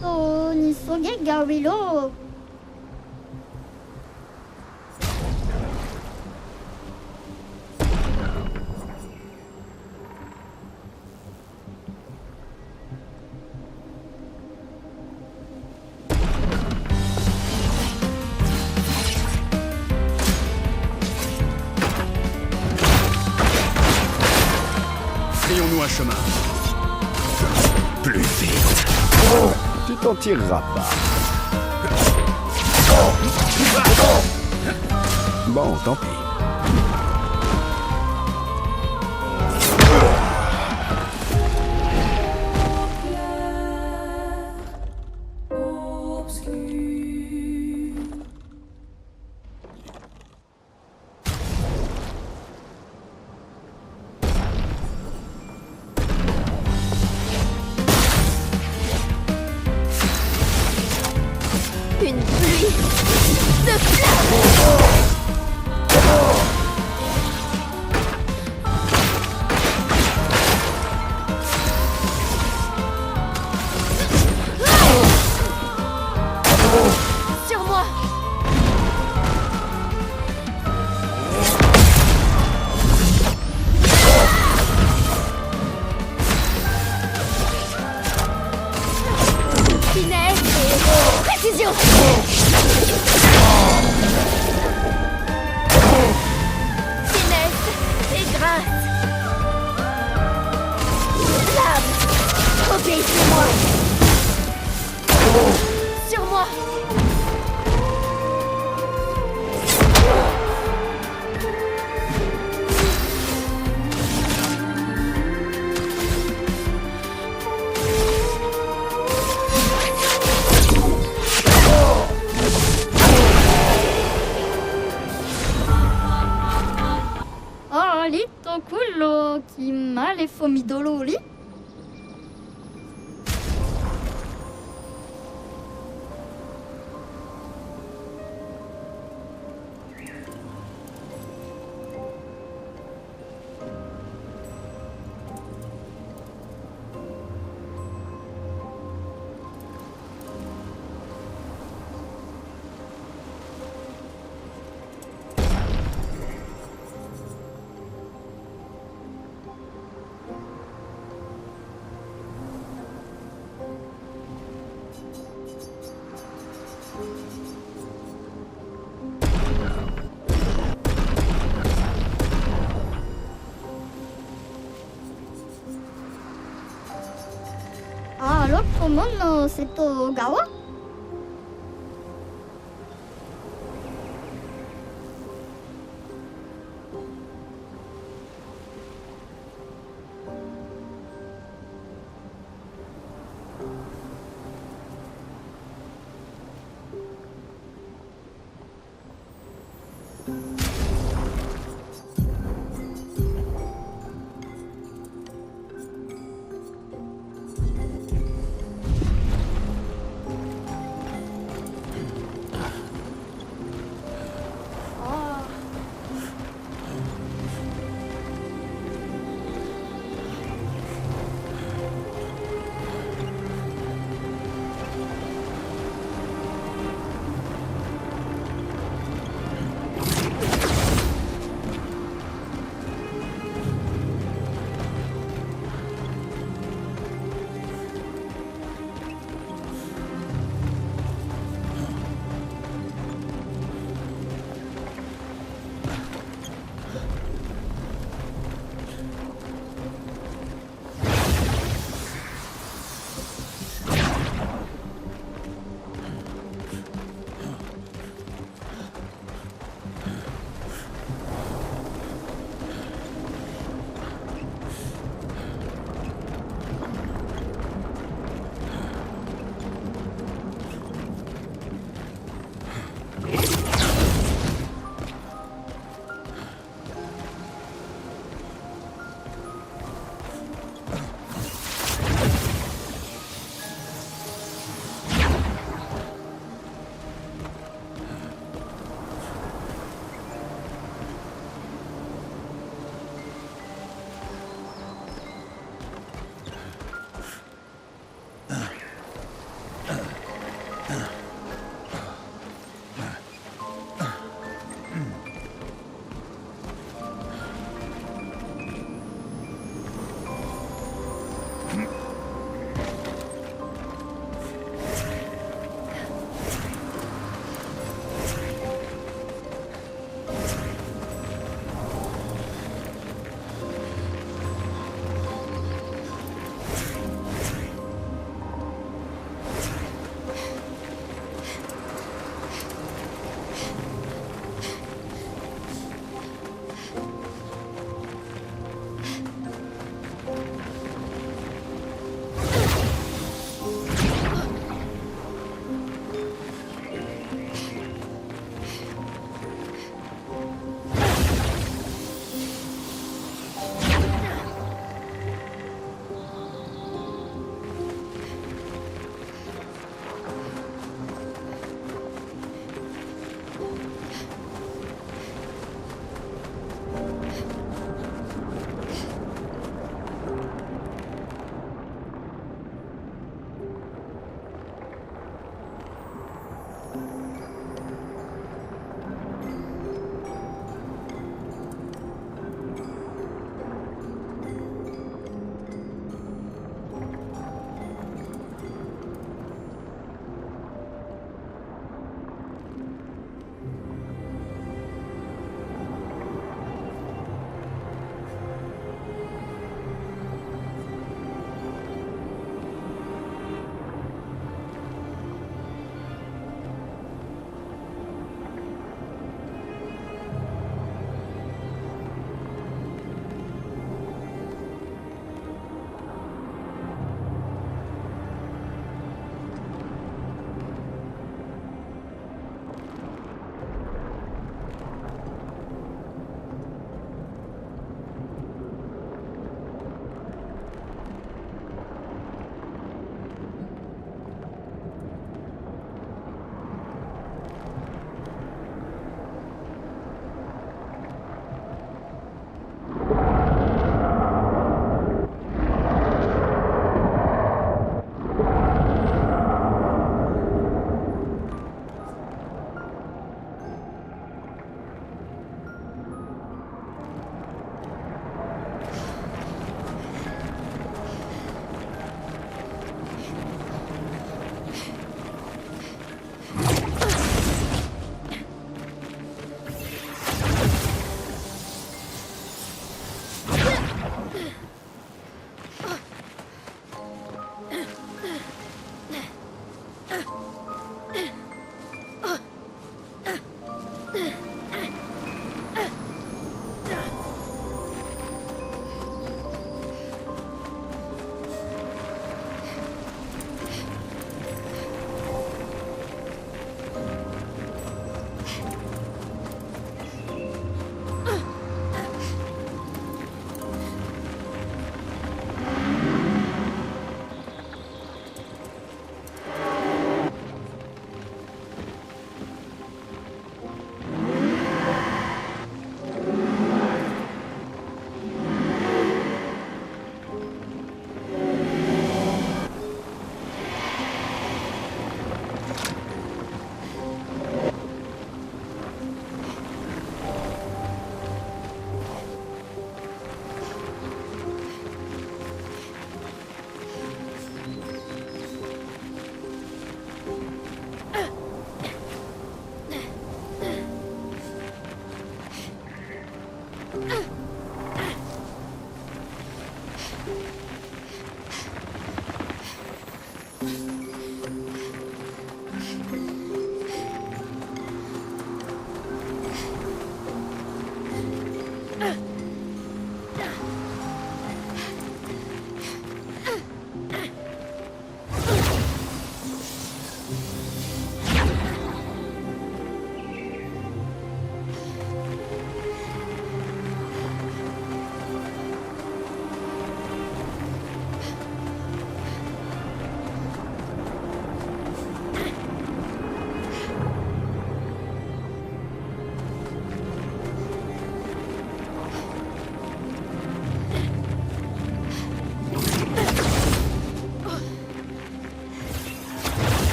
とにそげがりろ Frayons-nous un chemin. Plus vite. Tu t'en tireras pas. Bon, tant pis. Une pluie de flammes. Sur moi. Finesse et précision. Finesse et grâce. Lame, obéissez-moi. Sur moi. Ah, lì to quello che male fomi dolori. Ah, alors comment c'est au gawa?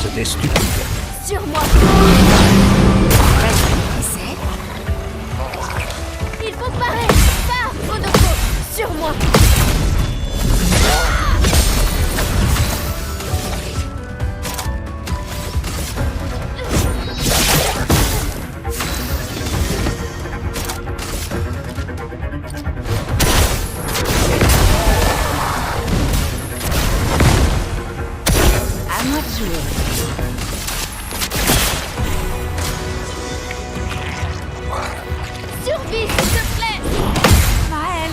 C'était stupide. Sur moi. Il faut parer. Pars, Rodoko. Sur moi. À moi de jouer. Survie, s'il te plaît. Maël.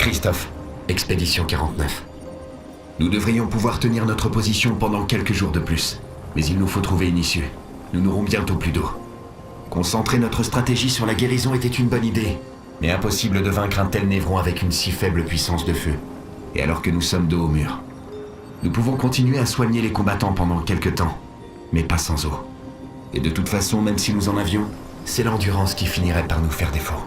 Christophe, Expédition 49. Nous devrions pouvoir tenir notre position pendant quelques jours de plus. Mais il nous faut trouver une issue. Nous n'aurons bientôt plus d'eau. Concentrer notre stratégie sur la guérison était une bonne idée. Mais impossible de vaincre un tel névron avec une si faible puissance de feu. Et alors que nous sommes dos au mur. Nous pouvons continuer à soigner les combattants pendant quelques temps. Mais pas sans eau. Et de toute façon, même si nous en avions, c'est l'endurance qui finirait par nous faire défaut.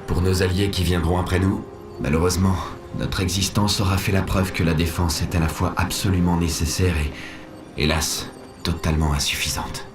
Pour nos alliés qui viendront après nous, malheureusement, notre existence aura fait la preuve que la défense est à la fois absolument nécessaire et, hélas, totalement insuffisante.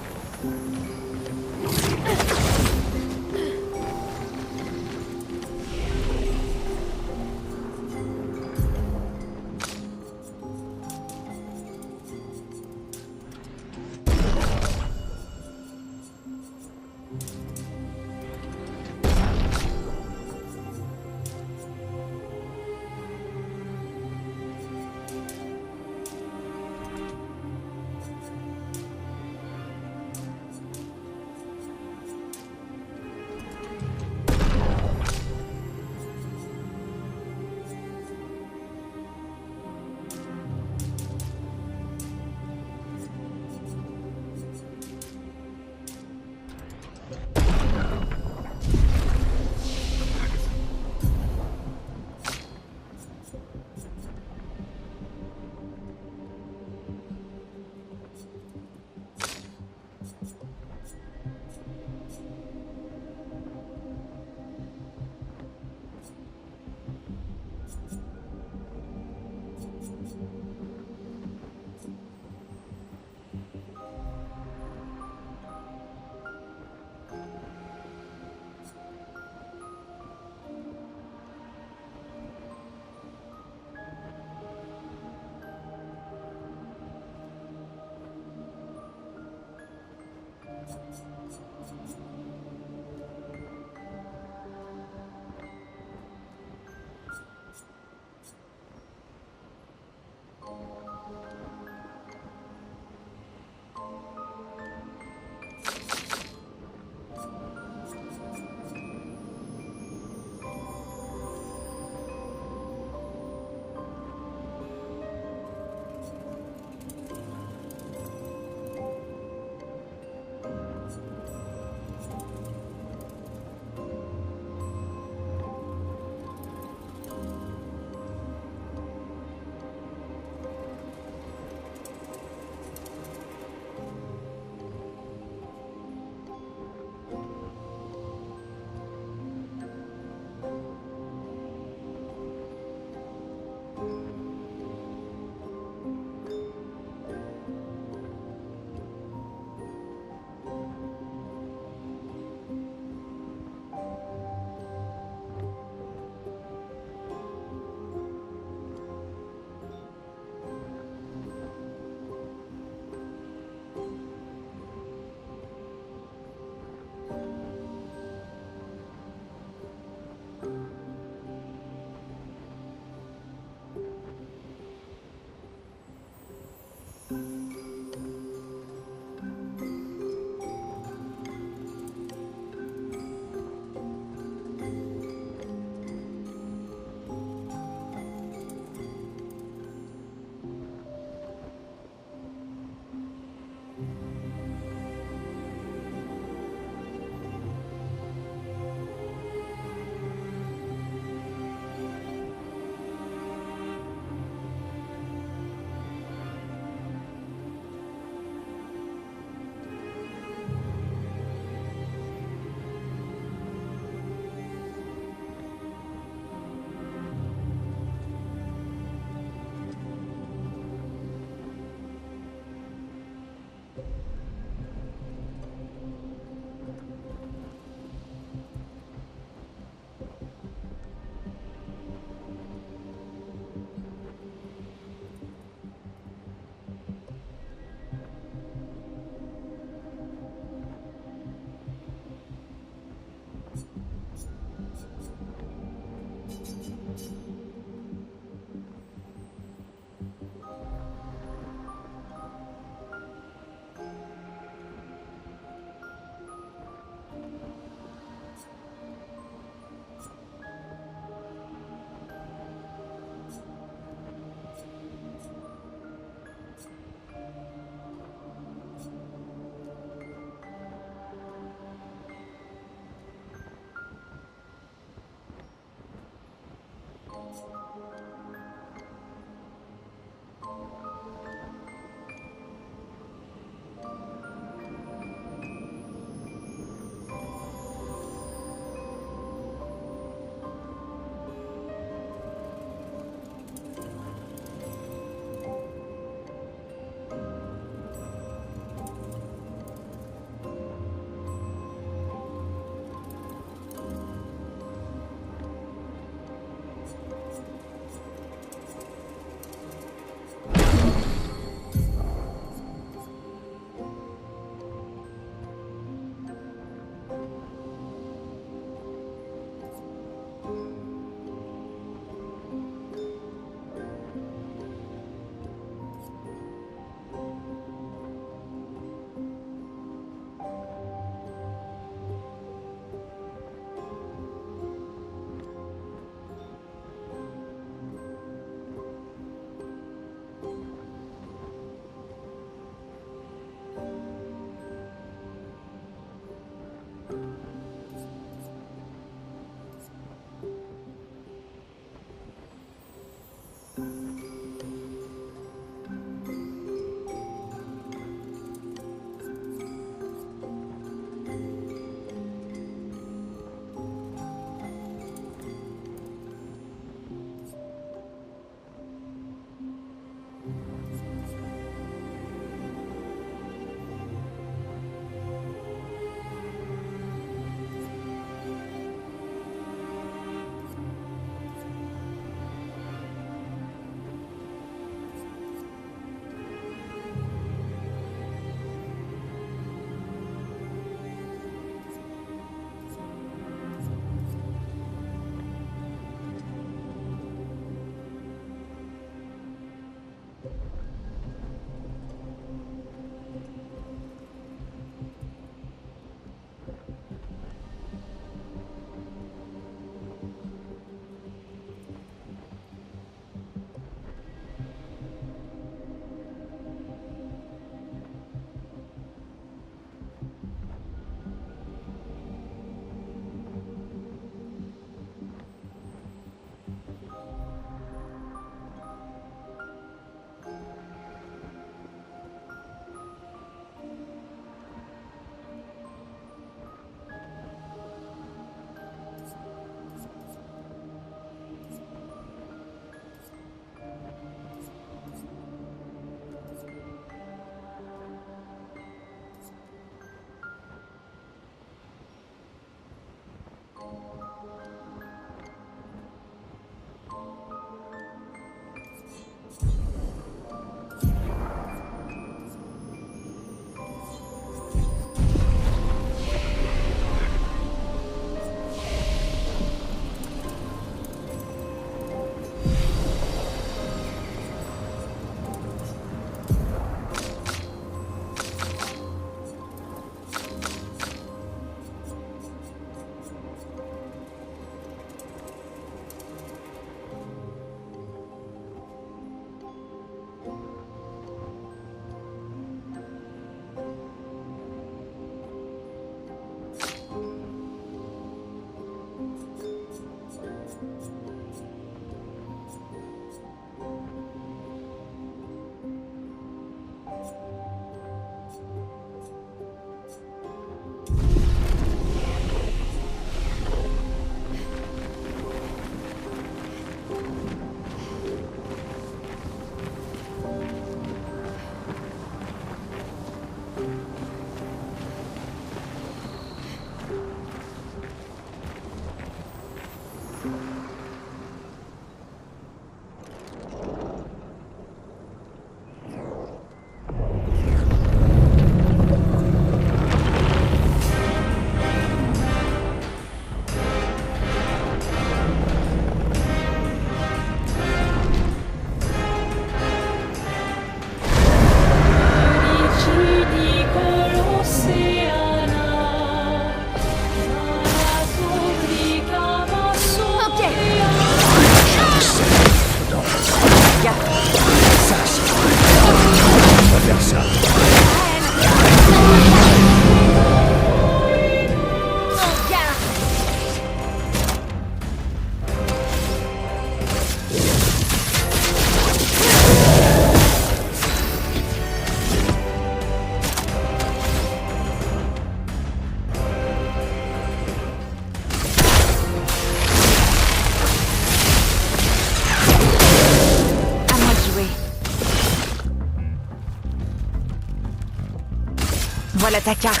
Voilà ta carte.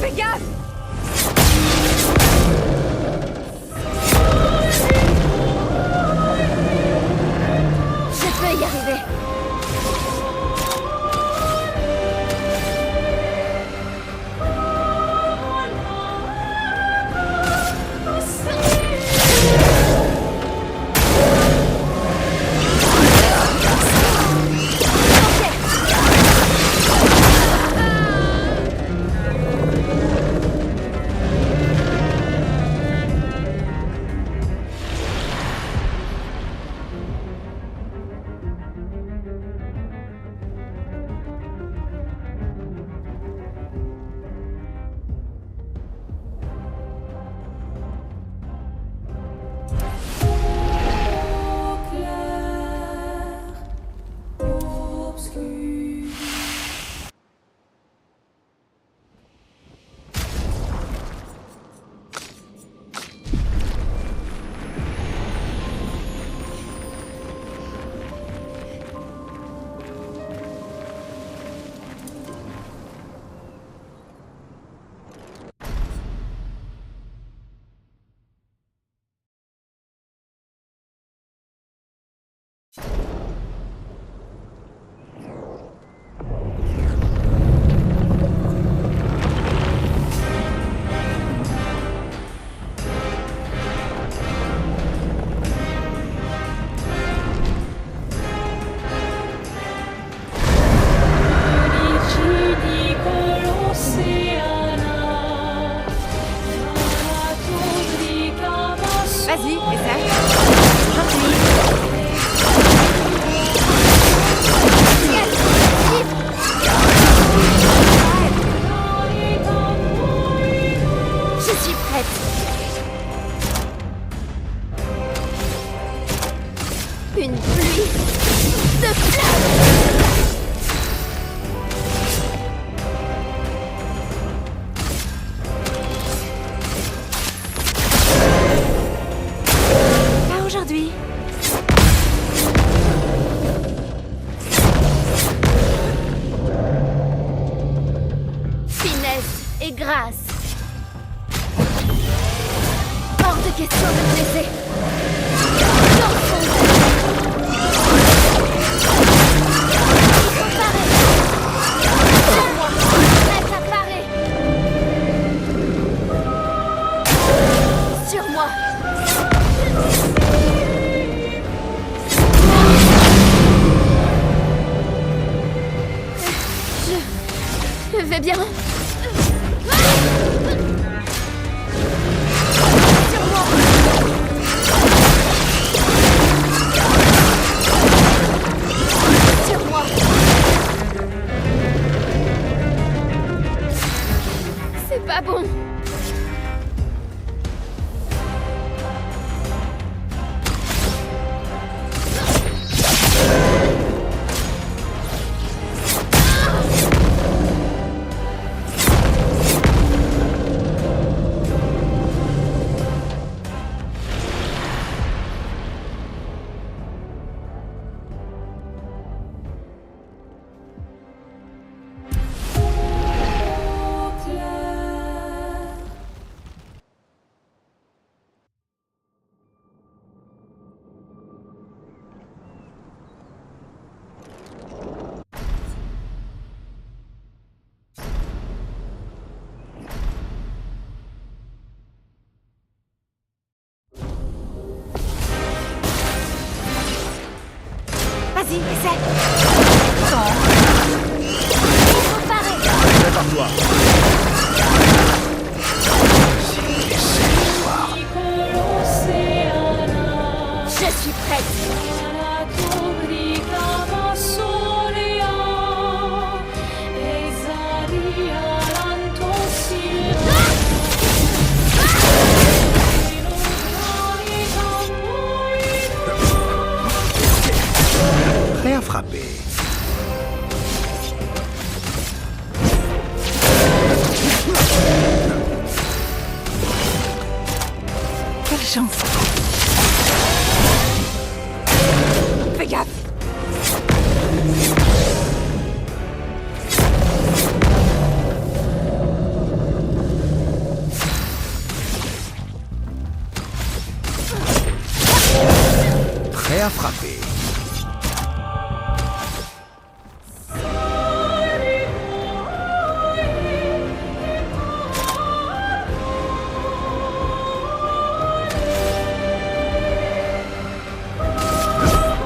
Fais gaffe! Je peux y arriver. Vas-y, essaie. Gentil. Je suis prête. Une pluie de flammes. Pas aujourd'hui. Finesse et grâce. Hors de question de me laisser. Sur moi. Je vais bien. Sur moi. Sur moi. C'est pas bon. Vas-y, essaie. Prépare-toi. Je suis prête. Prêt à frapper. Quelle chance. Fais gaffe. Prêt à frapper.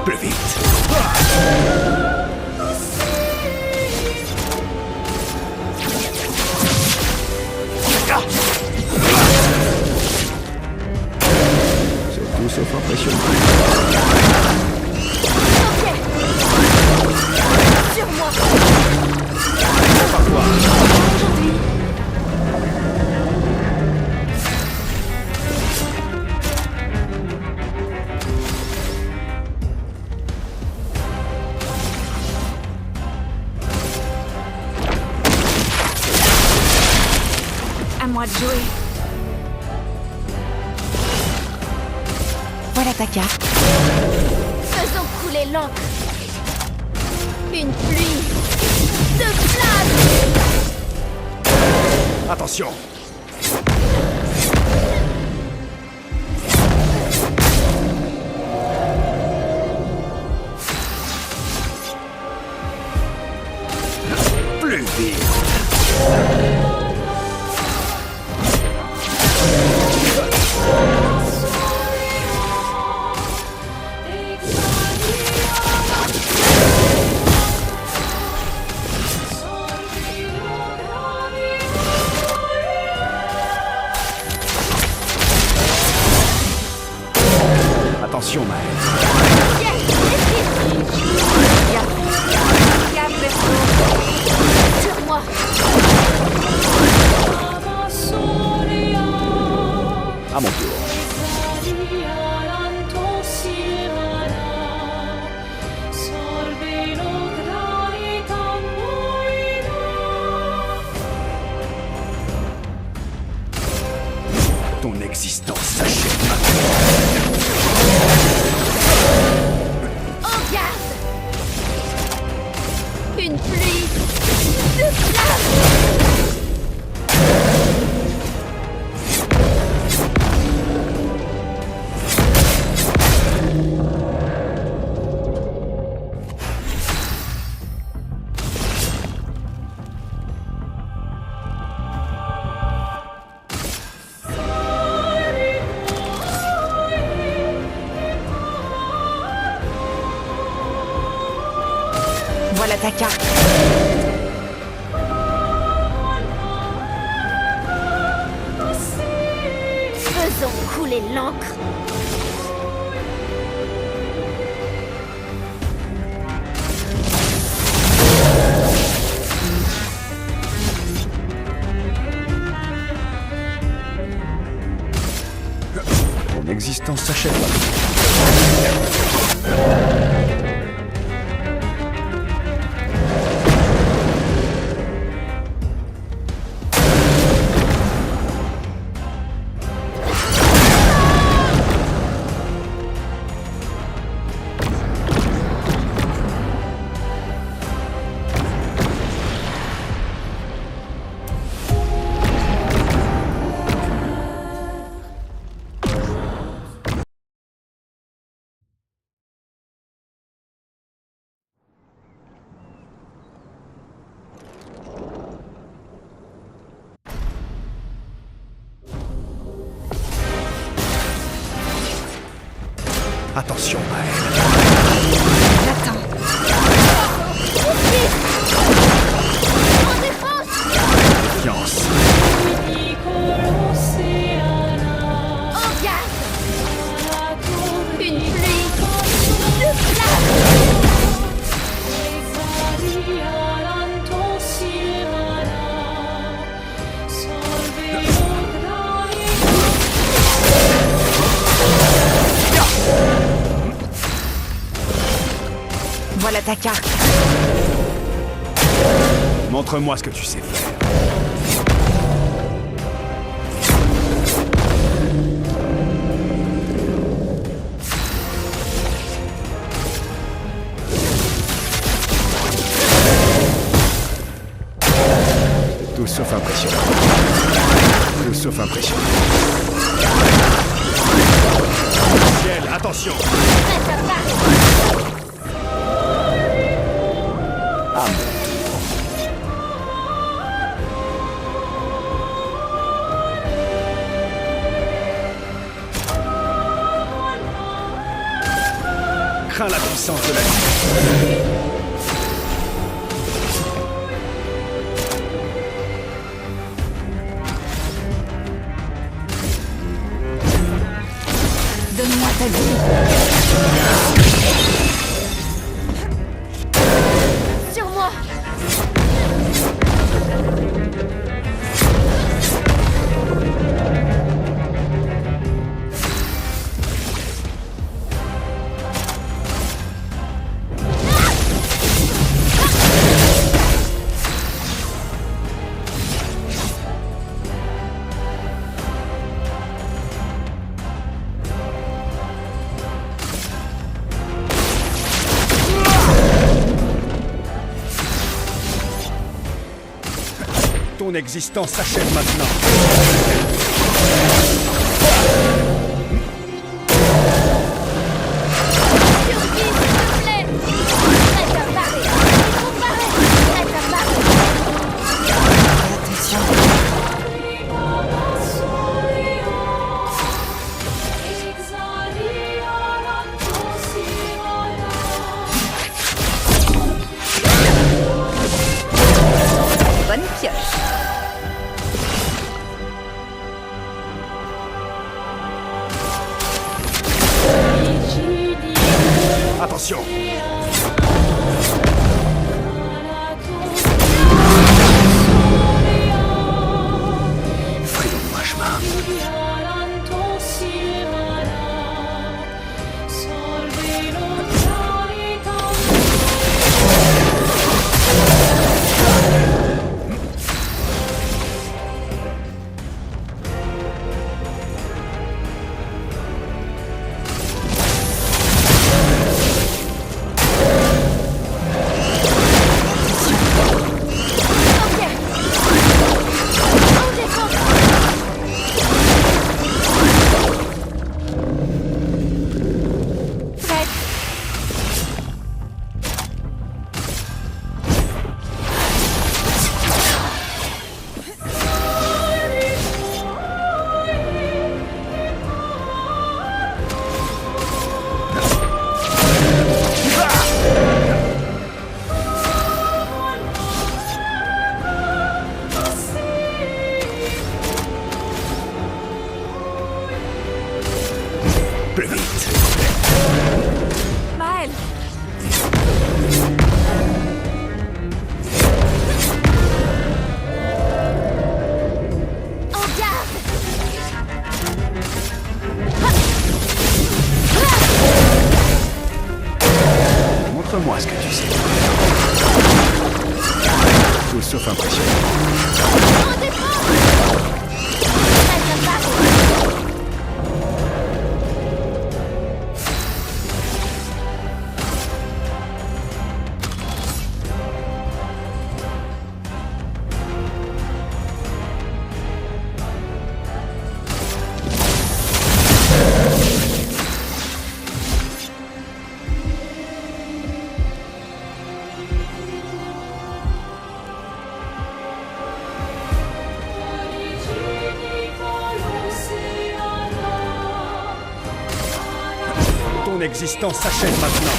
Plus vite. C'est tout sauf impressionnant. Sur moi. Parfois. À moi de jouer. Voilà ta carte. Faisons couler l'encre. Une pluie de flammes. Attention. Plus vite. Attention, Maël. Sur moi. À mon tour. Ton existence s'achève maintenant. En garde. Une pluie de flammes. Voilà ta carte. Faisons couler l'encre. Ton existence s'achève maintenant. Attention, Maël. J'attends. En défense. Confiance. En garde. Une pluie de flammes. Voilà ta carte. Montre-moi ce que tu sais faire. Tout sauf impressionnant. Tout sauf impressionnant. Ciel, Attention! À mon tour. Crains la puissance de la nuit. Donne-moi ta vie. Sur moi! Ton existence s'achève maintenant. Bonne pioche. Attention! Frayons-moi chemin. Plus vite! Maël! En garde! Montre-moi ce que tu sais. Tout sauf impressionnant. En défense! Ton existence s'achève maintenant.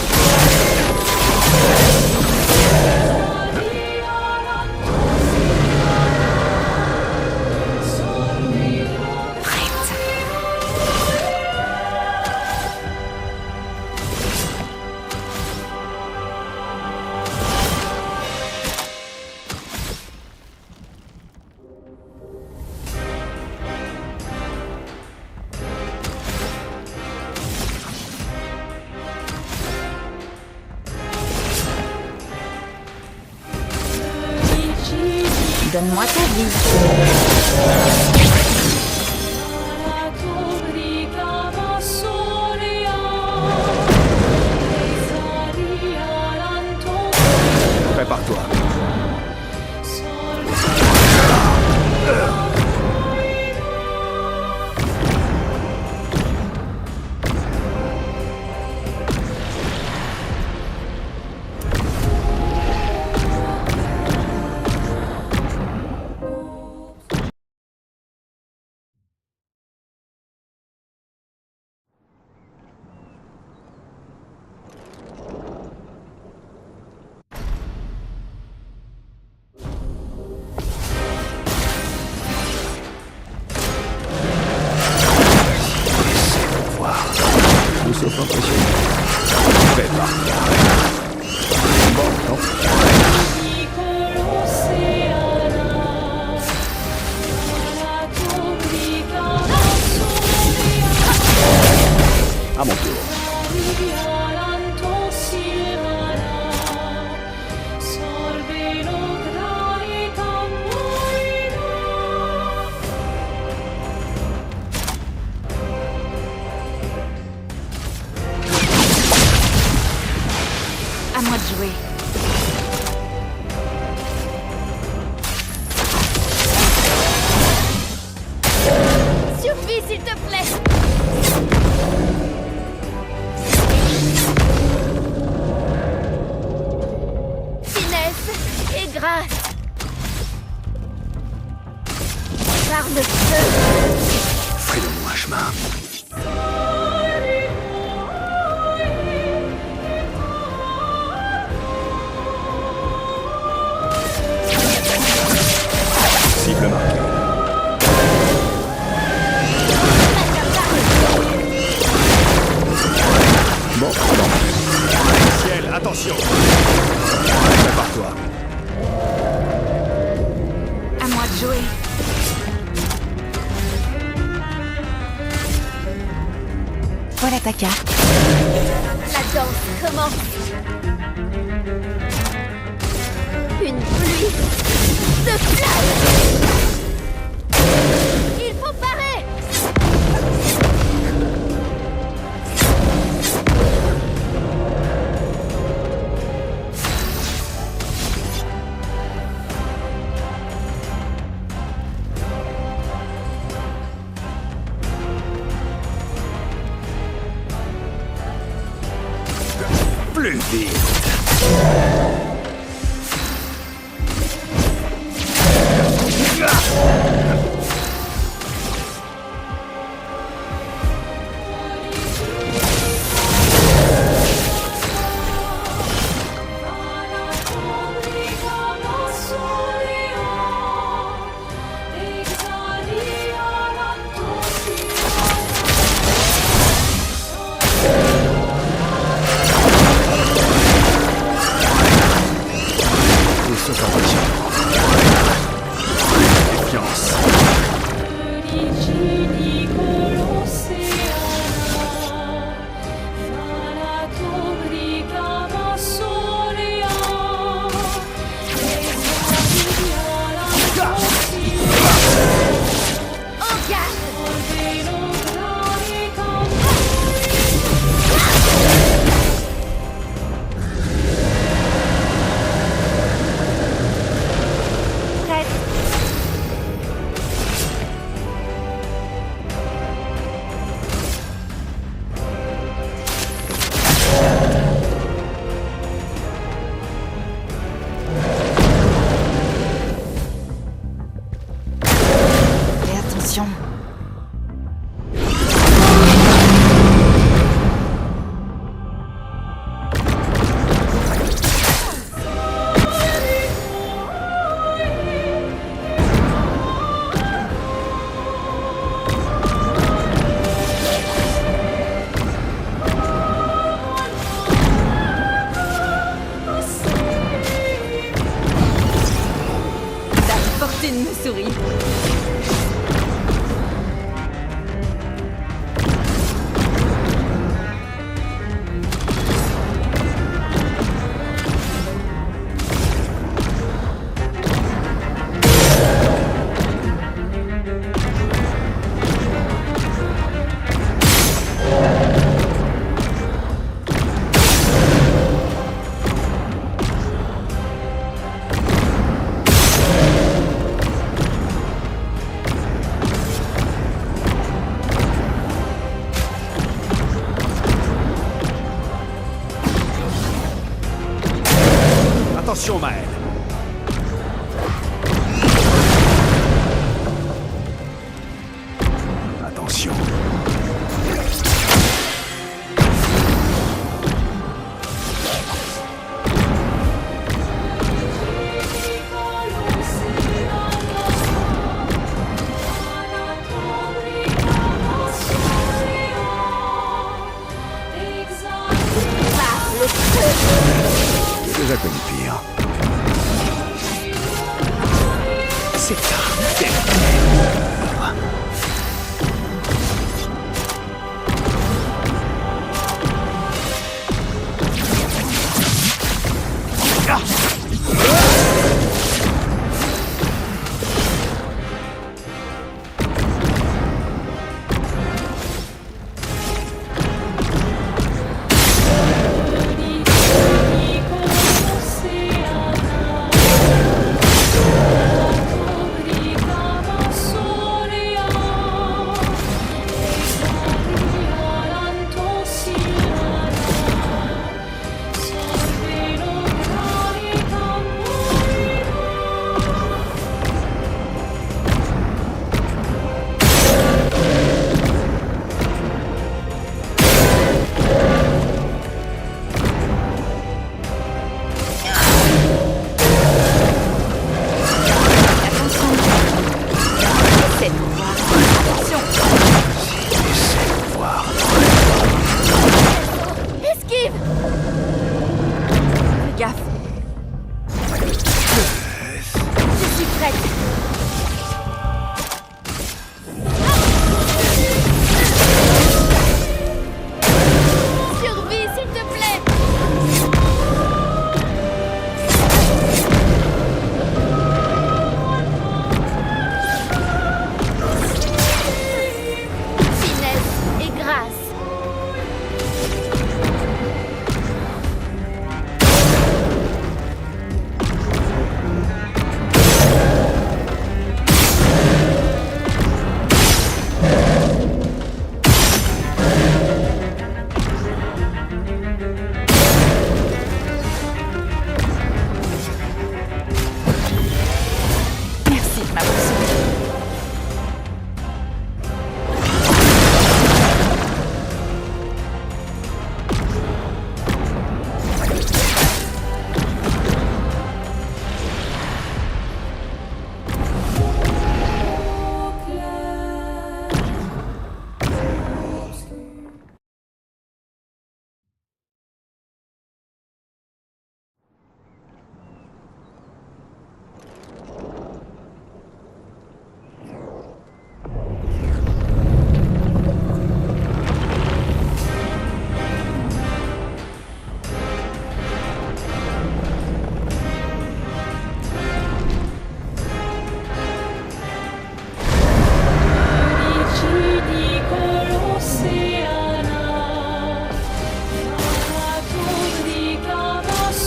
Donne-moi ta vie. Prépare-toi. impressionnant. Belle marque. Bon, non. À mon tour. À moi de jouer. Suffit, s'il te plaît. Finesse et grâce. Par le feu. Fais-le-moi un chemin. Cible marquée. Bon, non. Ciel, attention. Prépare-toi. À moi de jouer. Voilà ta carte. La danse commence. Une pluie de flammes. Il faut parer. Plus vite. Tout sauf impressionnant. Défiance. Fais attention. La fortune me sourit. Attention, Maël. Attention. déjà connu pire. C'est un dernier.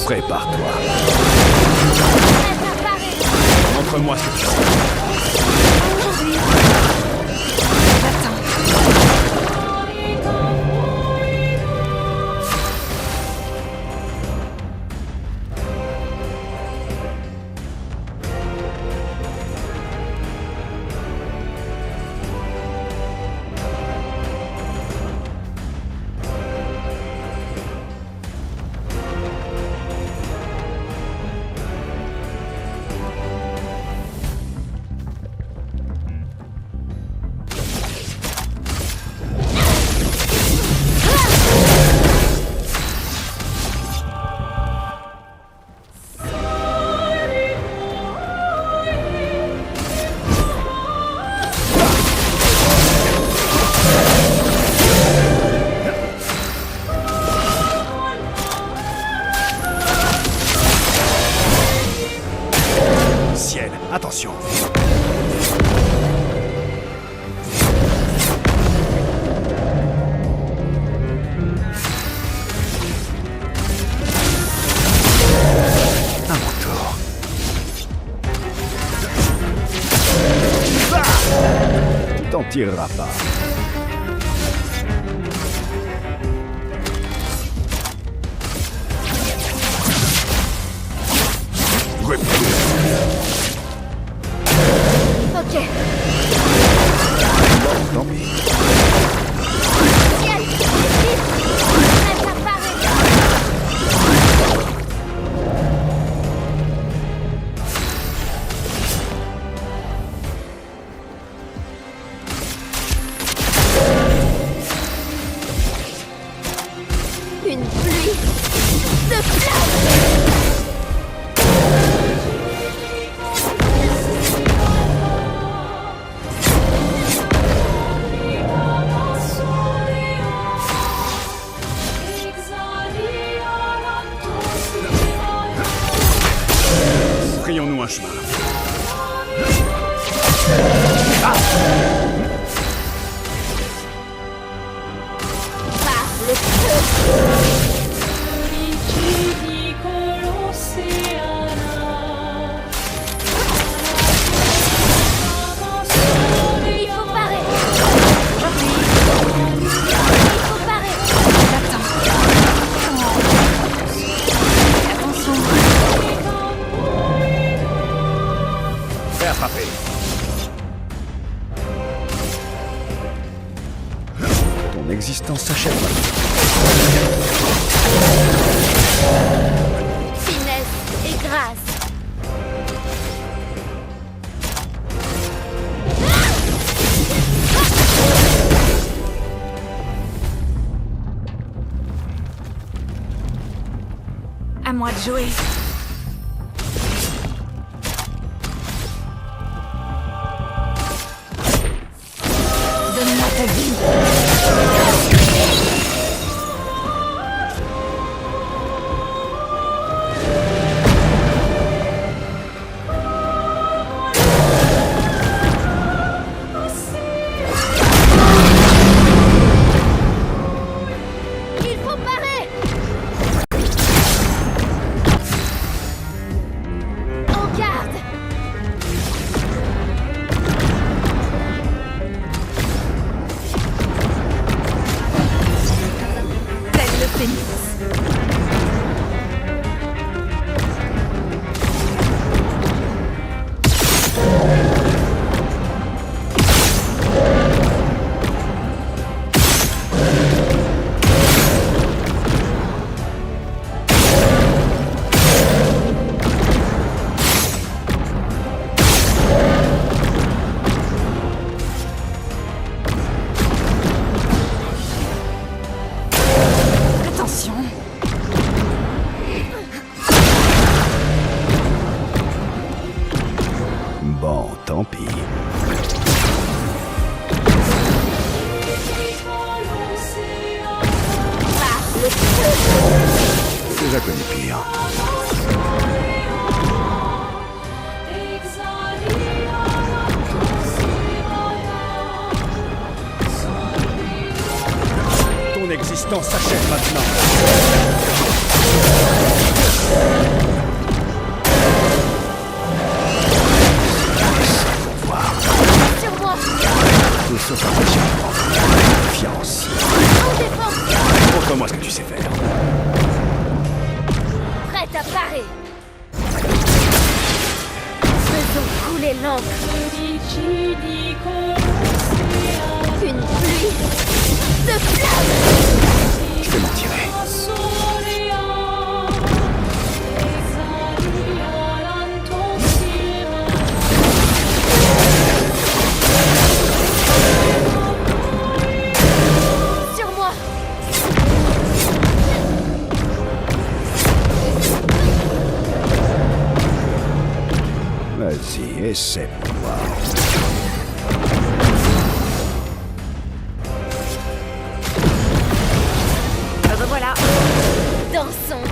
Prépare-toi. Montre-moi ce que tu sais. Attention. À mon tour. Tu t'en tireras pas. Ok. Bon, tant pis. Ciel, vite, préparez. Une pluie de flammes. Frayons-nous un chemin. Par le feu. Il faut parer. Il faut parer. Attention. Fais attraper. Ton existence s'achève maintenant. Finesse et grâce. À moi de jouer. Donne-moi ta vie. Il faut parer. En garde. Tel le phénix. Attention. Bon, tant pis. Par le feu. J'ai déjà connu pire. Ton existence s'achève maintenant. Sur moi. Tout sauf impressionnant. Confiance. En défense. Montre-moi ce que tu sais faire. Prête à parer. Faisons couler l'encre. Une pluie de flammes. Je vais m'en tirer. Sur moi. Vas-y, essaie pour voir. Me revoilà. Dansons.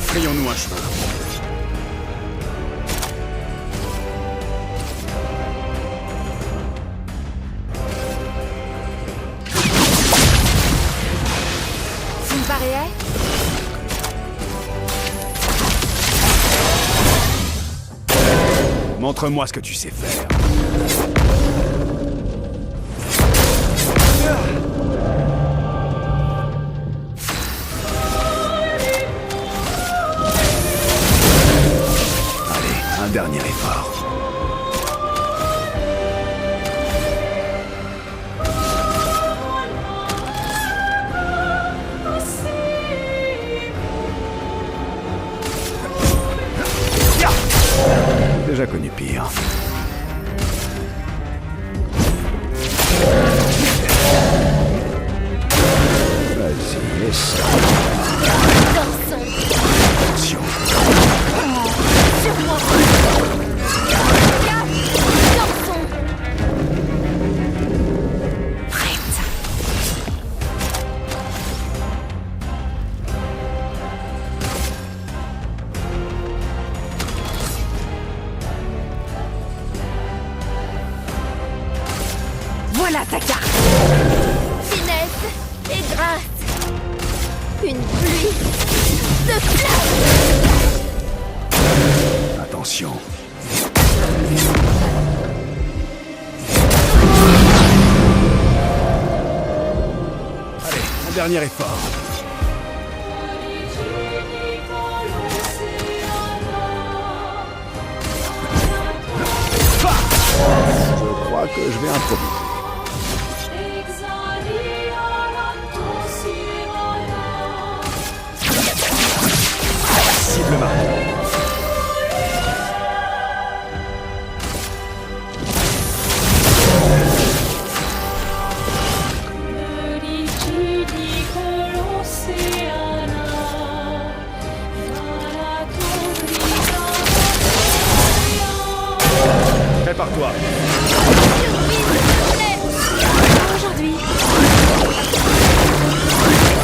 Frayons-nous un chemin. Montre-moi ce que tu sais faire. Allez, un dernier effort. J'ai déjà connu pire. Vas-y, laisse. Attention. Sur moi. Dansons. Prête. Voilà ta carte. Finesse et grâce. Une pluie de flammes. Attention. Allez, un dernier effort. Je crois que je vais improviser. Cible marquée. Prépare-toi. Aujourd'hui.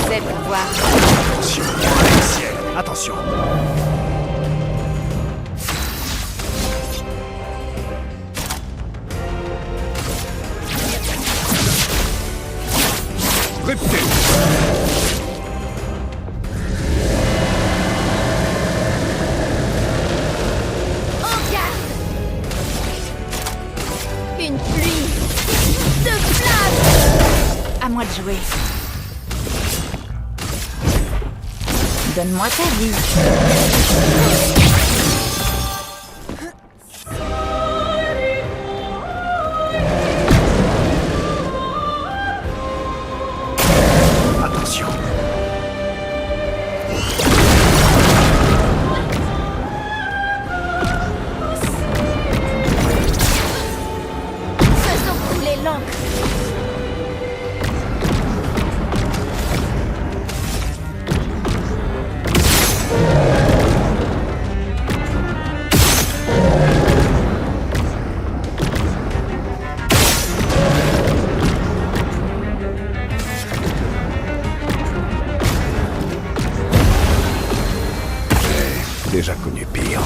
C'est pour voir. Attention. Ciel. Attention. Rupture. En garde. Une pluie de flammes. À moi de jouer. Donne-moi ta vie. Attention. Faisons couler l'encre. J'ai déjà connu pire.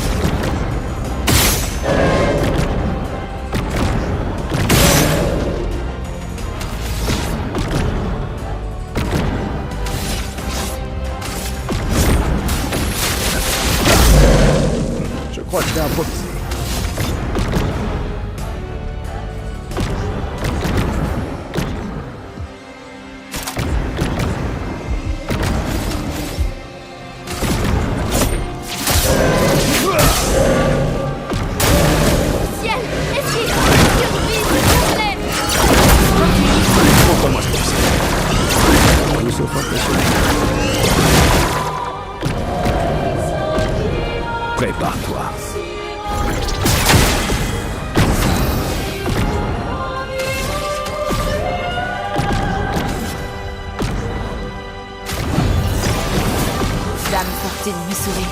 Je crois que je vais improviser. Ciel, esquive, survie, complet. Montre-moi ce que tu sais. Tout sauf impressionnant. Prépare-toi. Dame Fortune me sourit.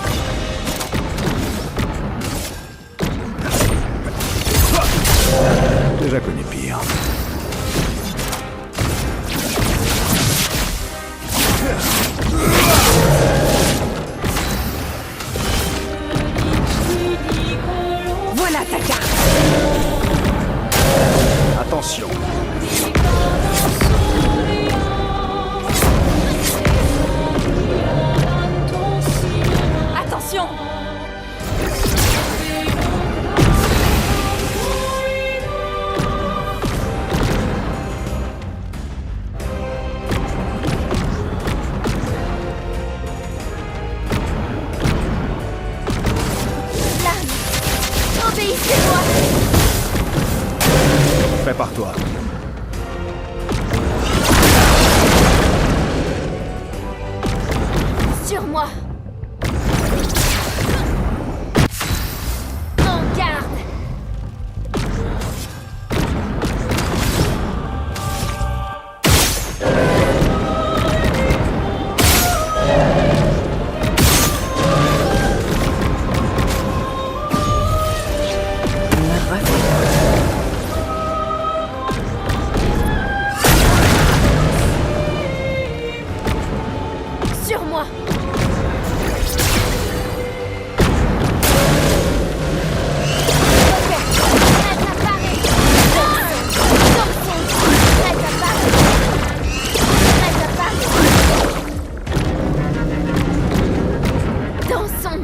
Déjà connu pire. Voilà ta carte. Attention. Attention. Prépare-toi. Sur moi. En garde. Sur moi. Dansons.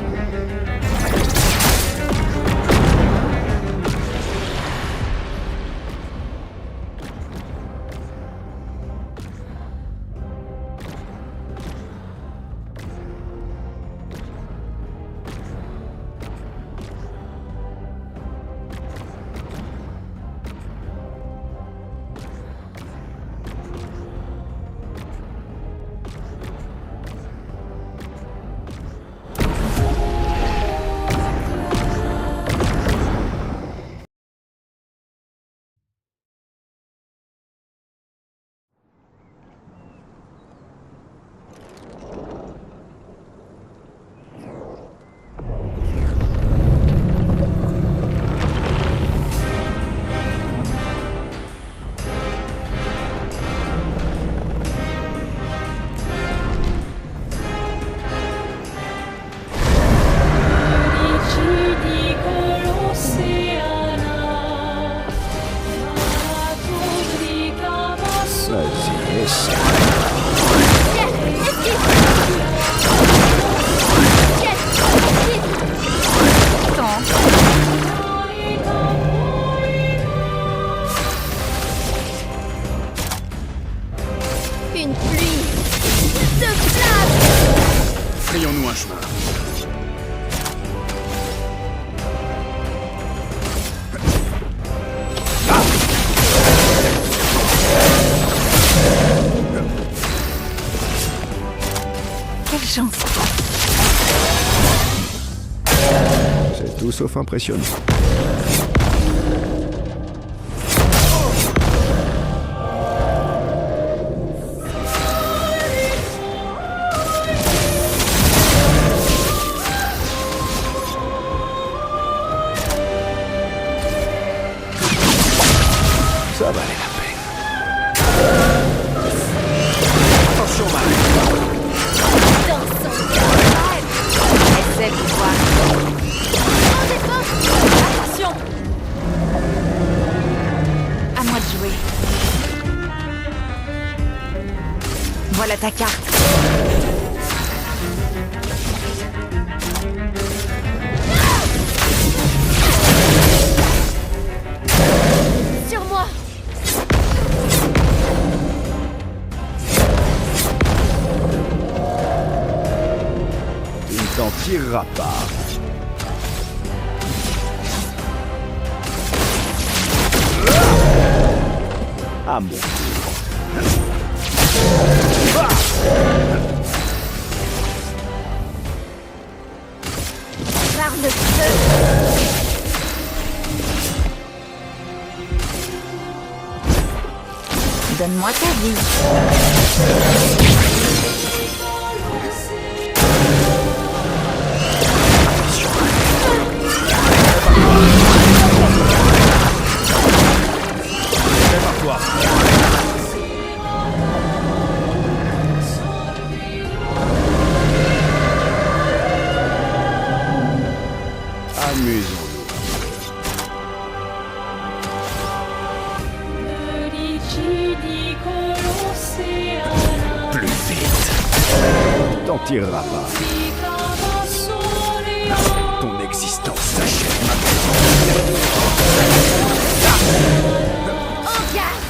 Vas-y, essaie. Une pluie de flammes. Frayons-nous un chemin. Quelle chance. C'est tout sauf impressionnant. Ça valait la peine. Attention, Marc. Essaie de voir. Attention. À moi de jouer. Voilà ta carte. Sur moi. Tu ne t'en tireras pas. À mon tour. Par le feu. Donne-moi ta vie. Prépare-toi. Amusons-nous. Plus vite. T'en tireras pas. Ton existence s'achève maintenant. En garde.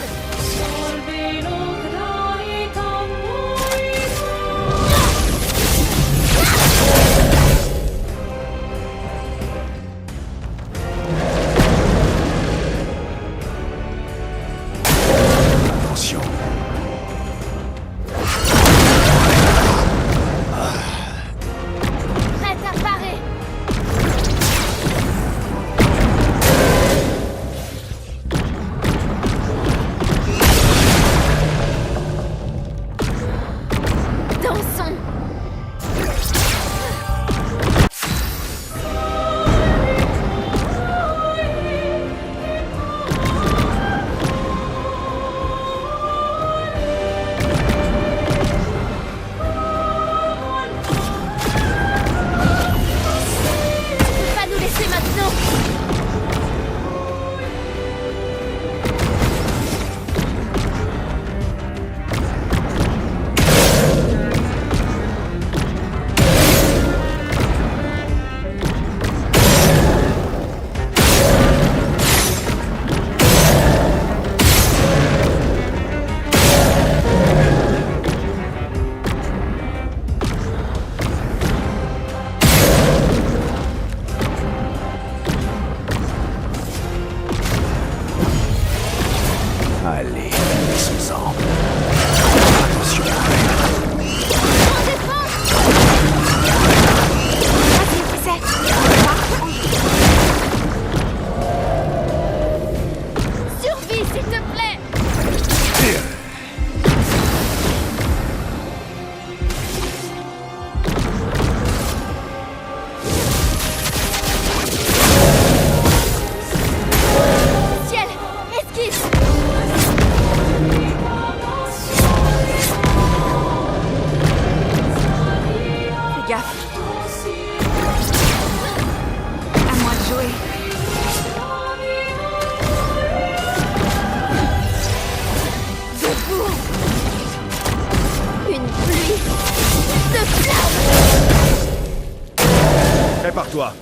Prépare-toi.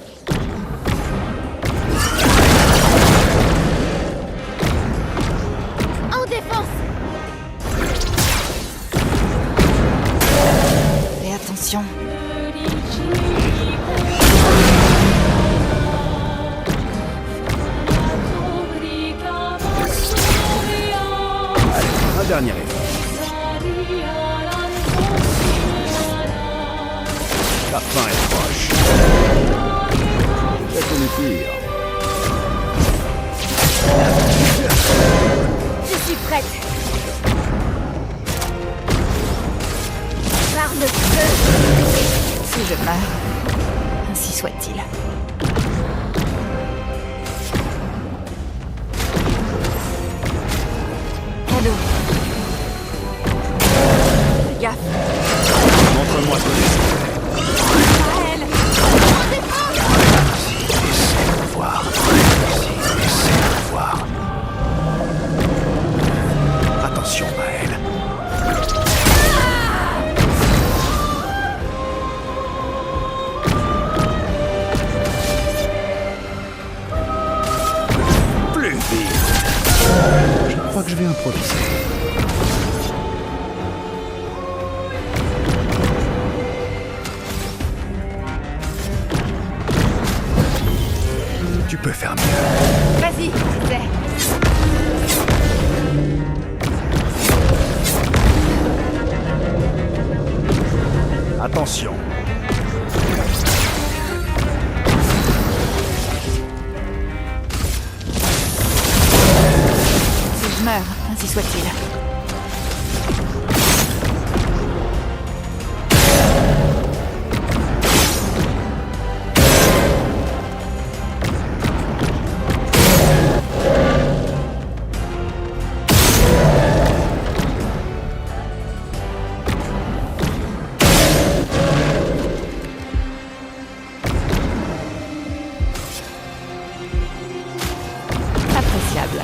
En défense! Fais attention. Un dernier effort. La fin est proche. C'est pour le pire. Je suis prête. Par le feu. Si je meurs, ainsi soit-il. Cadeau. Fais gaffe. Montre-moi ton esprit. Maël! Essaie de voir. Essaie de voir. Attention, Maël. Plus vite. Je crois que je vais improviser. Tu peux faire mieux. Vas-y, fais. Attention. Si je meurs, ainsi soit-il. Appréciable.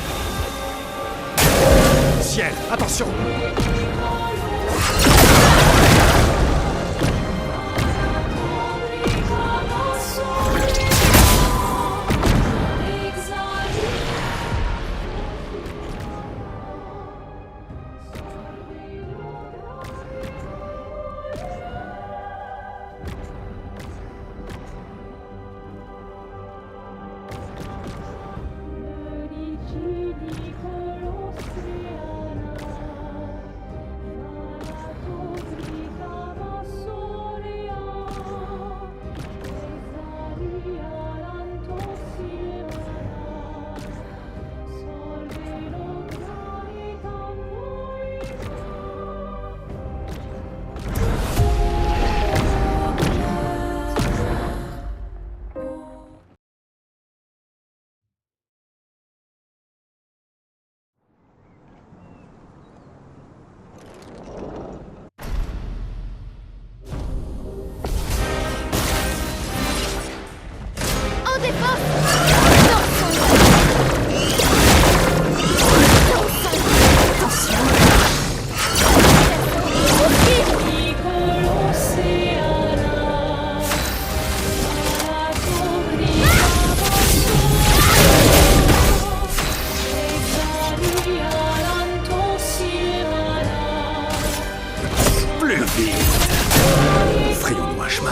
Ciel, attention. Frayons-nous un chemin.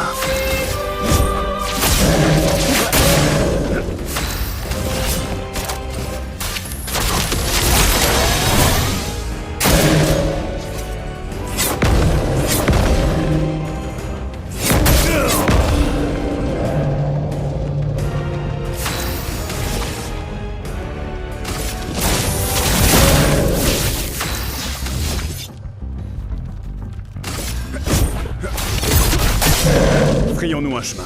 Frayons-nous un chemin.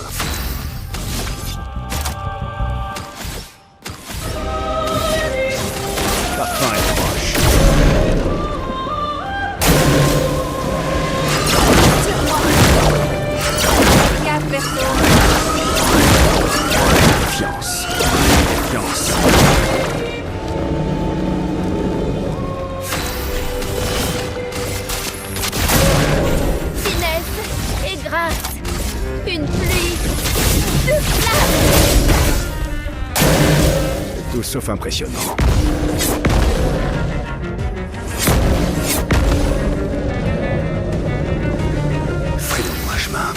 La fin est proche. Gaffe, perso. Confiance. Confiance. Finesse et grâce. Une pluie de Tout sauf impressionnant. Frayons-nous un chemin.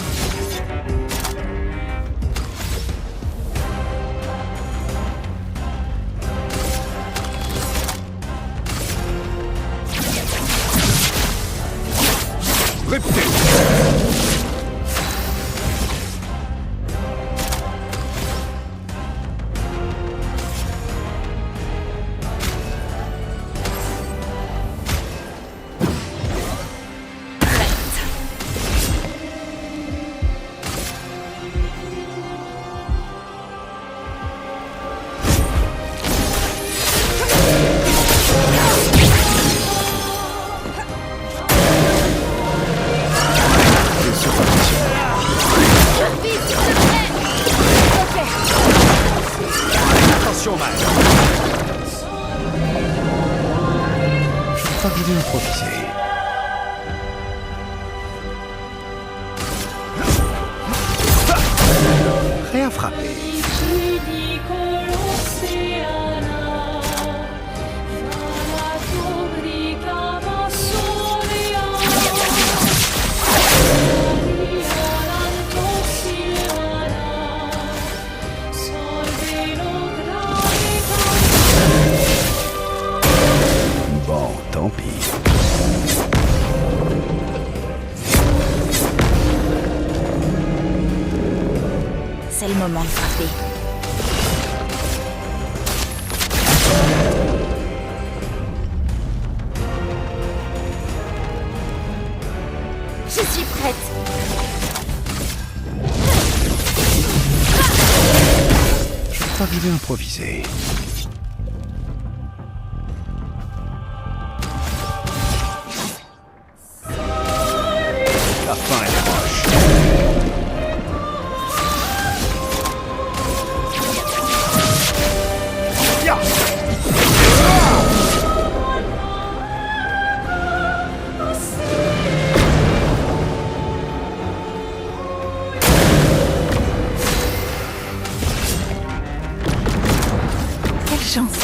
Répétez. Attention, Mal. Je crois que je vais improviser. Prêt à frapper. Bon, tant pis. C'est le moment de frapper. Je suis prête. Je crois que je vais improviser. La fin est proche. Ya! Quelle chance.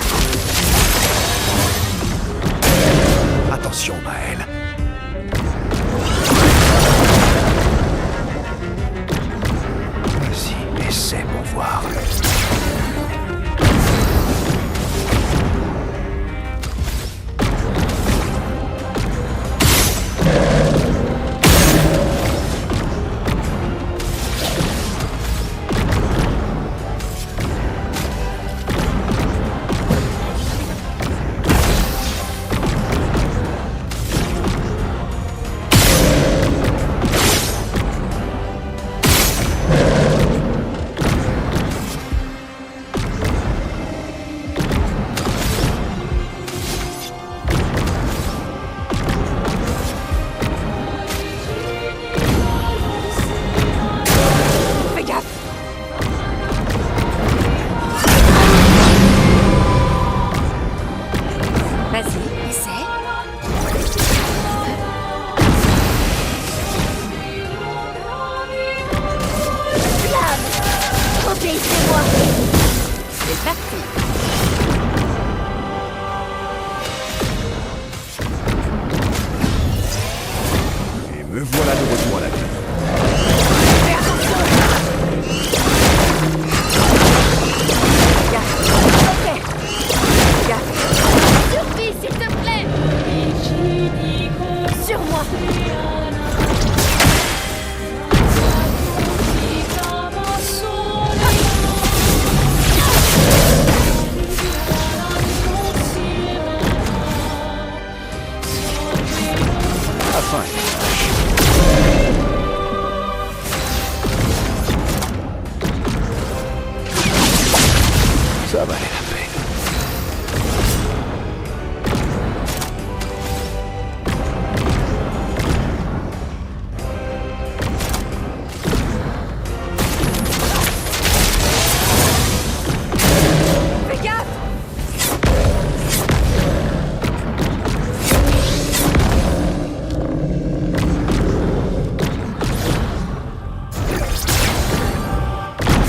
Attention, Maël. Vas-y, essaie pour voir. Fais gaffe. Vas-y, essaie. Obéissez-moi. C'est parti. Et me voilà de retour à la vie. Survie, s'il te plaît. Sur moi. La fin est proche. Ça valait la peine. Fais gaffe.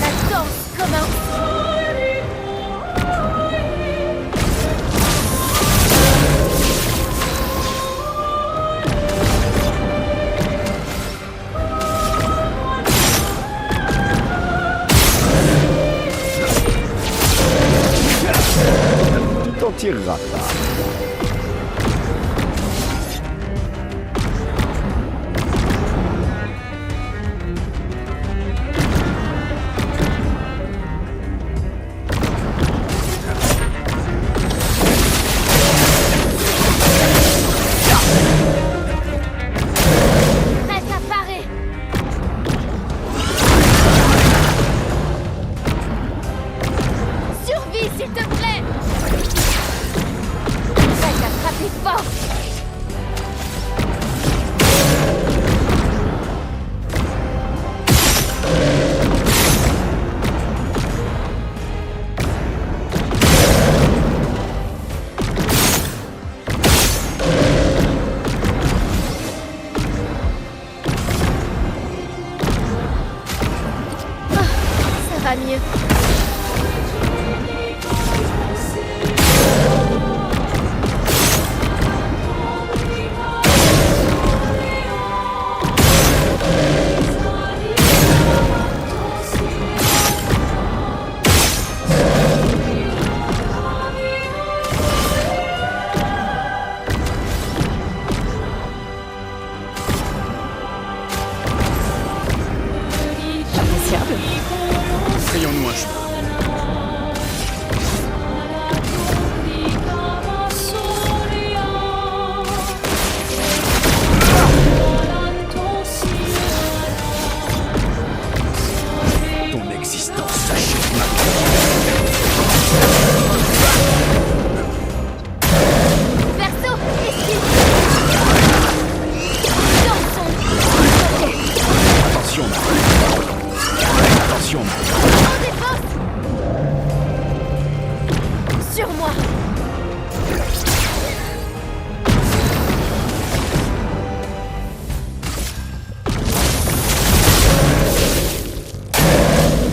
La danse commence. tirera pas. Prête à parer. Survie, s'il te plaît. Prête à frapper fort. Ça va mieux. Appréciable. Frayons-nous un chemin. Ton existence s'achève maintenant. Verso, esquive. Dansons. Ok. Attention, attention. En défense. Sur moi.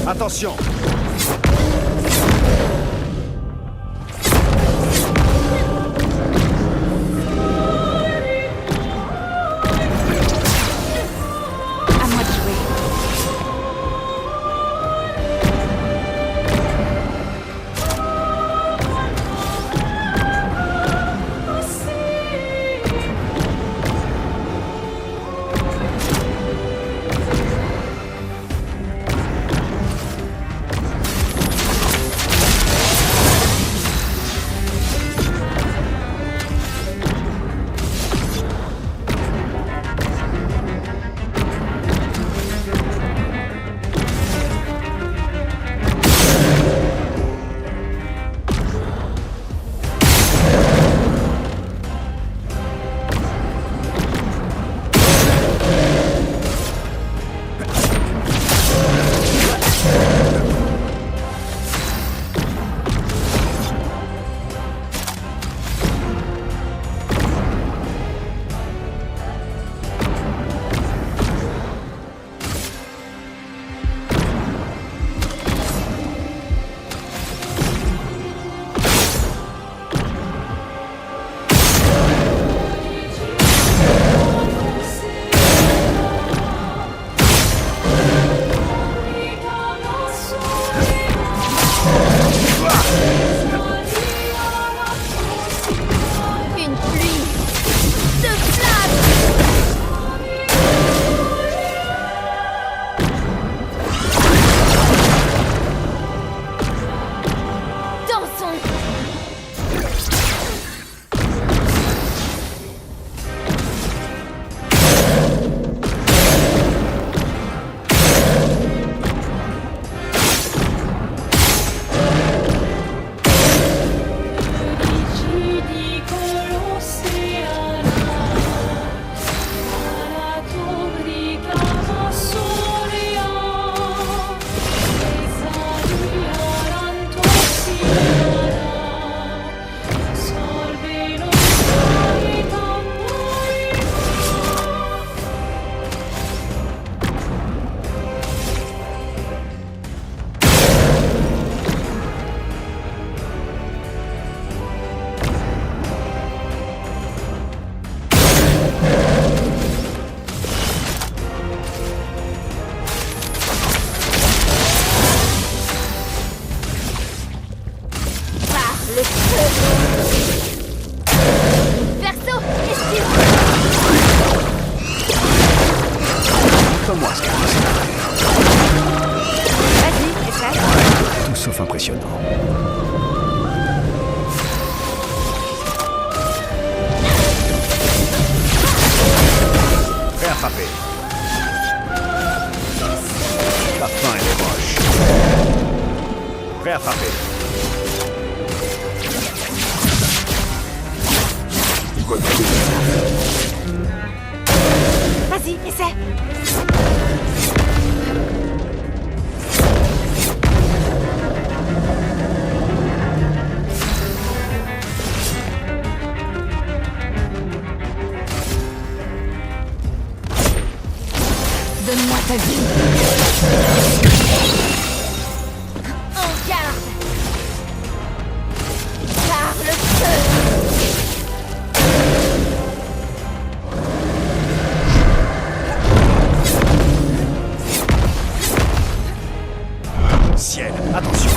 Attention. À moi de jouer. sauf impressionnant. Prêt à frapper. La fin est proche. Prêt à frapper. Vas-y, essaie. Donne-moi ta vie. En garde. Par le feu. Ciel, attention.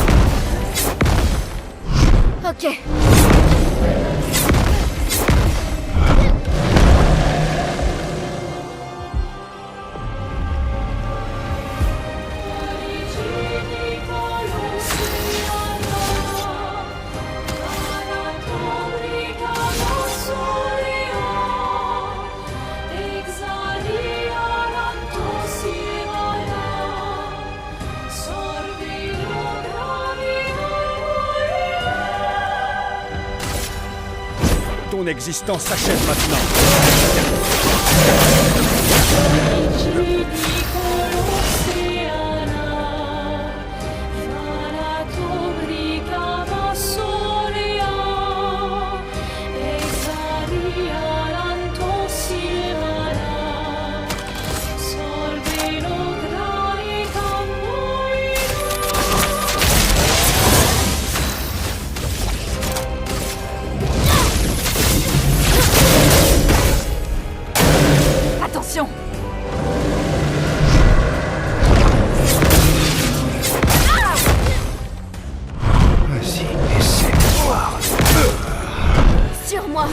Ok. Ton existence s'achève maintenant. Attention. Vas-y, essaie de voir. Sur moi.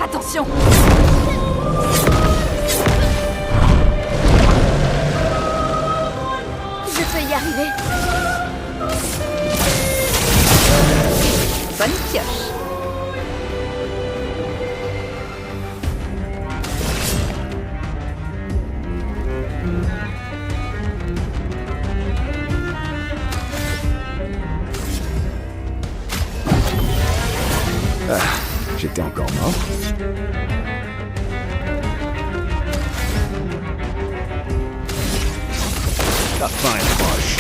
Attention. Je peux y arriver. Bonne pioche. Ah, j'étais encore mort. La fin est proche.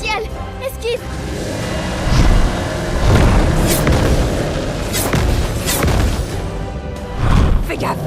Ciel, esquive. Fais gaffe.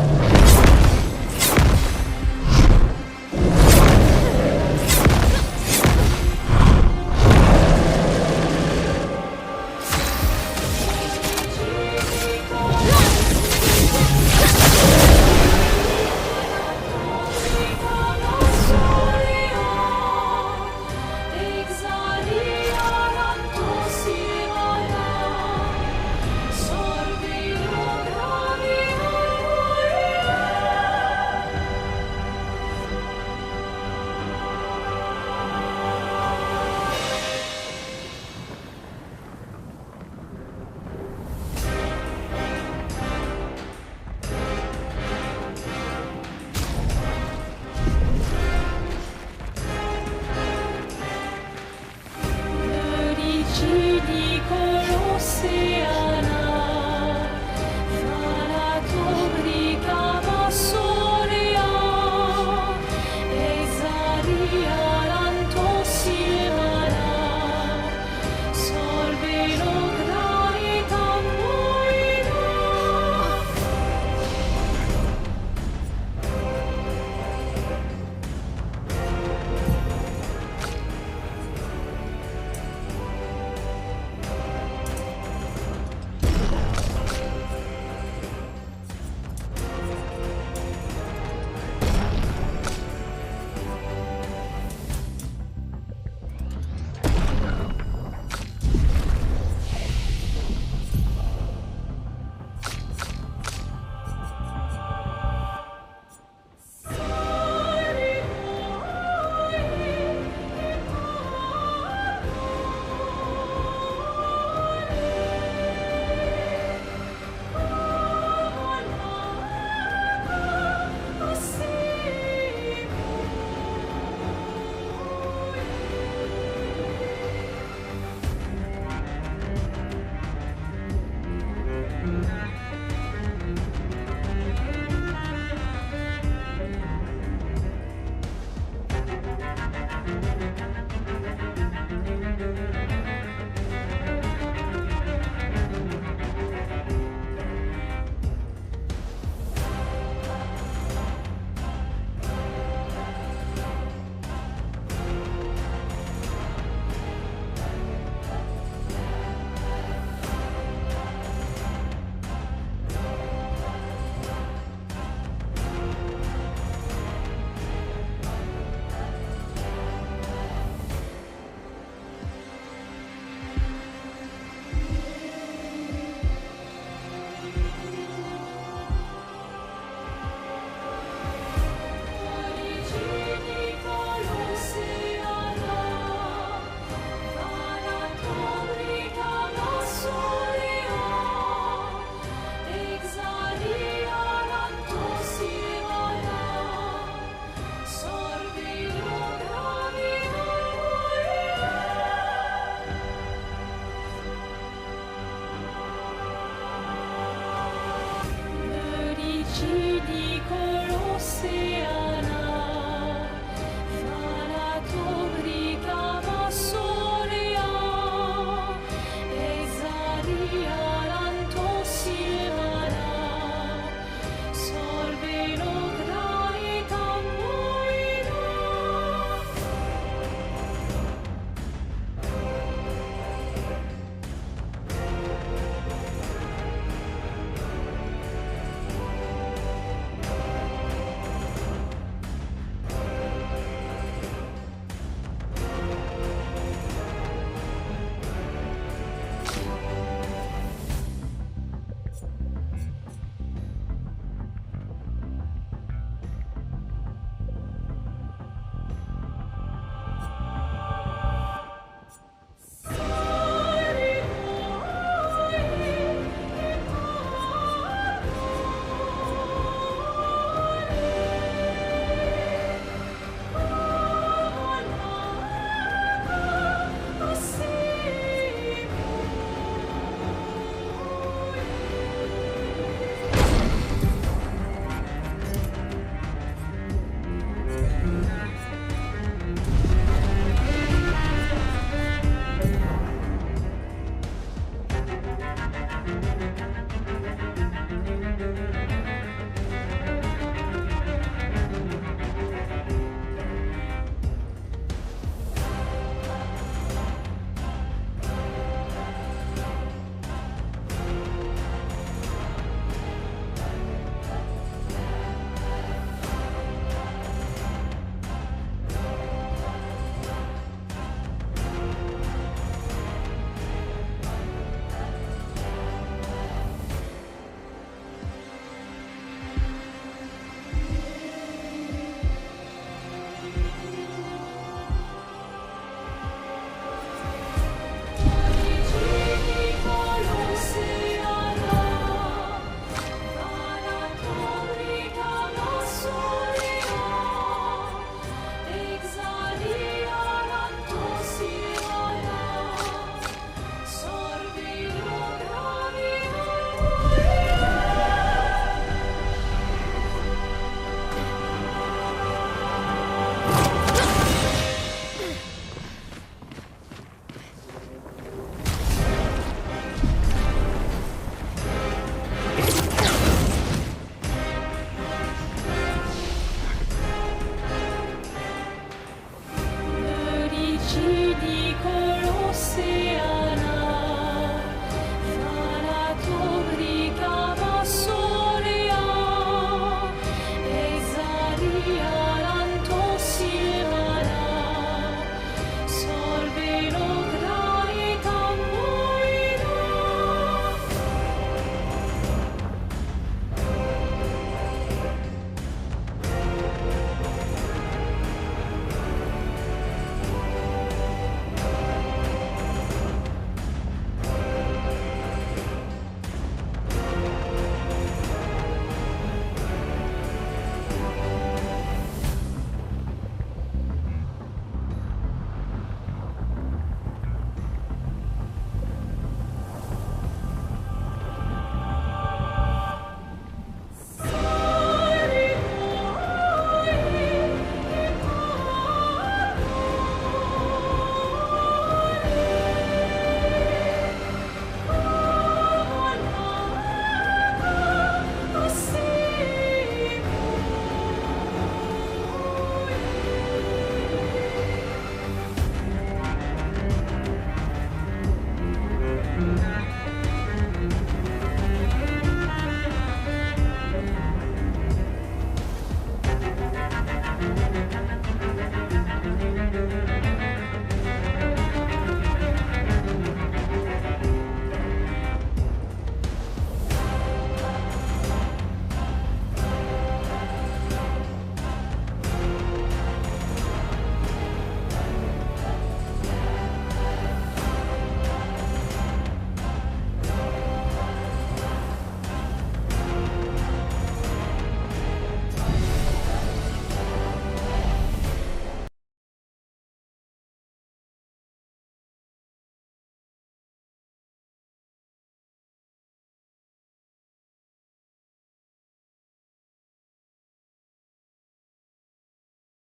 Origini Colossi